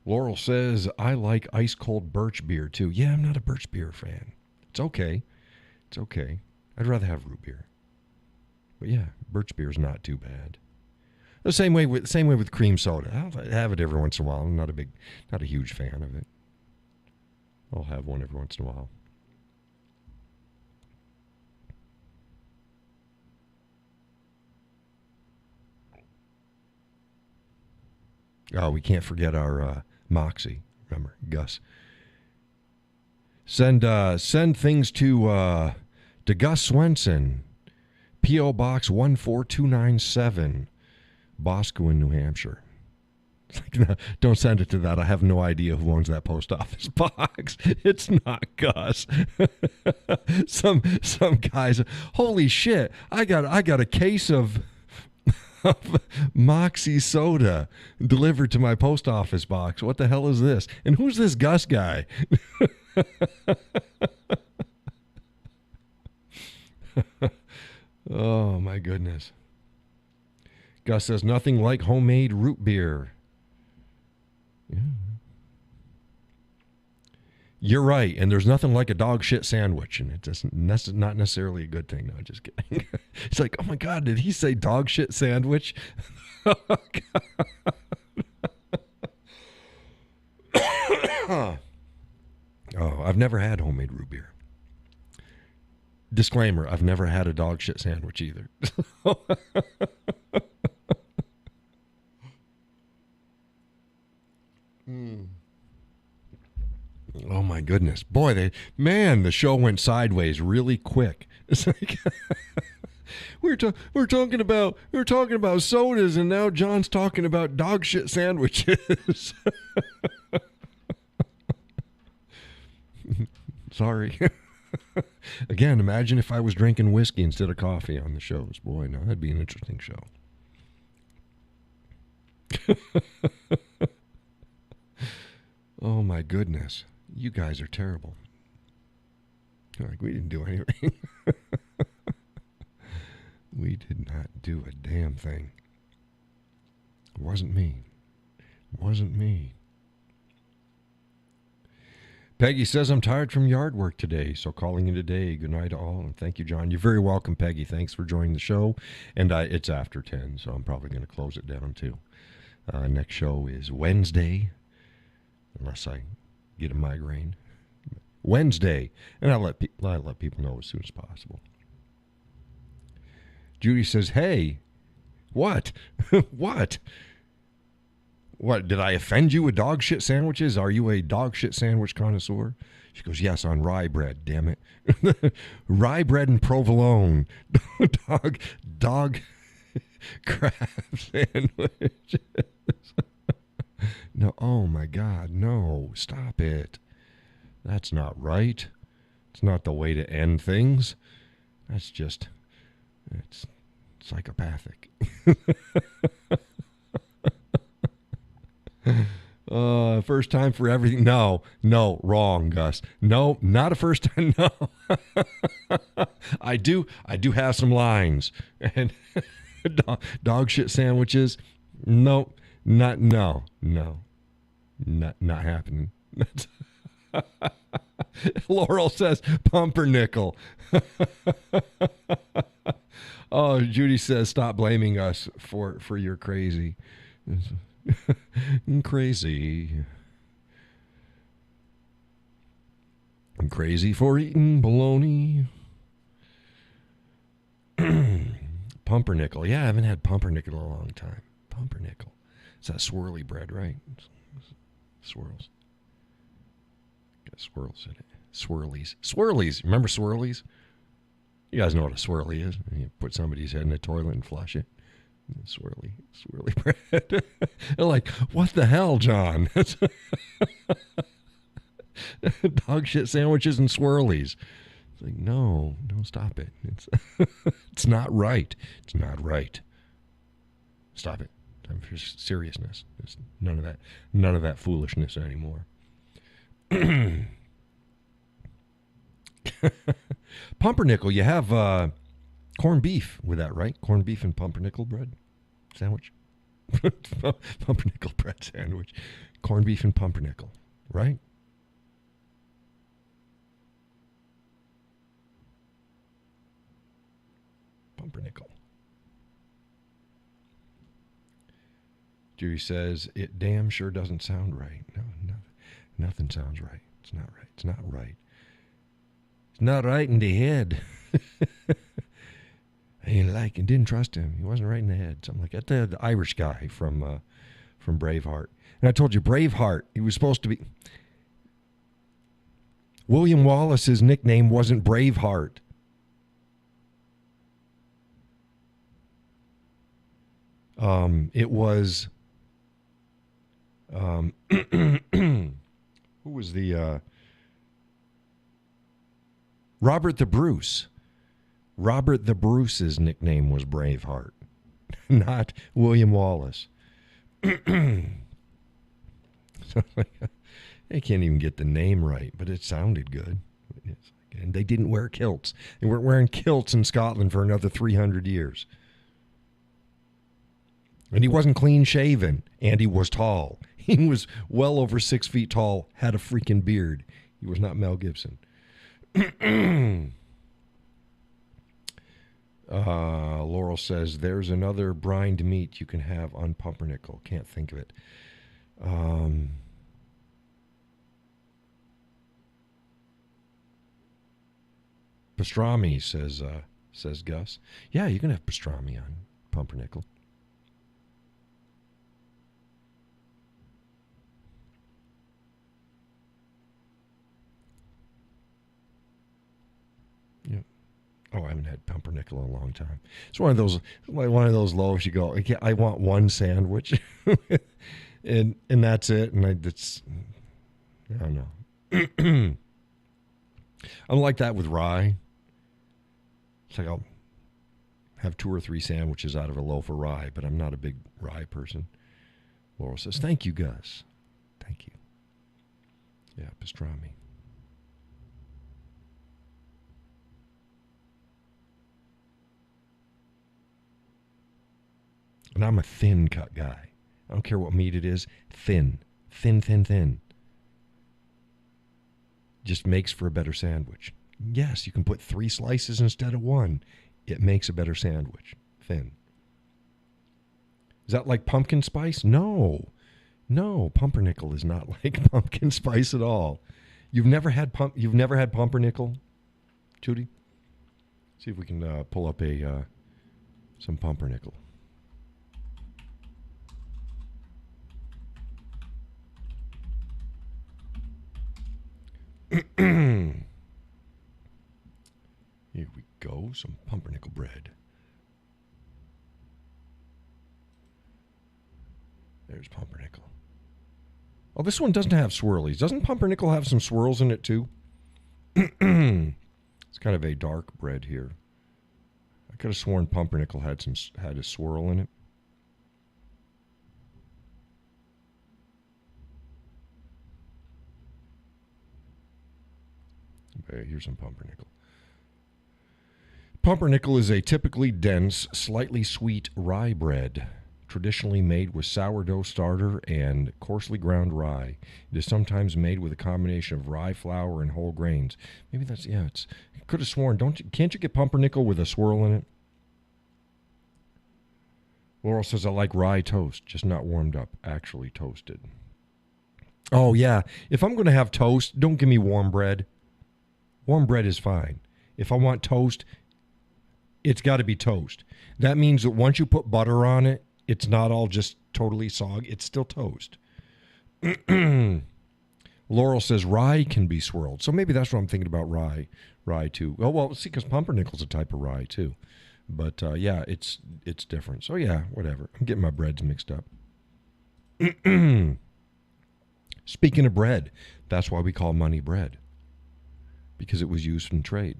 Laurel says, I like ice cold birch beer too. Yeah, I'm not a birch beer fan. It's okay. It's okay. I'd rather have root beer. But yeah, birch beer is not too bad. The same way with cream soda. I'll have it every once in a while. I'm not a huge fan of it. I'll have one every once in a while. Oh, we can't forget our Moxie. Remember, Gus. Send things to Gus Swenson, P.O. Box 14297, Boscawen, New Hampshire. It's like, no, don't send it to that. I have no idea who owns that post office box. It's not Gus. some guys. Holy shit! I got a case of Moxie soda delivered to my post office box. What the hell is this? And who's this Gus guy? Oh my goodness. Gus says nothing like homemade root beer. Yeah. You're right, and there's nothing like a dog shit sandwich, and that's not necessarily a good thing. No, just kidding. It's like, oh my God, did he say dog shit sandwich? Oh, I've never had homemade root beer. Disclaimer, I've never had a dog shit sandwich either. Oh my goodness. Boy, the show went sideways really quick. It's like we're talking about sodas, and now John's talking about dog shit sandwiches. Sorry. Again, imagine if I was drinking whiskey instead of coffee on the shows. Boy, no, that'd be an interesting show. Oh my goodness. You guys are terrible. Like, we didn't do anything. We did not do a damn thing. It wasn't me. It wasn't me. Peggy says, I'm tired from yard work today, so calling in today. Good night to all, and thank you, John. You're very welcome, Peggy. Thanks for joining the show. And it's after 10, so I'm probably going to close it down, too. Next show is Wednesday, unless I get a migraine. Wednesday, and I'll let people know as soon as possible. Judy says, hey, what? What? What, did I offend you with dog shit sandwiches? Are you a dog shit sandwich connoisseur? She goes, yes, on rye bread, damn it. Rye bread and provolone. dog crab sandwiches. No, oh my God, no, stop it. That's not right. It's not the way to end things. That's just, it's psychopathic. First time for everything. No, wrong, Gus. No, not a first time. No. I do have some lines. And dog shit sandwiches. Nope. Not happening. Laurel says pumpernickel. Oh, Judy says stop blaming us for your crazy. Crazy. I'm crazy for eating bologna. Pumpernickel. Yeah, I haven't had pumpernickel in a long time. Pumpernickel. It's that swirly bread, right? Swirls. Got swirls in it. Swirlies. Swirlies. Remember swirlies? You guys know what a swirly is. You put somebody's head in a toilet and flush it. Swirly bread. They're like, what the hell, John? Dog shit sandwiches and swirlies. It's like, no, stop it. It's not right. It's not right. Stop it. Time for seriousness. There's none of that foolishness anymore. Pumpernickel, you have corned beef with that, right? Corned beef and pumpernickel bread sandwich. Pumpernickel bread sandwich. Corned beef and pumpernickel, right? Pumpernickel. Judy says, it damn sure doesn't sound right. No, nothing sounds right. It's not right. It's not right. It's not right in the head. I didn't trust him. He wasn't right in the head. Something like that. The Irish guy from Braveheart. And I told you, Braveheart, he was supposed to be... William Wallace's nickname wasn't Braveheart. It was Who was the Robert the Bruce? Robert the Bruce's nickname was Braveheart, not William Wallace. They can't even get the name right, but it sounded good. And they didn't wear kilts. They weren't wearing kilts in Scotland for another 300 years. And he wasn't clean shaven, and he was tall. He was well over 6 feet tall, had a freaking beard. He was not Mel Gibson. Laurel says, there's another brined meat you can have on pumpernickel. Can't think of it. Pastrami, says Gus. Yeah, you can have pastrami on pumpernickel. Yeah. Oh, I haven't had pumpernickel in a long time. It's one of those loaves you go, I want one sandwich, and that's it. And I don't know. I'm like that with rye. It's like I'll have 2 or 3 sandwiches out of a loaf of rye, but I'm not a big rye person. Laurel says, thank you, Gus. Thank you. Yeah, pastrami. And I'm a thin cut guy. I don't care what meat it is. Thin. Thin, thin, thin. Just makes for a better sandwich. Yes, you can put 3 slices instead of 1. It makes a better sandwich. Thin. Is that like pumpkin spice? No. No, pumpernickel is not like pumpkin spice at all. You've never had pumpernickel, Judy? See if we can pull up some pumpernickel. Here we go, some pumpernickel bread. There's pumpernickel. Oh, this one doesn't have swirlies. Doesn't pumpernickel have some swirls in it too? It's kind of a dark bread here. I could have sworn pumpernickel had a swirl in it. Okay, here's some pumpernickel. Pumpernickel is a typically dense, slightly sweet rye bread, traditionally made with sourdough starter and coarsely ground rye. It is sometimes made with a combination of rye flour and whole grains. Maybe that's, I could have sworn, can't you get pumpernickel with a swirl in it? Laurel says, I like rye toast, just not warmed up, actually toasted. Oh, yeah. If I'm going to have toast, don't give me warm bread. Warm bread is fine. If I want toast, it's got to be toast. That means that once you put butter on it, it's not all just totally soggy. It's still toast. Laurel says rye can be swirled. So maybe that's what I'm thinking about rye too. Oh, well, see, because pumpernickel's a type of rye too. But, yeah, it's different. So, yeah, whatever. I'm getting my breads mixed up. Speaking of bread, that's why we call money bread. Because it was used in trade.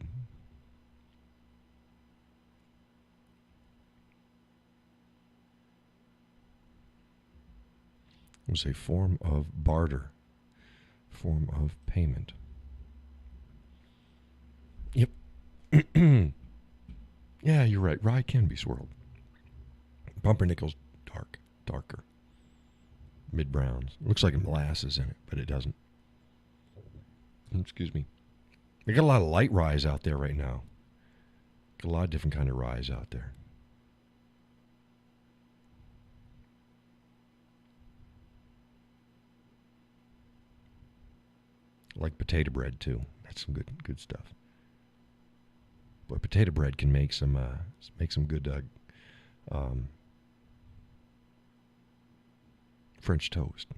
It was a form of barter, form of payment. Yep. Yeah, you're right. Rye can be swirled. Pumpernickel's darker. Mid-browns. Looks like molasses in it, but it doesn't. Excuse me. They got a lot of light ryes out there right now. Got a lot of different kind of ryes out there. I like potato bread too. That's some good stuff. But potato bread can make some good French toast.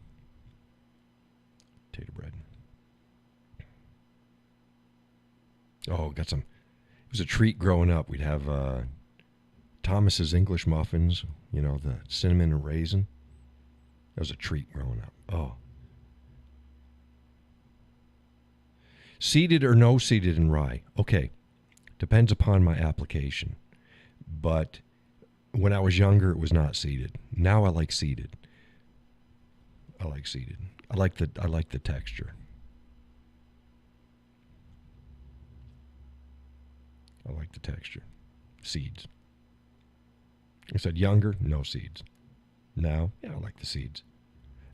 Potato bread. Oh, got some. It was a treat growing up. We'd have Thomas's English muffins, the cinnamon and raisin. That was a treat growing up. Oh. Seeded or no seeded in rye? Okay. Depends upon my application. But when I was younger, it was not seeded. Now I like seeded. I like seeded. I like the texture. I like the texture. Seeds. I said younger, no seeds. Now, yeah, I like the seeds.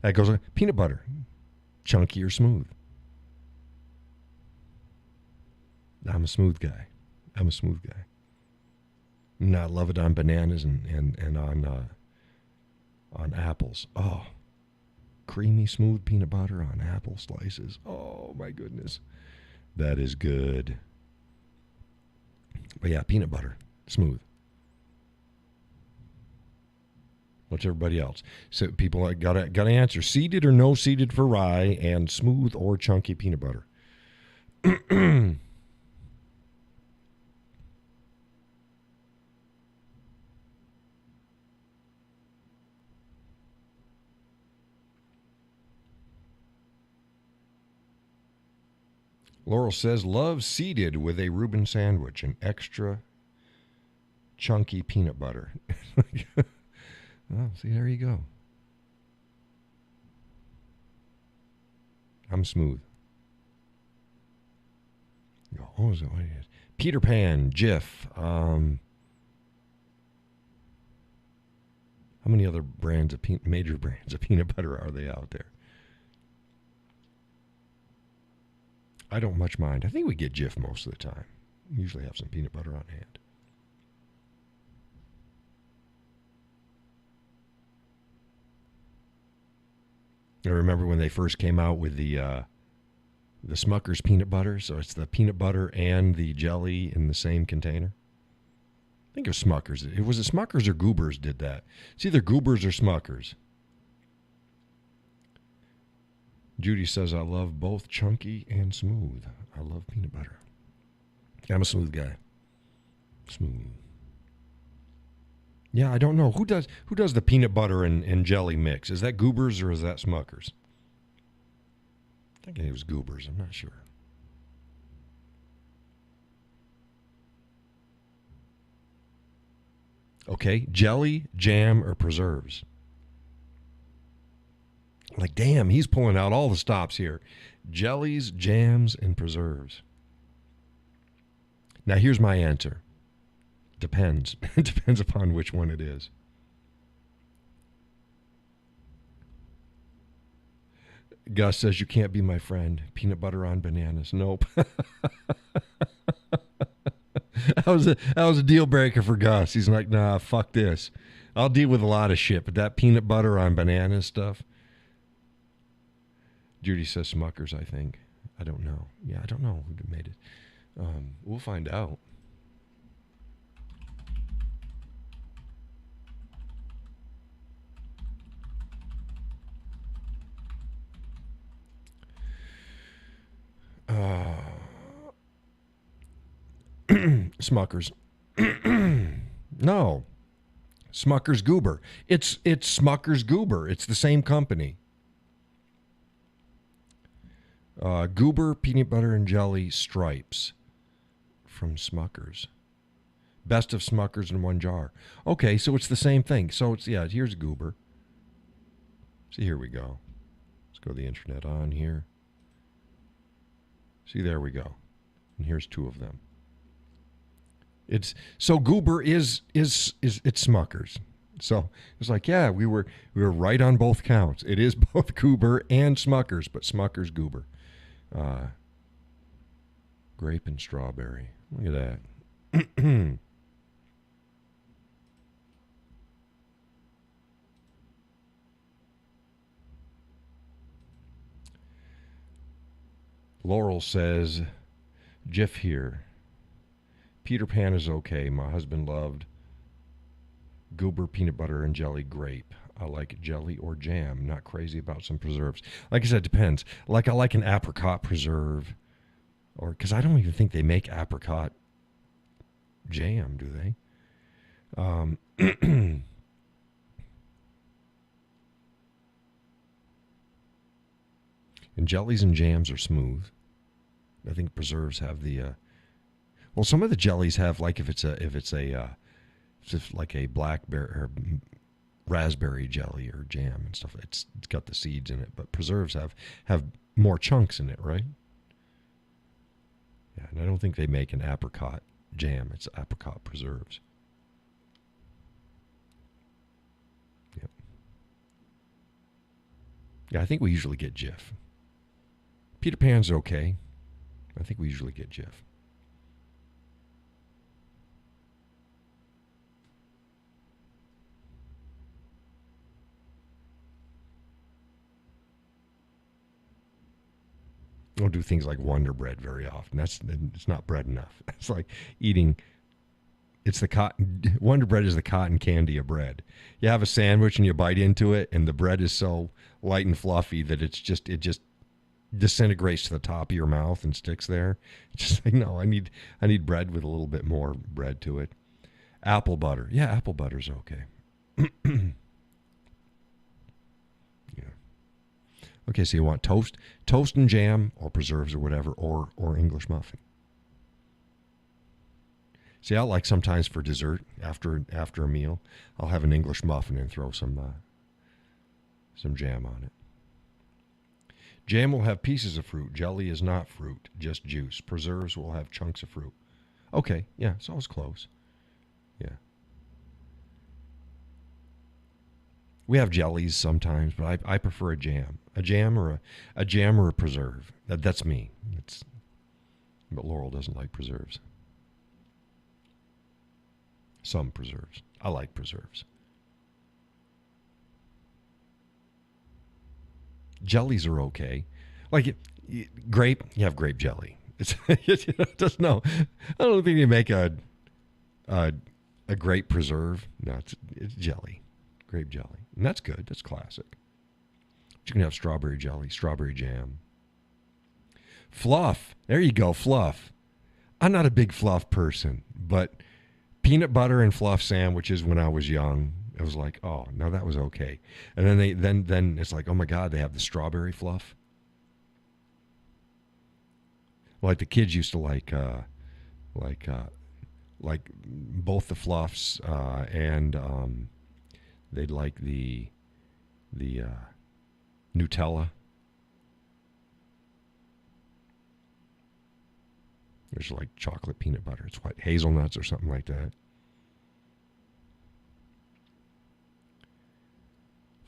That goes on peanut butter. Chunky or smooth? I'm a smooth guy. And I love it on bananas and on apples. Oh, creamy, smooth peanut butter on apple slices. Oh, my goodness. That is good. But yeah, peanut butter, smooth. What's everybody else? So people gotta answer. Seeded or no seeded for rye, and smooth or chunky peanut butter. Laurel says, love seeded with a Reuben sandwich and extra chunky peanut butter. Oh, see, there you go. I'm smooth. Oh, what is it? Peter Pan, Jif. How many other brands of major brands of peanut butter are they out there? I don't much mind. I think we get Jif most of the time. We usually have some peanut butter on hand. I remember when they first came out with the Smucker's peanut butter. So it's the peanut butter and the jelly in the same container. I think it was Smucker's. It was Smucker's or Goobers did that. It's either Goobers or Smucker's. Judy says, I love both chunky and smooth. I love peanut butter. I'm a smooth guy. Smooth. Yeah, I don't know. Who does the peanut butter and jelly mix? Is that Goobers or is that Smucker's? I think it was Goobers. I'm not sure. Okay, jelly, jam, or preserves? Like, damn, he's pulling out all the stops here. Jellies, jams, and preserves. Now, here's my answer. Depends. It depends upon which one it is. Gus says, you can't be my friend. Peanut butter on bananas. Nope. That was a deal breaker for Gus. He's like, nah, fuck this. I'll deal with a lot of shit, but that peanut butter on bananas stuff. Judy says Smucker's, I think. I don't know. Yeah, I don't know who made it. We'll find out. Smucker's. No. Smucker's Goober. It's Smucker's Goober. It's the same company. Goober peanut butter and jelly stripes from Smucker's. Best of Smucker's in one jar. Okay, so it's the same thing. So it's, yeah, here's Goober. See, here we go. Let's go to the internet on here. See, there we go. And here's two of them. It's so Goober is it's Smucker's. So it's like, yeah, we were right on both counts. It is both Goober and Smucker's, but Smucker's Goober. Grape and strawberry. Look at that. Laurel says, Jif here. Peter Pan is okay. My husband loved Goober peanut butter and jelly grape. I like jelly or jam. Not crazy about some preserves. Like I said, it depends. Like I like an apricot preserve, or because I don't even think they make apricot jam, do they? And jellies and jams are smooth. I think preserves have the well, some of the jellies have, like, if it's just like a blackberry or raspberry jelly or jam and stuff. It's got the seeds in it, but preserves have more chunks in it, right? Yeah, and I don't think they make an apricot jam. It's apricot preserves. Yep. Yeah, I think we usually get Jif. Peter Pan's okay. I think we usually get Jif. Don't do things like Wonder Bread very often. It's not bread enough. It's like eating. It's the cotton. Wonder Bread is the cotton candy of bread. You have a sandwich and you bite into it, and the bread is so light and fluffy that it just disintegrates to the top of your mouth and sticks there. It's just like, no, I need bread with a little bit more bread to it. Apple butter. Yeah, apple butter's okay. Yeah. Okay, so you want toast and jam, or preserves or whatever, or English muffin. See, I like sometimes for dessert after a meal, I'll have an English muffin and throw some jam on it. Jam will have pieces of fruit. Jelly is not fruit, just juice. Preserves will have chunks of fruit. Okay, yeah, so I was close. Yeah. We have jellies sometimes, but I prefer a jam. A jam or a preserve. That's me. But Laurel doesn't like preserves. Some preserves. I like preserves. Jellies are okay. Like grape, you have grape jelly. It's just no. I don't think you make a grape preserve. No, it's jelly. Grape jelly. And that's good. That's classic. But you can have strawberry jelly, strawberry jam. Fluff. There you go, fluff. I'm not a big fluff person, but peanut butter and fluff sandwiches when I was young, it was like, oh, no, that was okay. And then it's like, oh my God, they have the strawberry fluff. Like the kids used to like both the fluffs and they'd like the Nutella. There's like chocolate peanut butter. It's what, hazelnuts or something like that.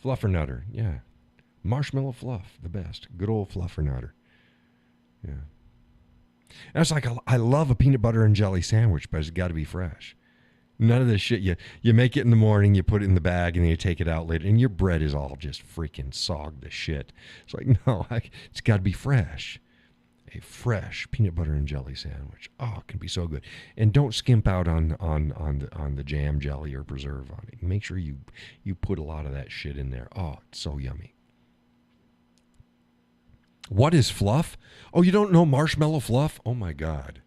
Fluffernutter, yeah. Marshmallow fluff, the best. Good old fluffernutter. Yeah. And it's like, I love a peanut butter and jelly sandwich, but it's got to be fresh. None of this shit. You make it in the morning, you put it in the bag, and then you take it out later, and your bread is all just freaking sogged to shit. It's like, no, it's got to be fresh. A fresh peanut butter and jelly sandwich. Oh, it can be so good. And don't skimp out on the jam, jelly, or preserve on it. Make sure you put a lot of that shit in there. Oh, it's so yummy. What is fluff? Oh, you don't know marshmallow fluff? Oh my God.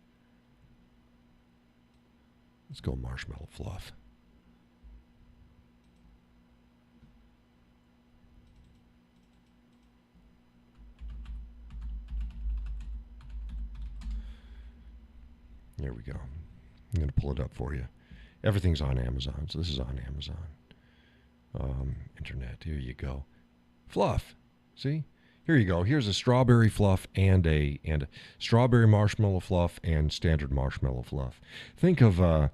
Let's go marshmallow fluff. There we go. I'm going to pull it up for you. Everything's on Amazon, so this is on Amazon. Internet, here you go. Fluff. See? Here you go. Here's a strawberry fluff and a strawberry marshmallow fluff and standard marshmallow fluff. Think of a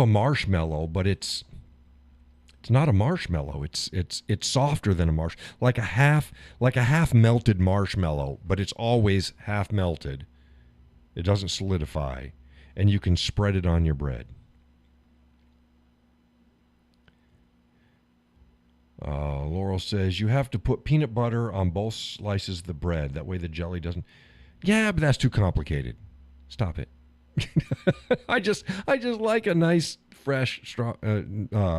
marshmallow, but it's not a marshmallow. It's softer than a like a half melted marshmallow, but it's always half melted. It doesn't solidify, and you can spread it on your bread. Laurel says, you have to put peanut butter on both slices of the bread. That way the jelly doesn't... Yeah, but that's too complicated. Stop it. I just like a nice, fresh peanut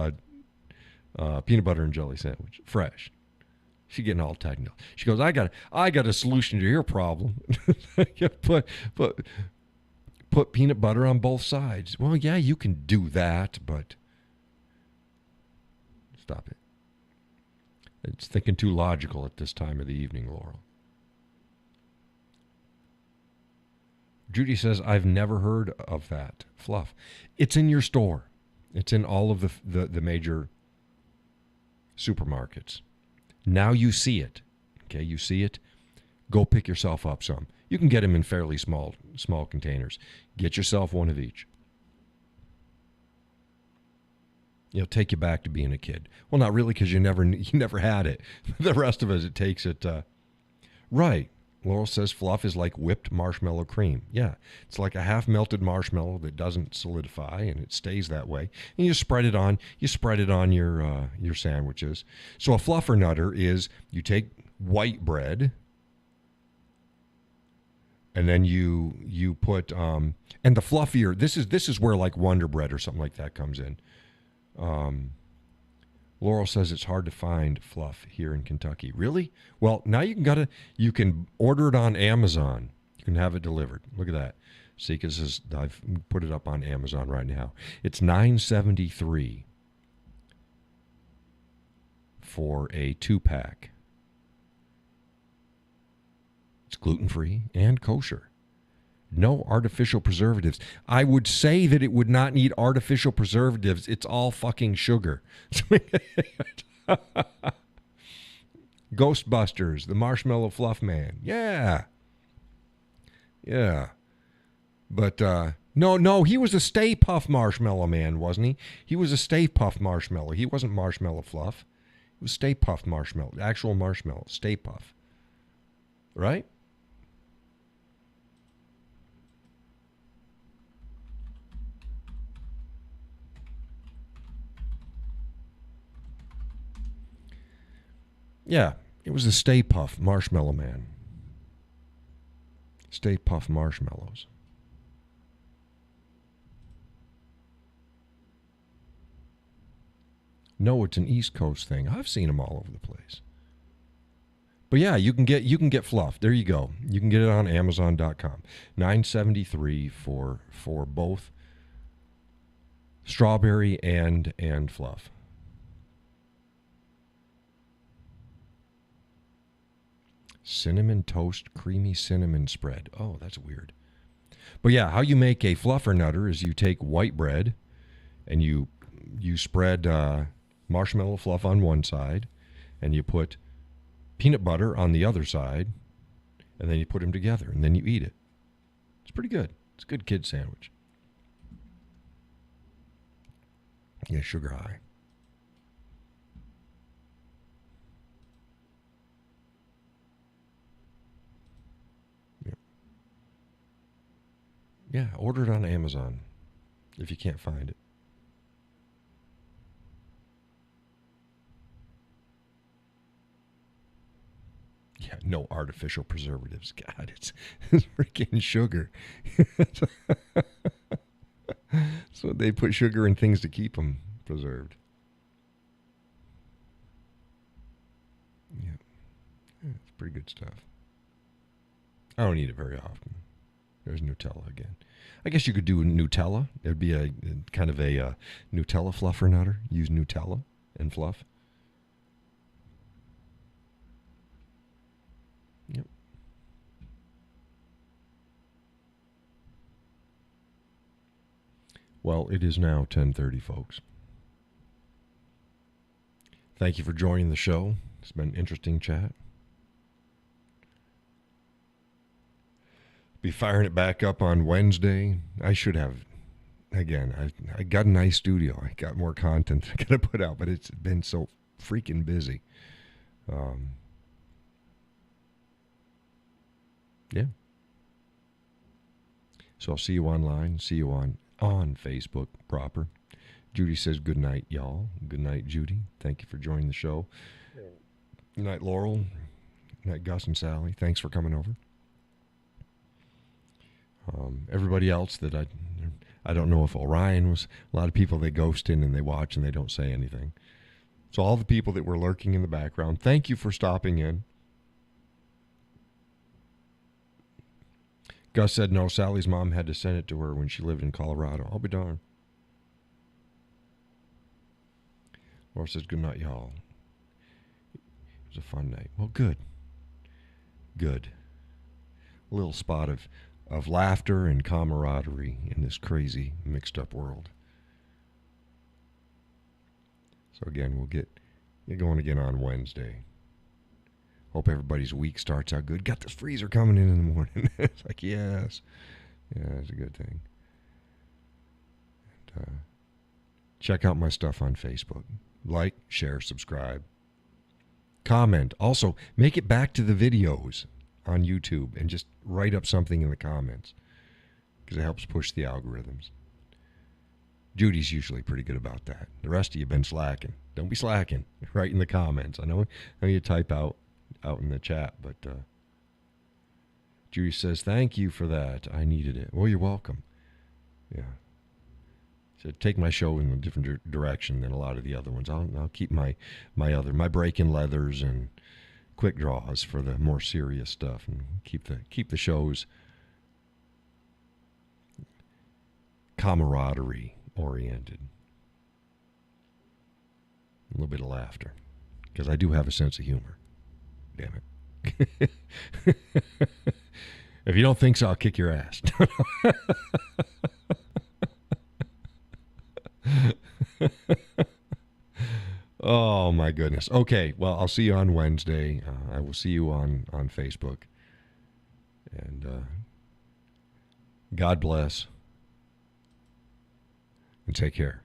butter and jelly sandwich. Fresh. She's getting all technical. She goes, I got a solution to your problem. Put peanut butter on both sides. Well, yeah, you can do that, but stop it. It's thinking too logical at this time of the evening, Laurel. Judy says, I've never heard of that fluff. It's in your store. It's in all of the major supermarkets. Now you see it. Okay, you see it. Go pick yourself up some. You can get them in fairly small containers. Get yourself one of each. It'll take you back to being a kid. Well, not really, because you never had it. The rest of us, it takes it. Right. Laurel says fluff is like whipped marshmallow cream. Yeah, it's like a half-melted marshmallow that doesn't solidify, and it stays that way. And you spread it on. You spread it on your sandwiches. So a fluffer nutter is you take white bread, and then you put and the fluffier. This is where like Wonder Bread or something like that comes in. Laurel says it's hard to find fluff here in Kentucky. Really? Well, now you can order it on Amazon. You can have it delivered. Look at that. Sika says I've put it up on Amazon right now. It's $9.73 for a 2-pack. It's gluten-free and kosher. No artificial preservatives. I would say that it would not need artificial preservatives. It's all fucking sugar. Ghostbusters, the Marshmallow Fluff Man. Yeah. Yeah. But, no, he was a Stay Puft Marshmallow Man, wasn't he? He was a Stay Puft Marshmallow. He wasn't Marshmallow Fluff. It was Stay Puft Marshmallow. Actual marshmallow. Stay Puft. Right? Yeah, it was the Stay Puft Marshmallow Man. Stay Puft Marshmallows. No, it's an East Coast thing. I've seen them all over the place. But yeah, you can get fluff. There you go. You can get it on Amazon.com. $9.73 for both strawberry and fluff. Cinnamon toast creamy cinnamon spread. Oh, that's weird. But yeah, how you make a fluffer nutter is you take white bread and you spread marshmallow fluff on one side, and you put peanut butter on the other side, and then you put them together, and then you eat it. It's pretty good. It's a good kid sandwich. Yeah, sugar high. Yeah, order it on Amazon if you can't find it. Yeah, no artificial preservatives. God, it's freaking sugar. So they put sugar in things to keep them preserved. Yeah, it's pretty good stuff. I don't eat it very often. There's Nutella again. I guess you could do Nutella. It'd be a kind of a Nutella fluffer nutter. Use Nutella and fluff. Yep. Well, it is now 10:30, folks. Thank you for joining the show. It's been an interesting chat. Be firing it back up on Wednesday. I should have, again, I got a nice studio. I got more content I got to put out, but it's been so freaking busy. Yeah. So I'll see you online, see you on Facebook proper. Judy says good night, y'all. Good night, Judy. Thank you for joining the show. Good night, Laurel. Good night, Gus and Sally. Thanks for coming over. Everybody else that I don't know if Orion was, a lot of people they ghost in and they watch and they don't say anything. So all the people that were lurking in the background, thank you for stopping in. Gus said no, Sally's mom had to send it to her when she lived in Colorado. I'll be darned. Laura says good night, y'all. a fun night. Well, good. Good. A little spot of laughter and camaraderie in this crazy, mixed up world. So again, we'll get going again on Wednesday. Hope everybody's week starts out good. Got this freezer coming in the morning. It's like, yes. Yeah, it's a good thing. And, check out my stuff on Facebook. Like, share, subscribe. Comment. Also, make it back to the videos on YouTube and just write up something in the comments because it helps push the algorithms. Judy's usually pretty good about that. The rest of you have been slacking. Don't be slacking. Write in the comments. I know you type out in the chat, but Judy says, thank you for that. I needed it. Well, you're welcome. Yeah. So take my show in a different direction than a lot of the other ones. I'll keep my break-in leathers and quick draws for the more serious stuff, and keep the shows camaraderie oriented. A little bit of laughter, because I do have a sense of humor. Damn it. If you don't think so, I'll kick your ass. Oh, my goodness. Okay, well, I'll see you on Wednesday. I will see you on Facebook. And God bless. And take care.